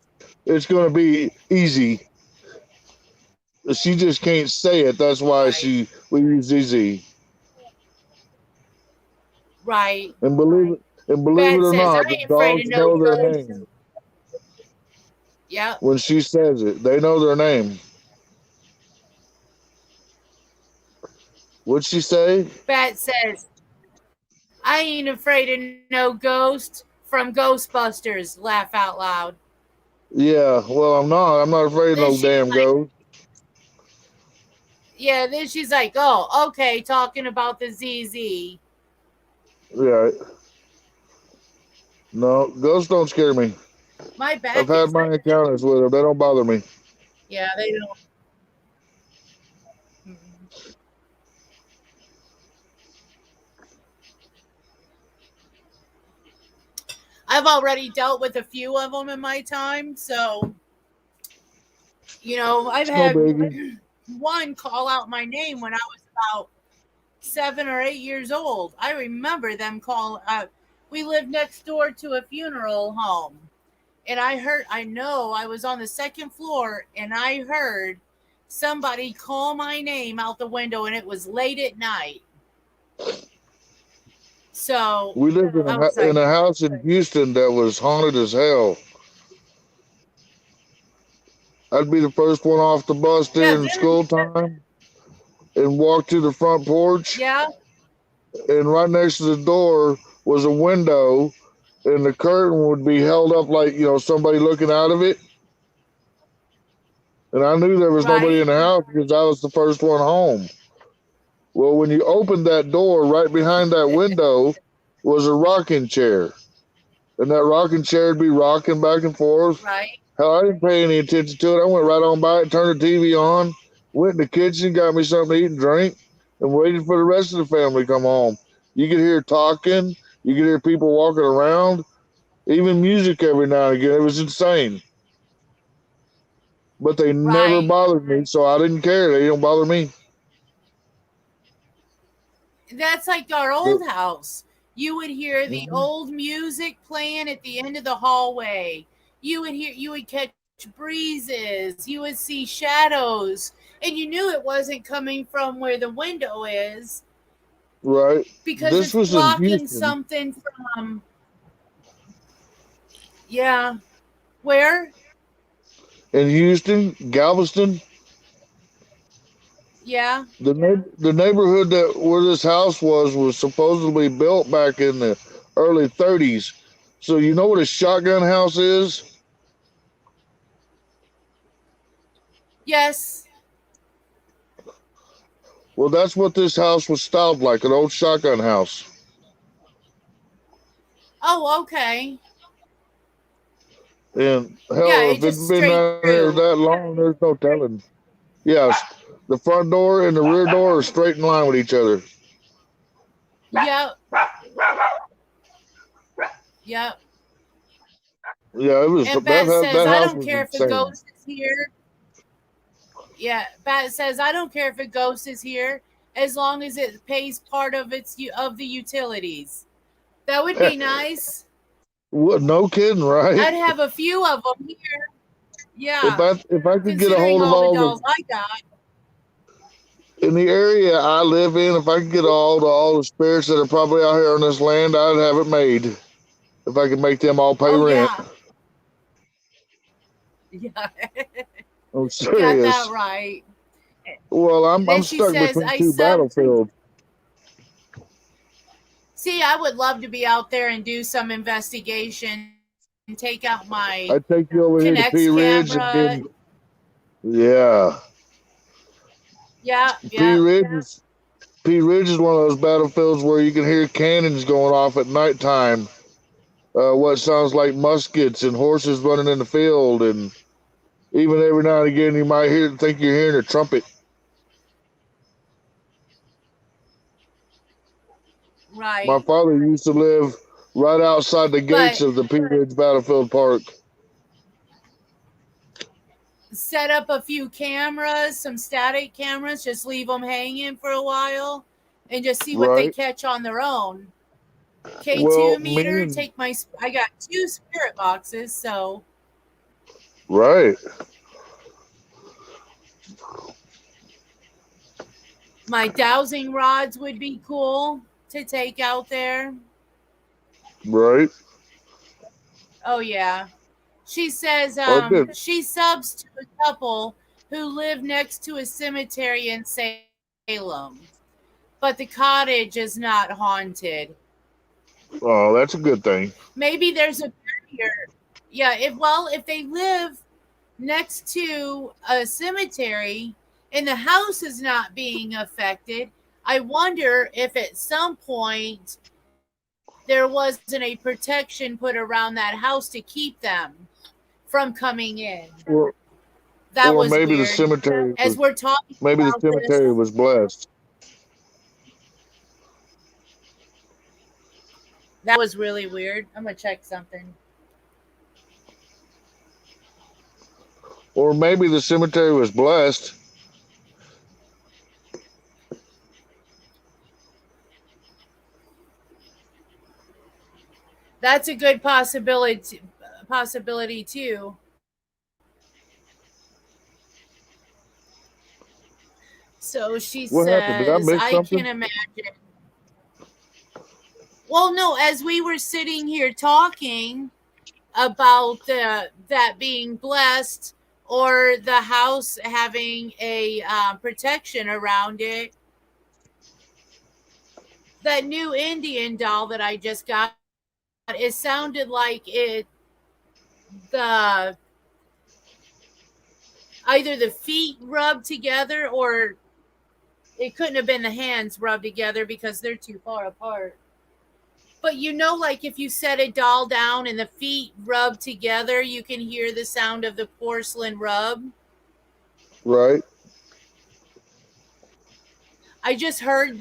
it's going to be easy. She just can't say it. That's why we use ZZ. Right. And believe it or not, the dogs know their name. Yeah. When she says it, they know their name. What'd she say? Bat says, "I ain't afraid of no ghost from Ghostbusters." Laugh out loud. Yeah, well, I'm not. I'm not afraid of no damn ghost. Yeah, then she's like, "Oh, okay, talking about the ZZ." Yeah. No, ghosts don't scare me. My back. I've had my encounters with them. They don't bother me. Yeah, they don't. I've already dealt with a few of them in my time, so I've had one call out my name when I was about 7 or 8 years old. I remember them call. We lived next door to a funeral home, and I was on the second floor, and I heard somebody call my name out the window, and it was late at night. So we lived in a house in Houston that was haunted as hell. I'd be the first one off the bus during school time and walk to the front porch. Yeah. And right next to the door was a window, and the curtain would be held up like, somebody looking out of it. And I knew there was nobody in the house because I was the first one home. Well, when you opened that door, right behind that window was a rocking chair. And that rocking chair would be rocking back and forth. Right. Hell, I didn't pay any attention to it. I went right on by it, turned the TV on, went in the kitchen, got me something to eat and drink, and waited for the rest of the family to come home. You could hear talking. You could hear people walking around, even music every now and again. It was insane. But they never bothered me, so I didn't care. They don't bother me. That's like our old house. You would hear the old music playing at the end of the hallway. You would catch breezes. You would see shadows, and you knew it wasn't coming from where the window is. Right. Because this it's blocking something from. Yeah. Where? In Houston, Galveston. Yeah. The neighborhood where this house was supposedly built back in the early 30s. So you know what a shotgun house is? Yes. Well, that's what this house was styled like, an old shotgun house. Oh, okay. And hell, if it's been down there that long, there's no telling. Yes, the front door and the rear door are straight in line with each other. Yep. Yep. Yeah, it was. And Bat says, "I don't care if a ghost is here." Yeah, Bat says, "I don't care if a ghost is here, as long as it pays part of the utilities." That would be nice. What? No kidding, right? I'd have a few of them here. Yeah. If I could get a hold of all the dolls I got in the area I live in, if I could get all the spirits that are probably out here on this land, I'd have it made. If I could make them all pay rent. Yeah. I'm serious. You got that right. Well, I'm stuck between two battlefields. See, I would love to be out there and do some investigation and take out my I'd take you over here to Pea Ridge Yeah. Yeah, Pea yeah. Ridge is Pea Ridge is one of those battlefields where you can hear cannons going off at nighttime. What sounds like muskets and horses running in the field, and even every now and again you might think you're hearing a trumpet. My Right. father used to live right outside the gates But of the Pea Ridge Battlefield Park. set up a few cameras, some static cameras, just leave them hanging for a while and just see what they Right. catch on their own. Well, K2 meter, I got 2 spirit boxes, so right. my dowsing rods would be cool to take out there. Right. Oh yeah. She says Oh, good. she subs to a couple who live next to a cemetery in Salem, but the cottage is not haunted. Oh, that's a good thing. Maybe there's a barrier. Yeah, if they live next to a cemetery and the house is not being affected, I wonder if at some point there wasn't a protection put around that house to keep them from coming in. Or, That or was maybe the weird. cemetery As we're talking maybe the about cemetery this, was blessed. that was really weird. I'm gonna check something. Or maybe the cemetery was blessed. That's a good possibility too. So she What happened? Did I says, miss I can something? imagine. Well, no, as we were sitting here talking about that being blessed or the house having a protection around it, that new Indian doll that I just got, it sounded like the either the feet rubbed together or it couldn't have been the hands rubbed together because they're too far apart. But like if you set a doll down and the feet rub together, you can hear the sound of the porcelain rub. Right. I just heard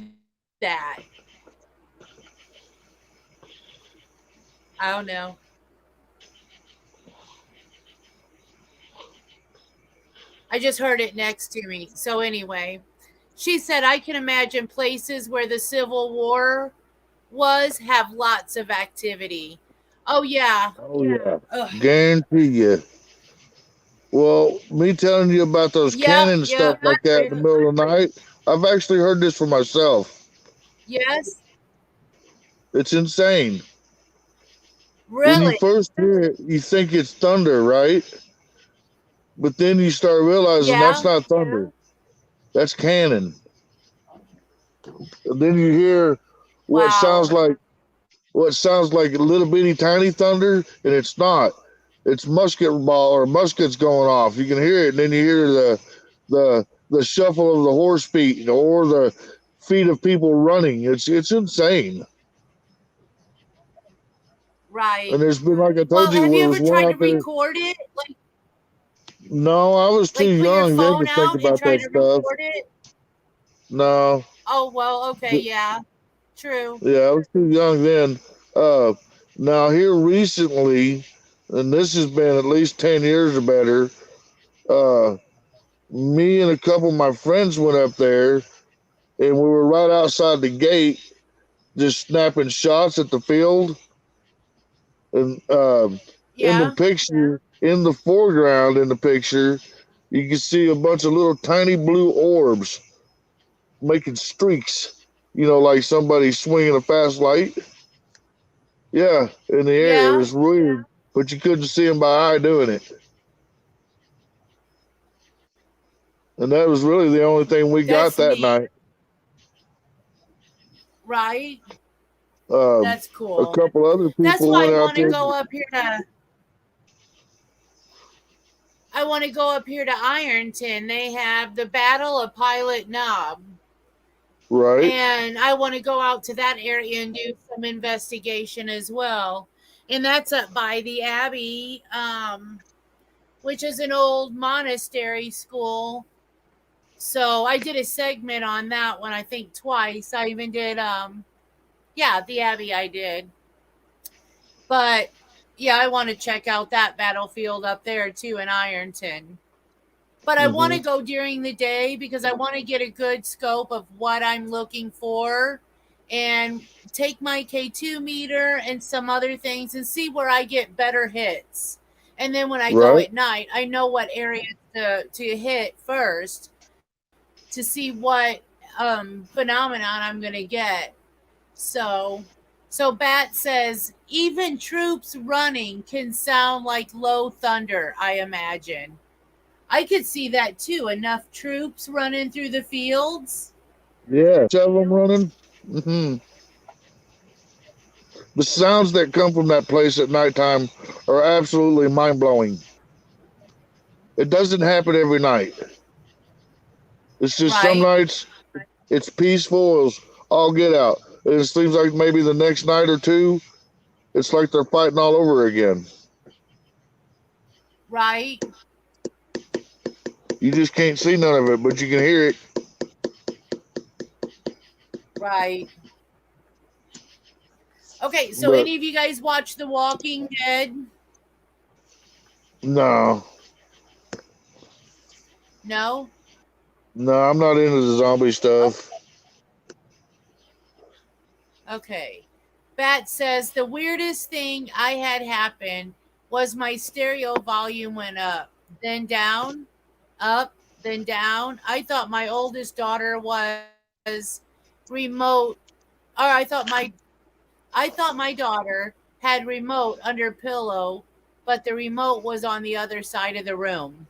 that. I don't know. I just heard it next to me. So anyway, she said, I can imagine places where the Civil War was have lots of activity. Oh yeah. Oh yeah. Ugh. Guarantee you. Well, me telling you about those cannon stuff like that in the middle of the night, I've actually heard this for myself. Yes. It's insane. Really? When you first hear it, you think it's thunder, right? But then you start realizing that's not thunder. That's cannon. And then you hear what sounds like a little bitty tiny thunder, and it's not. It's musket ball or muskets going off. You can hear it, and then you hear the shuffle of the horse feet or the feet of people running. It's insane. Right. And there's been, like I told you, have you there ever was one tried to out there. record it? No, I was too young then to think about that stuff. No. Oh well, okay, yeah, true. Yeah, I was too young then. Now here recently, and this has been at least 10 years or better. Me and a couple of my friends went up there, and we were right outside the gate, just snapping shots at the field. And in the picture, in the foreground, in the picture, you can see a bunch of little tiny blue orbs making streaks. Like somebody swinging a fast light. Yeah, in the air. It was weird, but you couldn't see them by eye doing it. And that was really the only thing we got that night. Right. That's cool. A couple other people That's why went I out want to there. go up here to. I want to go up here to Ironton. They have the Battle of Pilot Knob. Right. And I want to go out to that area and do some investigation as well. And that's up by the Abbey, which is an old monastery school. So I did a segment on that one, I think twice. I even did, the Abbey I did. But yeah, I want to check out that battlefield up there too in Ironton. But I want to go during the day because I want to get a good scope of what I'm looking for and take my K2 meter and some other things and see where I get better hits. And then when I go at night, I know what area to hit first to see what phenomenon I'm going to get. So Bat says, even troops running can sound like low thunder, I imagine. I could see that too. Enough troops running through the fields. Yeah, several running. The sounds that come from that place at nighttime are absolutely mind-blowing. It doesn't happen every night. It's just some nights it's peaceful as all get out. And it seems like maybe the next night or two, it's like they're fighting all over again. Right. You just can't see none of it, but you can hear it. Right. Okay, so any of you guys watch The Walking Dead? No. No? No, I'm not into the zombie stuff. Okay. Bat says, the weirdest thing I had happen was my stereo volume went up, then down, up, then down. I thought my oldest daughter was remote, or I thought my daughter had remote under pillow, but the remote was on the other side of the room.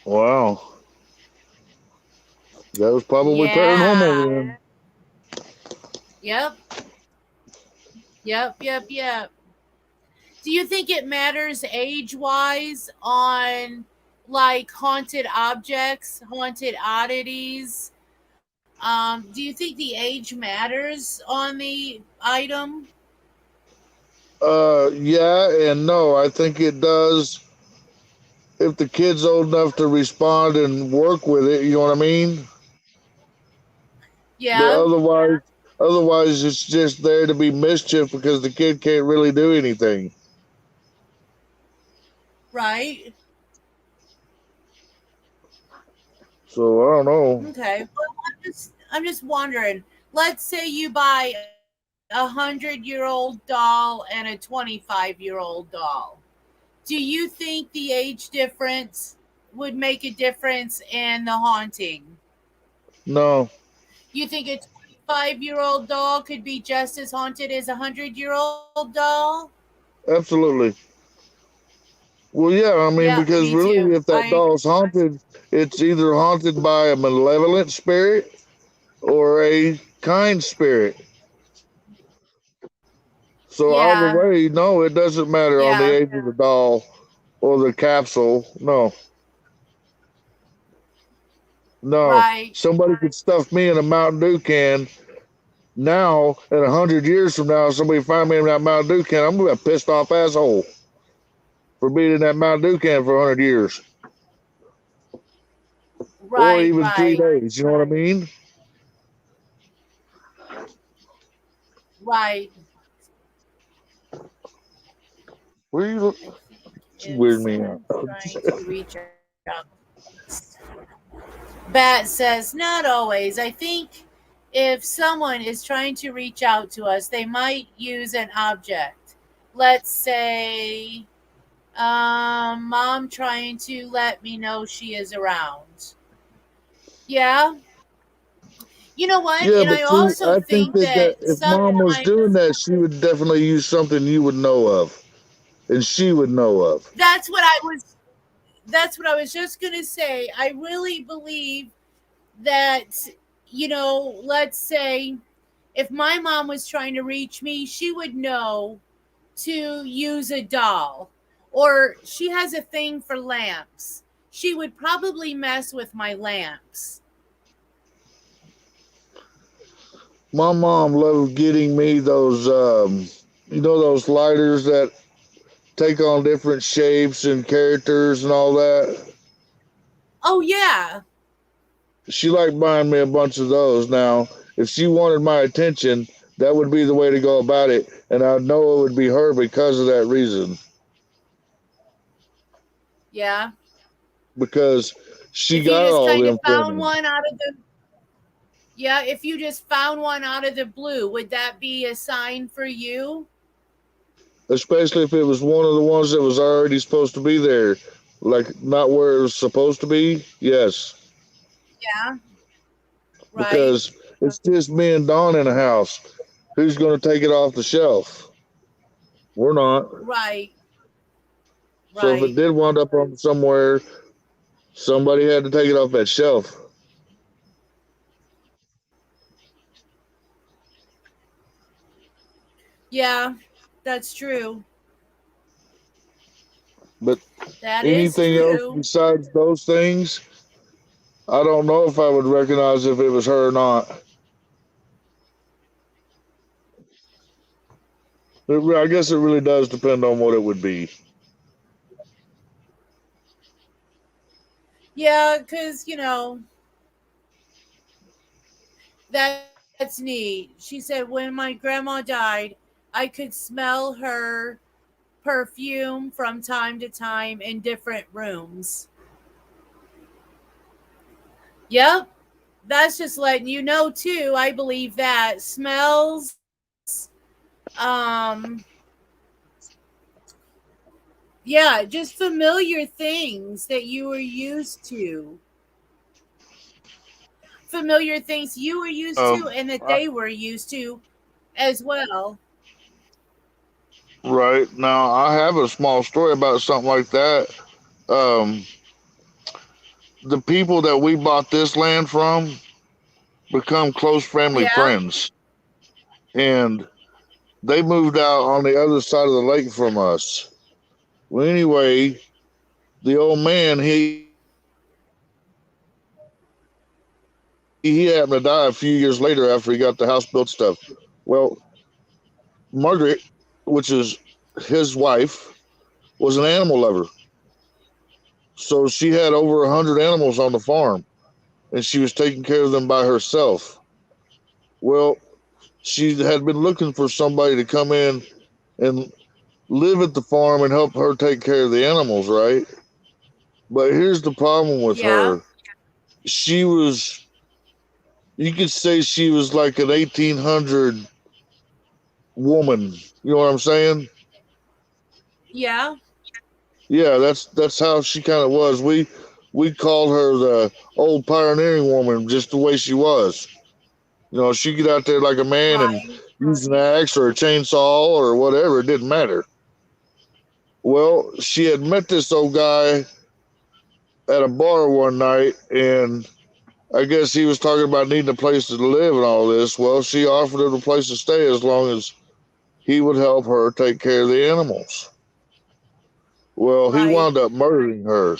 Wow. That was probably paranormal then. Yep. Do you think it matters age-wise on like haunted objects, haunted oddities? Do you think the age matters on the item? Yeah and no. I think it does if the kid's old enough to respond and work with it, you know what I mean? Yeah. But otherwise it's just there to be mischief because the kid can't really do anything. Right. So I don't know. Okay. Well, I'm just wondering. Let's say you buy a 100-year-old doll and a 25-year-old doll. Do you think the age difference would make a difference in the haunting? No. You think a 25-year-old doll could be just as haunted as a 100-year-old doll? Absolutely. Well, yeah, I mean, because really, too. If that doll's haunted, it's either haunted by a malevolent spirit or a kind spirit. So either way, no, it doesn't matter on the age of the doll or the capsule. No. Somebody could stuff me in a Mountain Dew can. Now, and 100 years from now, somebody find me in that Mountain Dew can, I'm gonna be a pissed off asshole for being in that Mountain Dew can for 100 years. Or even 3 days, you know what I mean? Right. Where you weird me out. Bat says, not always. I think if someone is trying to reach out to us, they might use an object. Let's say mom trying to let me know she is around. Yeah. You know what? Yeah, and I also think that if mom was doing that, she would definitely use something you would know of. And she would know of. That's what I was just going to say. I really believe that, let's say if my mom was trying to reach me, she would know to use a doll Or she has a thing for lamps. She would probably mess with my lamps. My mom loved getting me those, those lighters that take on different shapes and characters and all that. Oh, yeah. She liked buying me a bunch of those. Now, if she wanted my attention, that would be the way to go about it, and I know it would be her because of that reason. Yeah. Because she If you got just all kind of them for found me. one out of the Yeah, if you just found one out of the blue, would that be a sign for you? Especially if it was one of the ones that was already supposed to be there, like not where it was supposed to be. Yes, Yeah. Right. because it's just me and Dawn in the house. Who's going to take it off the shelf? We're not. Right. So if it Right. did wind up on somewhere, somebody had to take it off that shelf. Yeah, that's true. But That is anything else true. besides those things, I don't know if I would recognize if it was her or not. I guess it really does depend on what it would be. Yeah, because, that's neat. She said, when my grandma died, I could smell her perfume from time to time in different rooms. Yep. That's just letting you know, too. I believe that smells, um, yeah, just familiar things that you were used to. Familiar things you were used to and that I, they were used to as well. right now, I have a small story about something like that. Um, the people that we bought this land from become close family Yeah. friends, and they moved out on the other side of the lake from us. Well, anyway, the old man he happened to die a few years later after he got the house built stuff. Well, Margaret, which is his wife, was an animal lover. So she had over 100 animals on the farm, and she was taking care of them by herself. Well, she had been looking for somebody to come in and live at the farm and help her take care of the animals, right? But here's the problem with Yeah. her. She was, you could say she was like an 1800 woman. You know what I'm saying? Yeah. Yeah, that's how she kind of was. We called her the old pioneering woman, just the way she was. You know, she'd get out there like a man and Right. use an axe or a chainsaw or whatever. It didn't matter. Well, she had met this old guy at a bar one night, and I guess he was talking about needing a place to live and all this. Well, she offered him a place to stay as long as he would help her take care of the animals. Well, he Right. wound up murdering her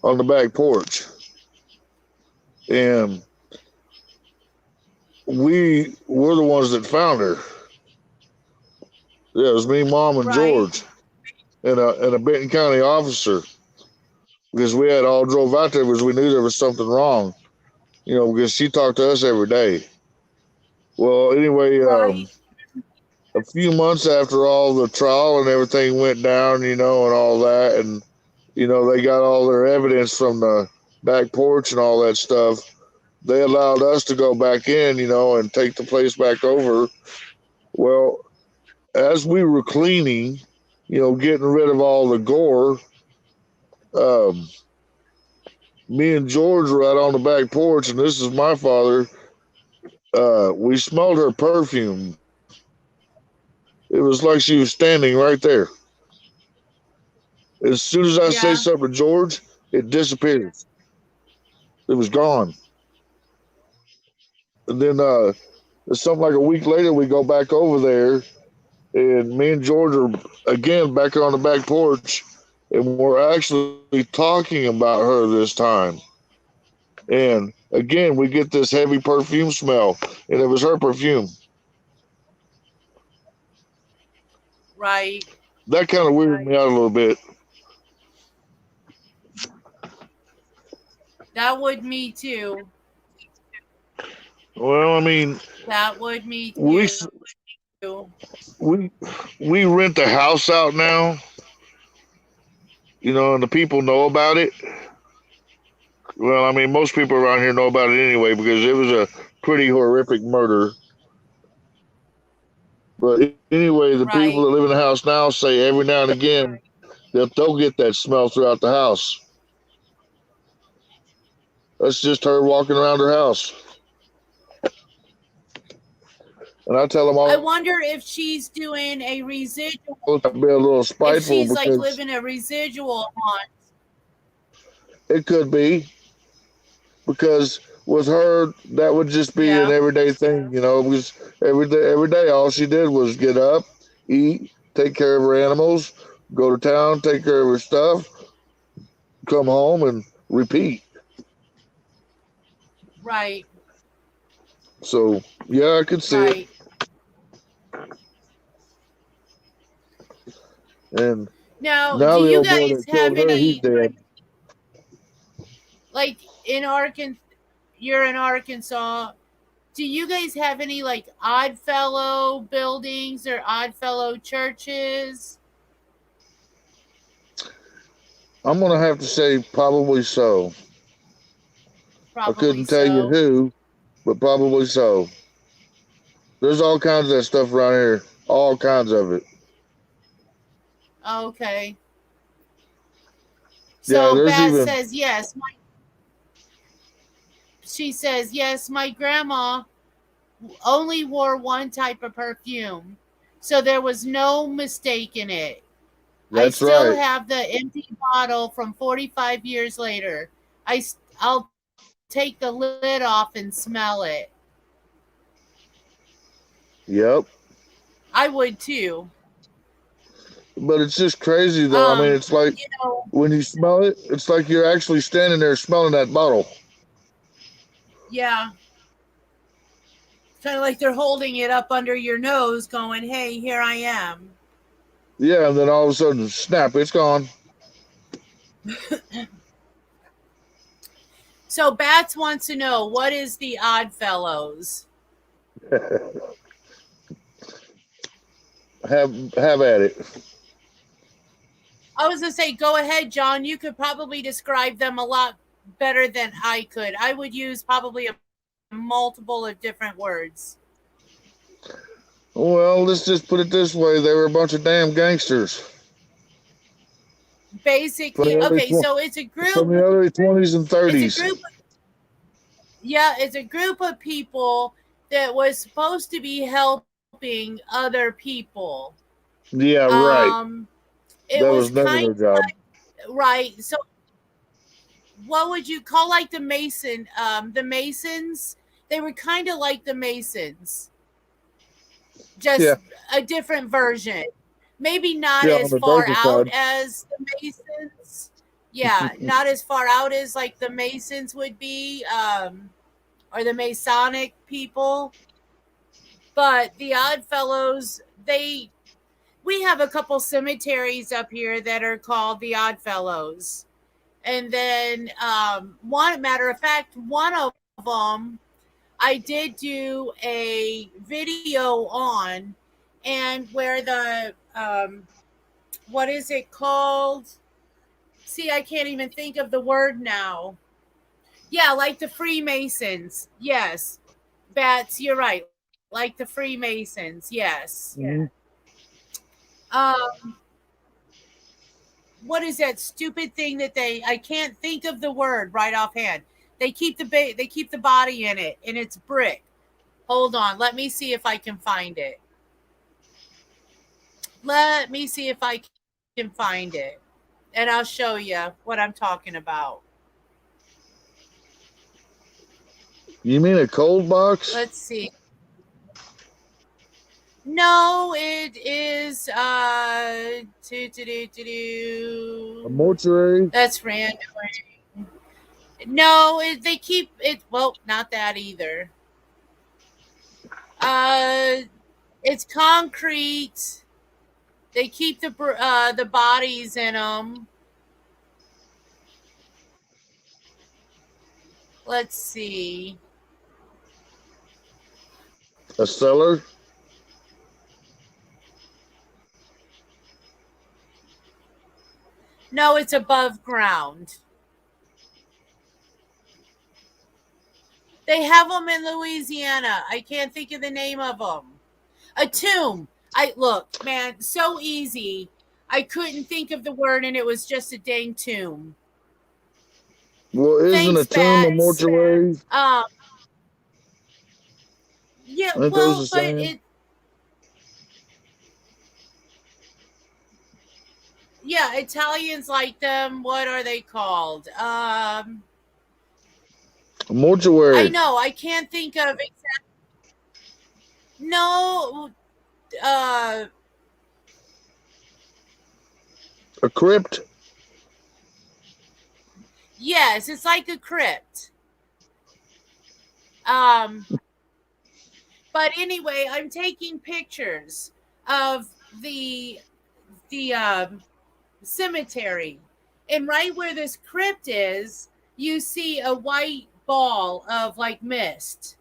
on the back porch. And we were the ones that found her. Yeah, it was me, Mom, and Right. George, and a Benton County officer, because we had all drove out there because we knew there was something wrong. You know, because she talked to us every day. Well, anyway, Right. a few months after all the trial and everything went down, and all that, and they got all their evidence from the back porch and all that stuff. They allowed us to go back in, and take the place back over. Well, as we were cleaning, getting rid of all the gore, um, me and George were out on the back porch, and this is my father. We smelled her perfume. It was like she was standing right there. As soon as I say Yeah. something to George, it disappeared. It was gone. And then something like a week later, we go back over there, and me and George are again back on the back porch, and we're actually talking about her this time. And again, we get this heavy perfume smell, and it was her perfume. Right. That kind of weirded me out a little bit. That would me too. Well, I mean, That would me we too. we rent the house out now, you know, and the people know about it. Well, I mean, most people around here know about it anyway because it was a pretty horrific murder. But anyway, the people that live in the house now say every now and again they'll get that smell throughout the house. That's just her walking around her house. And I tell them all. I wonder if she's doing a residual. Be a little spiteful. If she's like living a residual haunt. It could be. Because with her, that would just be an everyday thing, you know, because every day, all she did was get up, eat, take care of her animals, go to town, take care of her stuff, come home, and repeat. Right. So, yeah, I could see it. And now do you guys have any, like in Arkansas, you're in Arkansas, do you guys have any like Oddfellow buildings or Oddfellow churches? I'm going to have to say probably so. I couldn't tell you who, but probably so. There's all kinds of stuff around here. All kinds of it. Okay. So Beth says yes. She says yes. My grandma only wore one type of perfume, so there was no mistake in it. I still have the empty bottle from 45 years later. I'll take the lid off and smell it. Yep. I would too. But it's just crazy though. I mean, it's like when you smell it, it's like you're actually standing there smelling that bottle. Yeah. Kind of like they're holding it up under your nose going, hey, here I am. Yeah, and then all of a sudden, snap, it's gone. So Bats wants to know, what is the Oddfellows? Have at it. I was going to say, go ahead, John. You could probably describe them a lot better than I could. I would use probably a multiple of different words. Well, let's just put it this way. They were a bunch of damn gangsters. Basically, okay, so it's a group. From the early 20s and 30s. It's a group of people that was supposed to be helping other people. Yeah, right. It was never their job. Right. So what would you call like the Masons? They were kind of like the Masons. Just a different version. Maybe not as far out as the Masons. Yeah, not as far out as like the Masons would be, or the Masonic people. But the Oddfellows, we have a couple cemeteries up here that are called the Oddfellows. And then one of them, I did do a video on, and where the, what is it called? See, I can't even think of the word now. Yeah, like the Freemasons. Yes. Bats, you're right. Like the Freemasons. Yes. Mm-hmm. What is that stupid thing that I can't think of the word right offhand. They keep the body in it, and it's brick. Hold on. Let me see if I can find it. And I'll show you what I'm talking about. You mean a cold box? Let's see. No, it is A mortuary? That's random. No, they keep it. Well, not that either. It's concrete. They keep the bodies in them. Let's see. A cellar? No, it's above ground. They have them in Louisiana. I can't think of the name of them. A tomb. I look, man, so easy. I couldn't think of the word, and it was just a dang tomb. Well, isn't Thanks, a tomb a Bats. mortuary? Yeah, Aren't those the same? Yeah, Italians like them. What are they called? A mortuary. I know. I can't think of exactly. No. A crypt? Yes, it's like a crypt. But anyway, I'm taking pictures of the cemetery, and right where this crypt is, you see a white ball of like mist.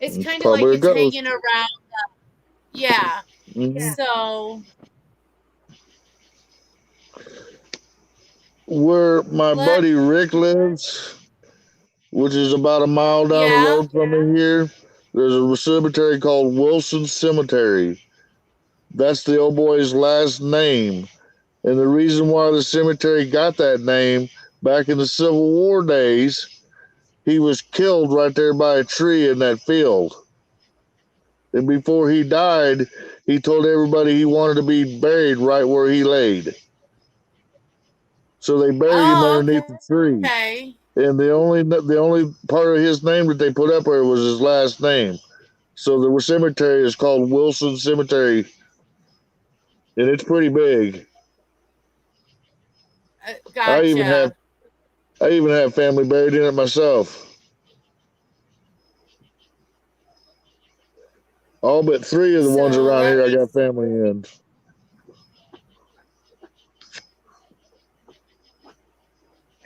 It's kind of like it's hanging around. Yeah. Mm-hmm. So where my buddy Rick lives, which is about a mile down the road from here, there's a cemetery called Wilson Cemetery. That's the old boy's last name. And the reason why the cemetery got that name, back in the Civil War days, he was killed right there by a tree in that field. And before he died, he told everybody he wanted to be buried right where he laid. So they buried him underneath the tree. Okay. And the only part of his name that they put up there was his last name. So the cemetery is called Wilson Cemetery, and it's pretty big. Gotcha. I even have family buried in it myself. All but 3 of the ones around here I got family in.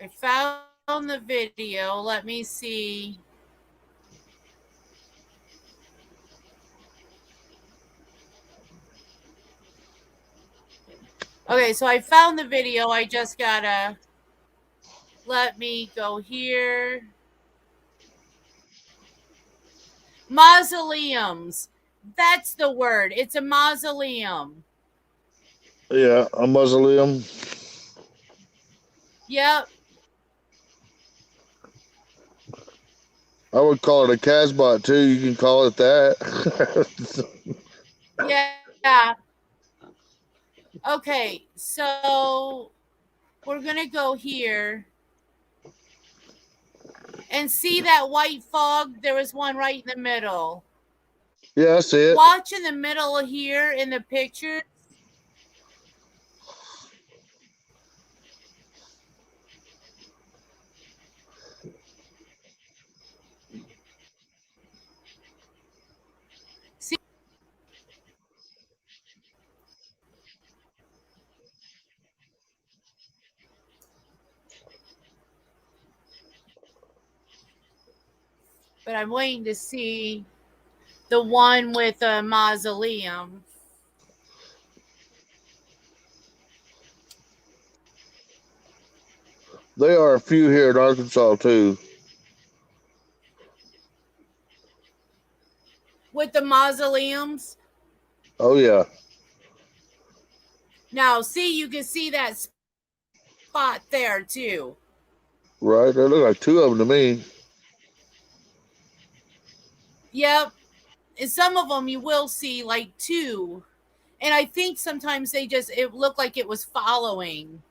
I found the video. Let me see. Okay, so I found the video. I just gotta let me go here. Mausoleums. That's the word. It's a mausoleum. Yeah, a mausoleum. Yep. I would call it a Casbah too. You can call it that. Yeah. Okay, so we're going to go here and see that white fog. There was one right in the middle. Yeah, I see it. Watch in the middle here in the picture. See? But I'm waiting to see the one with a mausoleum. There are a few here in Arkansas too. With the mausoleums? Oh yeah. Now, see, you can see that spot there too. Right, there look like 2 of them to me. Yep. And some of them you will see like 2. And I think sometimes it looked like it was following.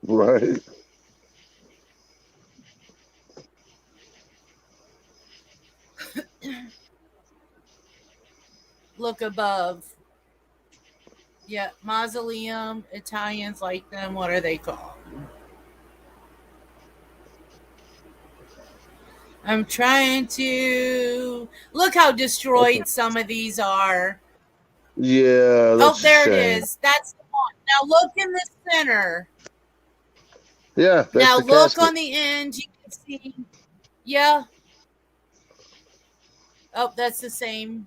Right. look above. Yeah, mausoleum. Italians like them. What are they called? I'm trying to look how destroyed some of these are. Yeah, that's there it shame. is. That's the one. Now look in the center. Yeah, that's now the look casket. on the end. You can see. Yeah. Oh, that's the same.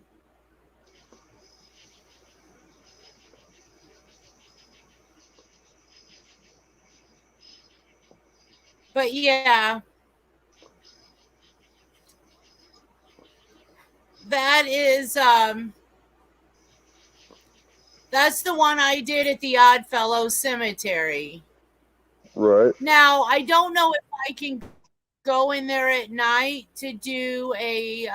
But yeah. That is that's the one I did at the Oddfellow Cemetery. Right. Now, I don't know if I can go in there at night to do a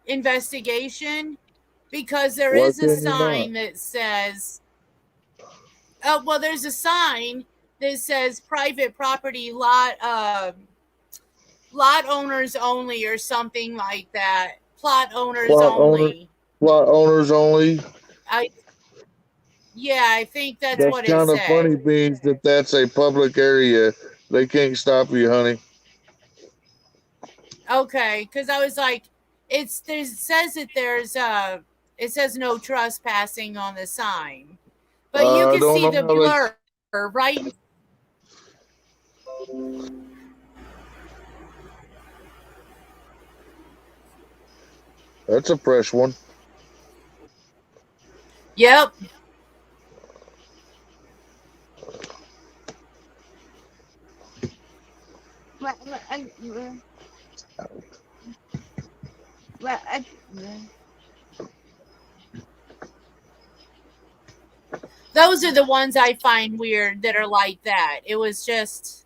investigation because there Why is a can you not? sign that says well, there's a sign that says private property lot owners only or something like that. Plot owners only. Plot owners only. I think that's That's what it kind of funny, said. beans, that that's a public area. They can't stop you, honey. Okay, because I was like, it says that it says no trespassing on the sign, but you I can don't see know the how they. blur right. That's a fresh one. Yep. Those are the ones I find weird that are like that. It was just.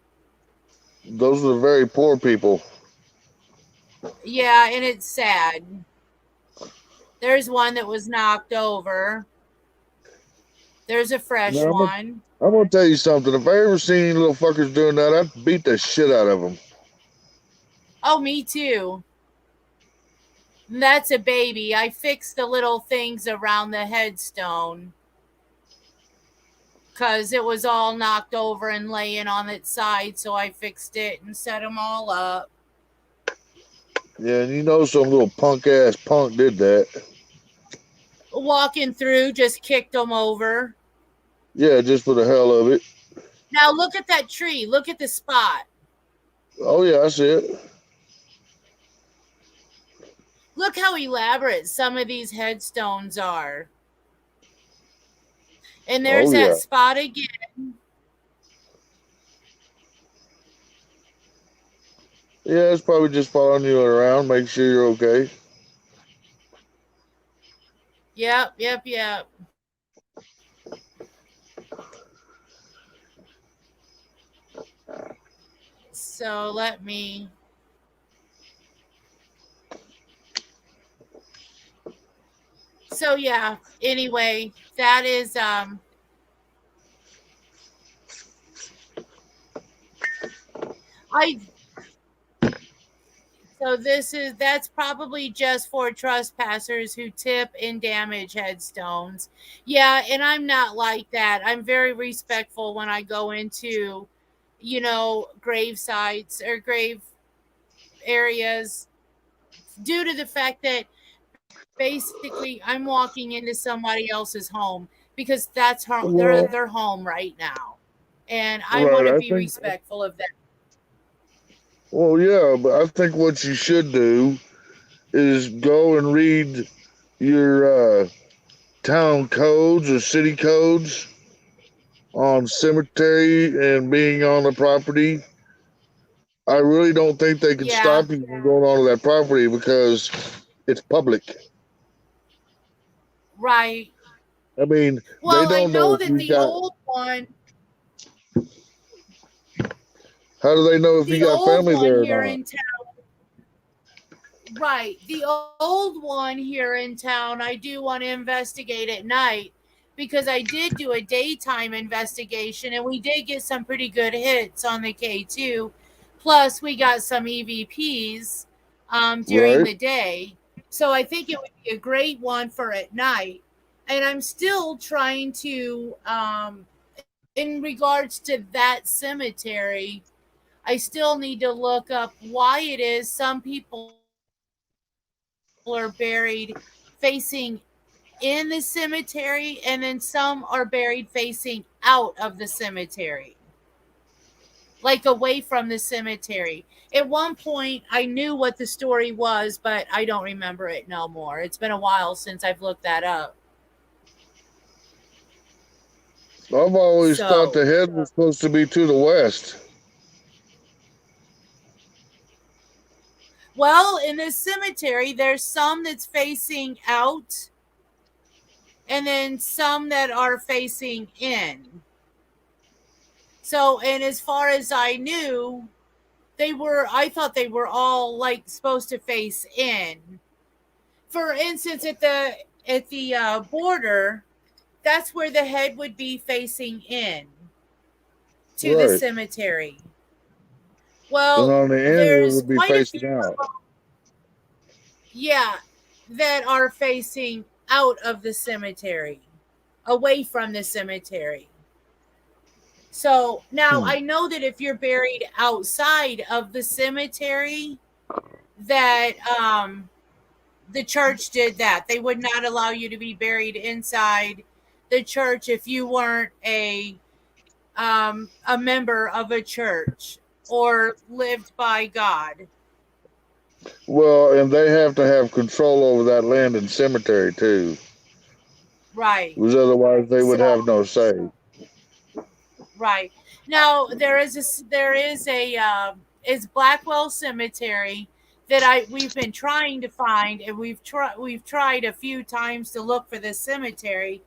Those are very poor people. Yeah, and it's sad. There's one that was knocked over. There's a fresh one. I'm gonna tell you something. If I ever seen any little fuckers doing that, I'd beat the shit out of them. Oh, me too. That's a baby. I fixed the little things around the headstone because it was all knocked over and laying on its side. So I fixed it and set them all up. Yeah, and you know some little punk ass punk did that. Walking through, just kicked them over. Yeah, just for the hell of it. Now look at that tree. Look at the spot. Oh yeah, I see it. Look how elaborate some of these headstones are. And there's that spot again. Yeah, it's probably just following you around, make sure you're okay. Yep. So let me. So yeah, anyway, that is so that's probably just for trespassers who tip and damage headstones. Yeah, and I'm not like that. I'm very respectful when I go into, grave sites or grave areas due to the fact that basically I'm walking into somebody else's home because that's their home right now. And I want to be respectful of that. Well, yeah, but I think what you should do is go and read your town codes or city codes on cemetery and being on the property. I really don't think they can stop you from going onto that property because it's public. Right. I mean, well, they don't I know that the old one. How do they know if you got family there or not? In town. Right. The old one here in town, I do want to investigate at night because I did do a daytime investigation and we did get some pretty good hits on the K2. Plus, we got some EVPs during Right. the day. So I think it would be a great one for at night. And I'm still trying to, in regards to that cemetery, I still need to look up why it is some people are buried facing in the cemetery and then some are buried facing out of the cemetery, like away from the cemetery. At one point, I knew what the story was, but I don't remember it no more. It's been a while since I've looked that up. I've always thought So, the head was supposed to be to the west. well, in this cemetery, there's some that's facing out and then some that are facing in. So, and as far as I knew, I thought they were all like supposed to face in. For instance, at the border, that's where the head would be facing in to the Right. cemetery. And Well, on the end, it there's would be quite a facing few, out. yeah, that are facing out of the cemetery, away from the cemetery. So now I know that if you're buried outside of the cemetery, that the church did that. They would not allow you to be buried inside the church if you weren't a member of a church or lived by God. Well, and they have to have control over that land and cemetery too, Right. because otherwise they would have no say. Right. Now there is a is Blackwell Cemetery that we've been trying to find, and we've tried a few times to look for this cemetery,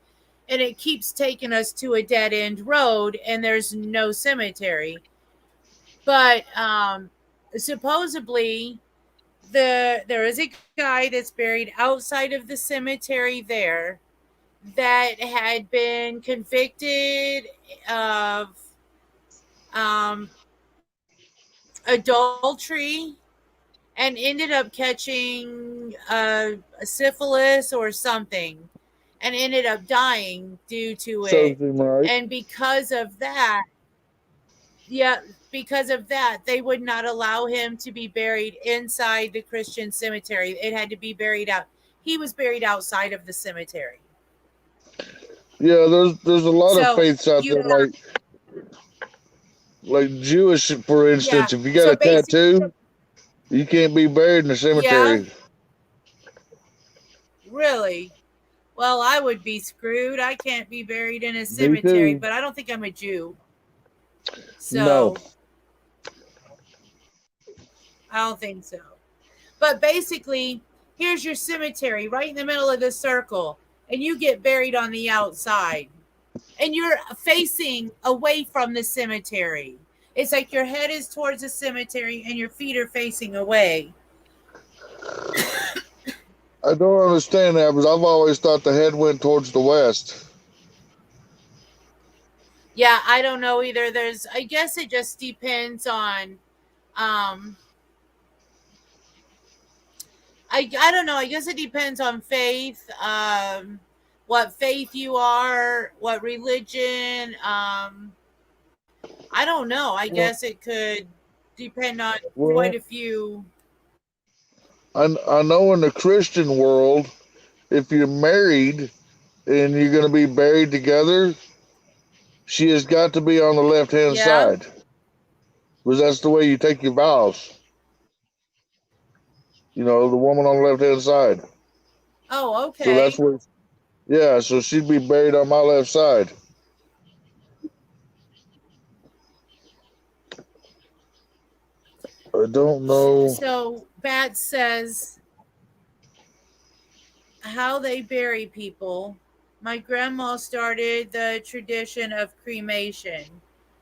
and it keeps taking us to a dead end road, and there's no cemetery. But supposedly there is a guy that's buried outside of the cemetery there that had been convicted of adultery and ended up catching a syphilis or something and ended up dying due to it. Right. And because of that, they would not allow him to be buried inside the Christian cemetery. It had to be buried out. He was buried outside of the cemetery. Yeah, there's a lot of faiths out there, like Jewish, for instance. If you got a tattoo, you can't be buried in the cemetery. Yeah. Really? Well, I would be screwed. I can't be buried in a cemetery, but I don't think I'm a Jew. So no. I don't think so. But basically, here's your cemetery right in the middle of the circle, and you get buried on the outside. And you're facing away from the cemetery. It's like your head is towards the cemetery and your feet are facing away. I don't understand that, because I've always thought the head went towards the west. Yeah, I don't know either. I guess it just depends on I don't know. I guess it depends on faith, what faith you are, what religion. I don't know. I guess it could depend on quite a few. I know in the Christian world, if you're married and you're going to be buried together, she has got to be on the left-hand side, because that's the way you take your vows. You know, the woman on the left-hand side. Oh, okay. So that's where, yeah, so she'd be buried on my left side. I don't know. So Bat says how they bury people. My grandma started the tradition of cremation.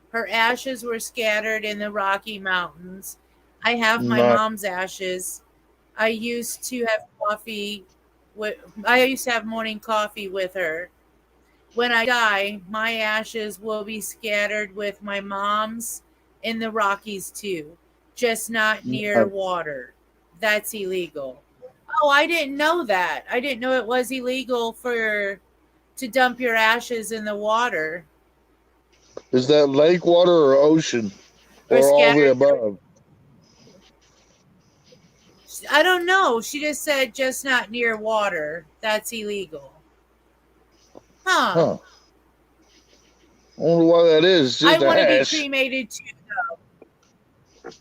Her ashes were scattered in the Rocky Mountains. I have my mom's ashes. I used to have morning coffee with her. When I die, my ashes will be scattered with my mom's in the Rockies too. just not near water. That's illegal. Oh, I didn't know that. I didn't know it was illegal to dump your ashes in the water. Is that lake water or ocean? Or all the scattered. above? I don't know. She just said just not near water. That's illegal. Huh. I wonder why that is. I Just want to be ash. cremated too, though.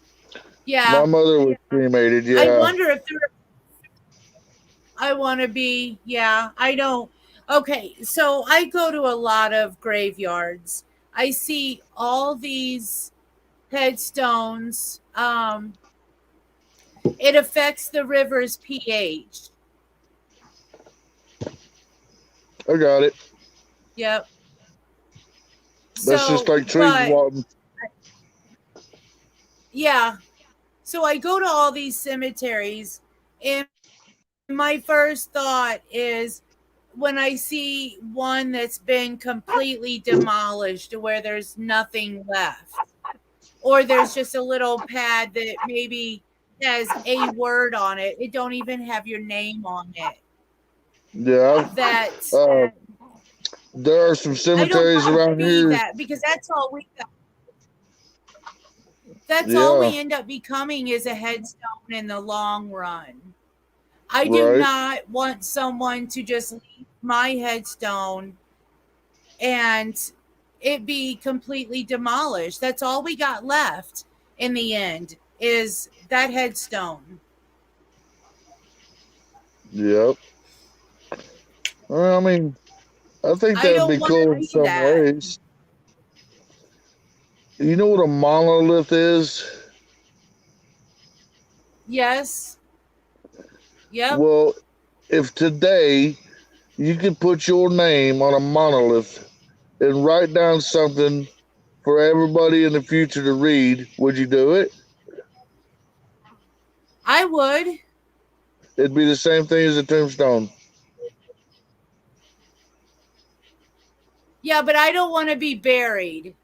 Yeah. My mother was cremated. Yeah. I wonder if there. I want to be. Yeah. I don't. Okay. So I go to a lot of graveyards. I see all these headstones. It affects the river's pH. I got it. Yep. That's just like trees walking. Yeah. So I go to all these cemeteries, and my first thought is when I see one that's been completely demolished to where there's nothing left, or there's just a little pad that maybe has a word on it. It don't even have your name on it. Yeah. There are some cemeteries around here. That because that's all we got. That's all we end up becoming is a headstone in the long run. I do not want someone to just leave my headstone and it be completely demolished. That's all we got left in the end is that headstone. Yep. Well, I mean, I think that'd be cool in some ways. You know what a monolith is? Yes. Yep. Well, if today you could put your name on a monolith and write down something for everybody in the future to read, would you do it? I would. It'd be the same thing as a tombstone. Yeah, but I don't want to be buried.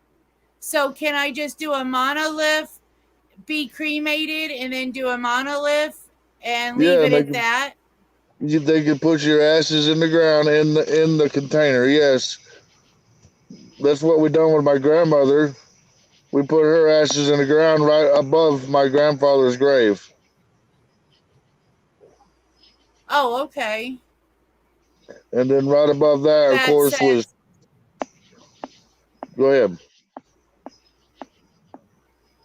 So can I just do a monolith, be cremated, and then do a monolith and leave it at that? They could put your ashes in the ground in the container. Yes, that's what we done with my grandmother. We put her ashes in the ground right above my grandfather's grave. Oh, okay. And then right above that, of course, was. Go ahead.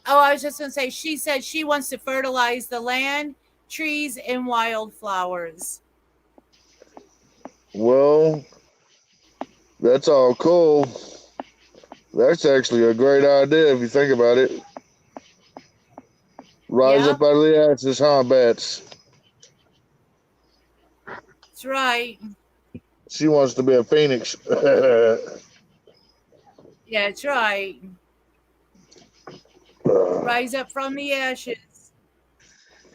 Oh, I was just going to say, she said she wants to fertilize the land, trees, and wildflowers. Well, that's all cool. That's actually a great idea if you think about it. Rise up out of the ashes, huh, Bats? That's right. She wants to be a phoenix. Yeah, that's right. Rise up from the ashes.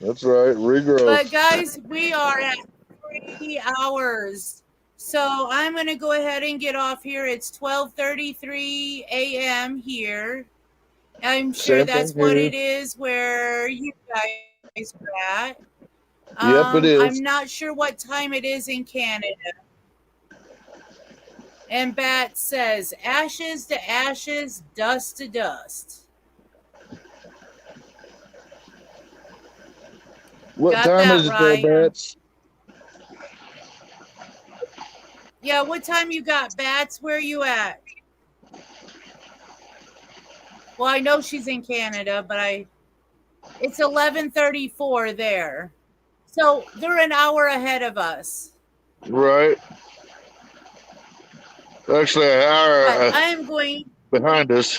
That's right. Regrow. But guys, we are at 3 hours. So I'm going to go ahead and get off here. It's 12:33 a.m. here. I'm sure that's what it is where you guys are at. Yep, it is. I'm not sure what time it is in Canada. And Bat says, ashes to ashes, dust to dust. What time is it there, Bats? Yeah, what time you got, Bats? Where are you at? Well, I know she's in Canada, but it's 11:34 there. So they're an hour ahead of us. Right. Actually, an hour I'm going behind us.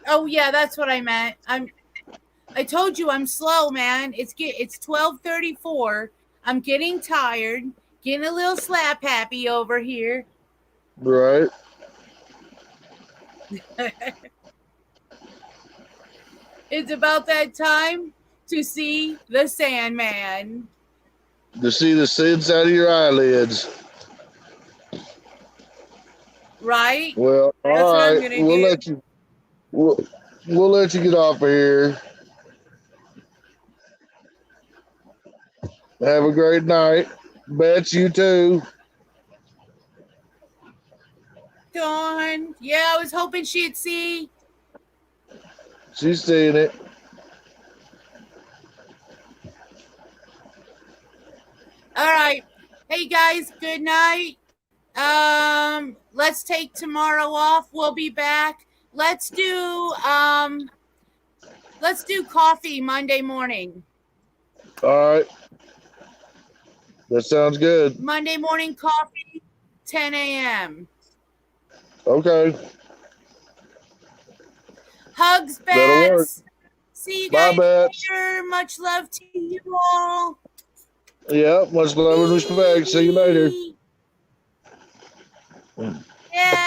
Oh yeah, that's what I meant. I told you I'm slow, man. It's 12:34. I'm getting tired, getting a little slap happy over here. Right. It's about that time to see the Sandman. To see the sins out of your eyelids. Right? Well, that's all what right. I'm gonna We'll do. let you. We'll let you get off of here. Have a great night. Bet you too. Darn. Yeah, I was hoping she'd see. She's seeing it. All right. Hey guys, good night. Let's take tomorrow off. We'll be back. Let's do coffee Monday morning. All right. That sounds good. Monday morning coffee, 10 a.m. Okay. Hugs, That'll work. Bats. See you Bye, guys Bats. later. Much love to you all. Yeah, much love and respect. See you later. Yeah.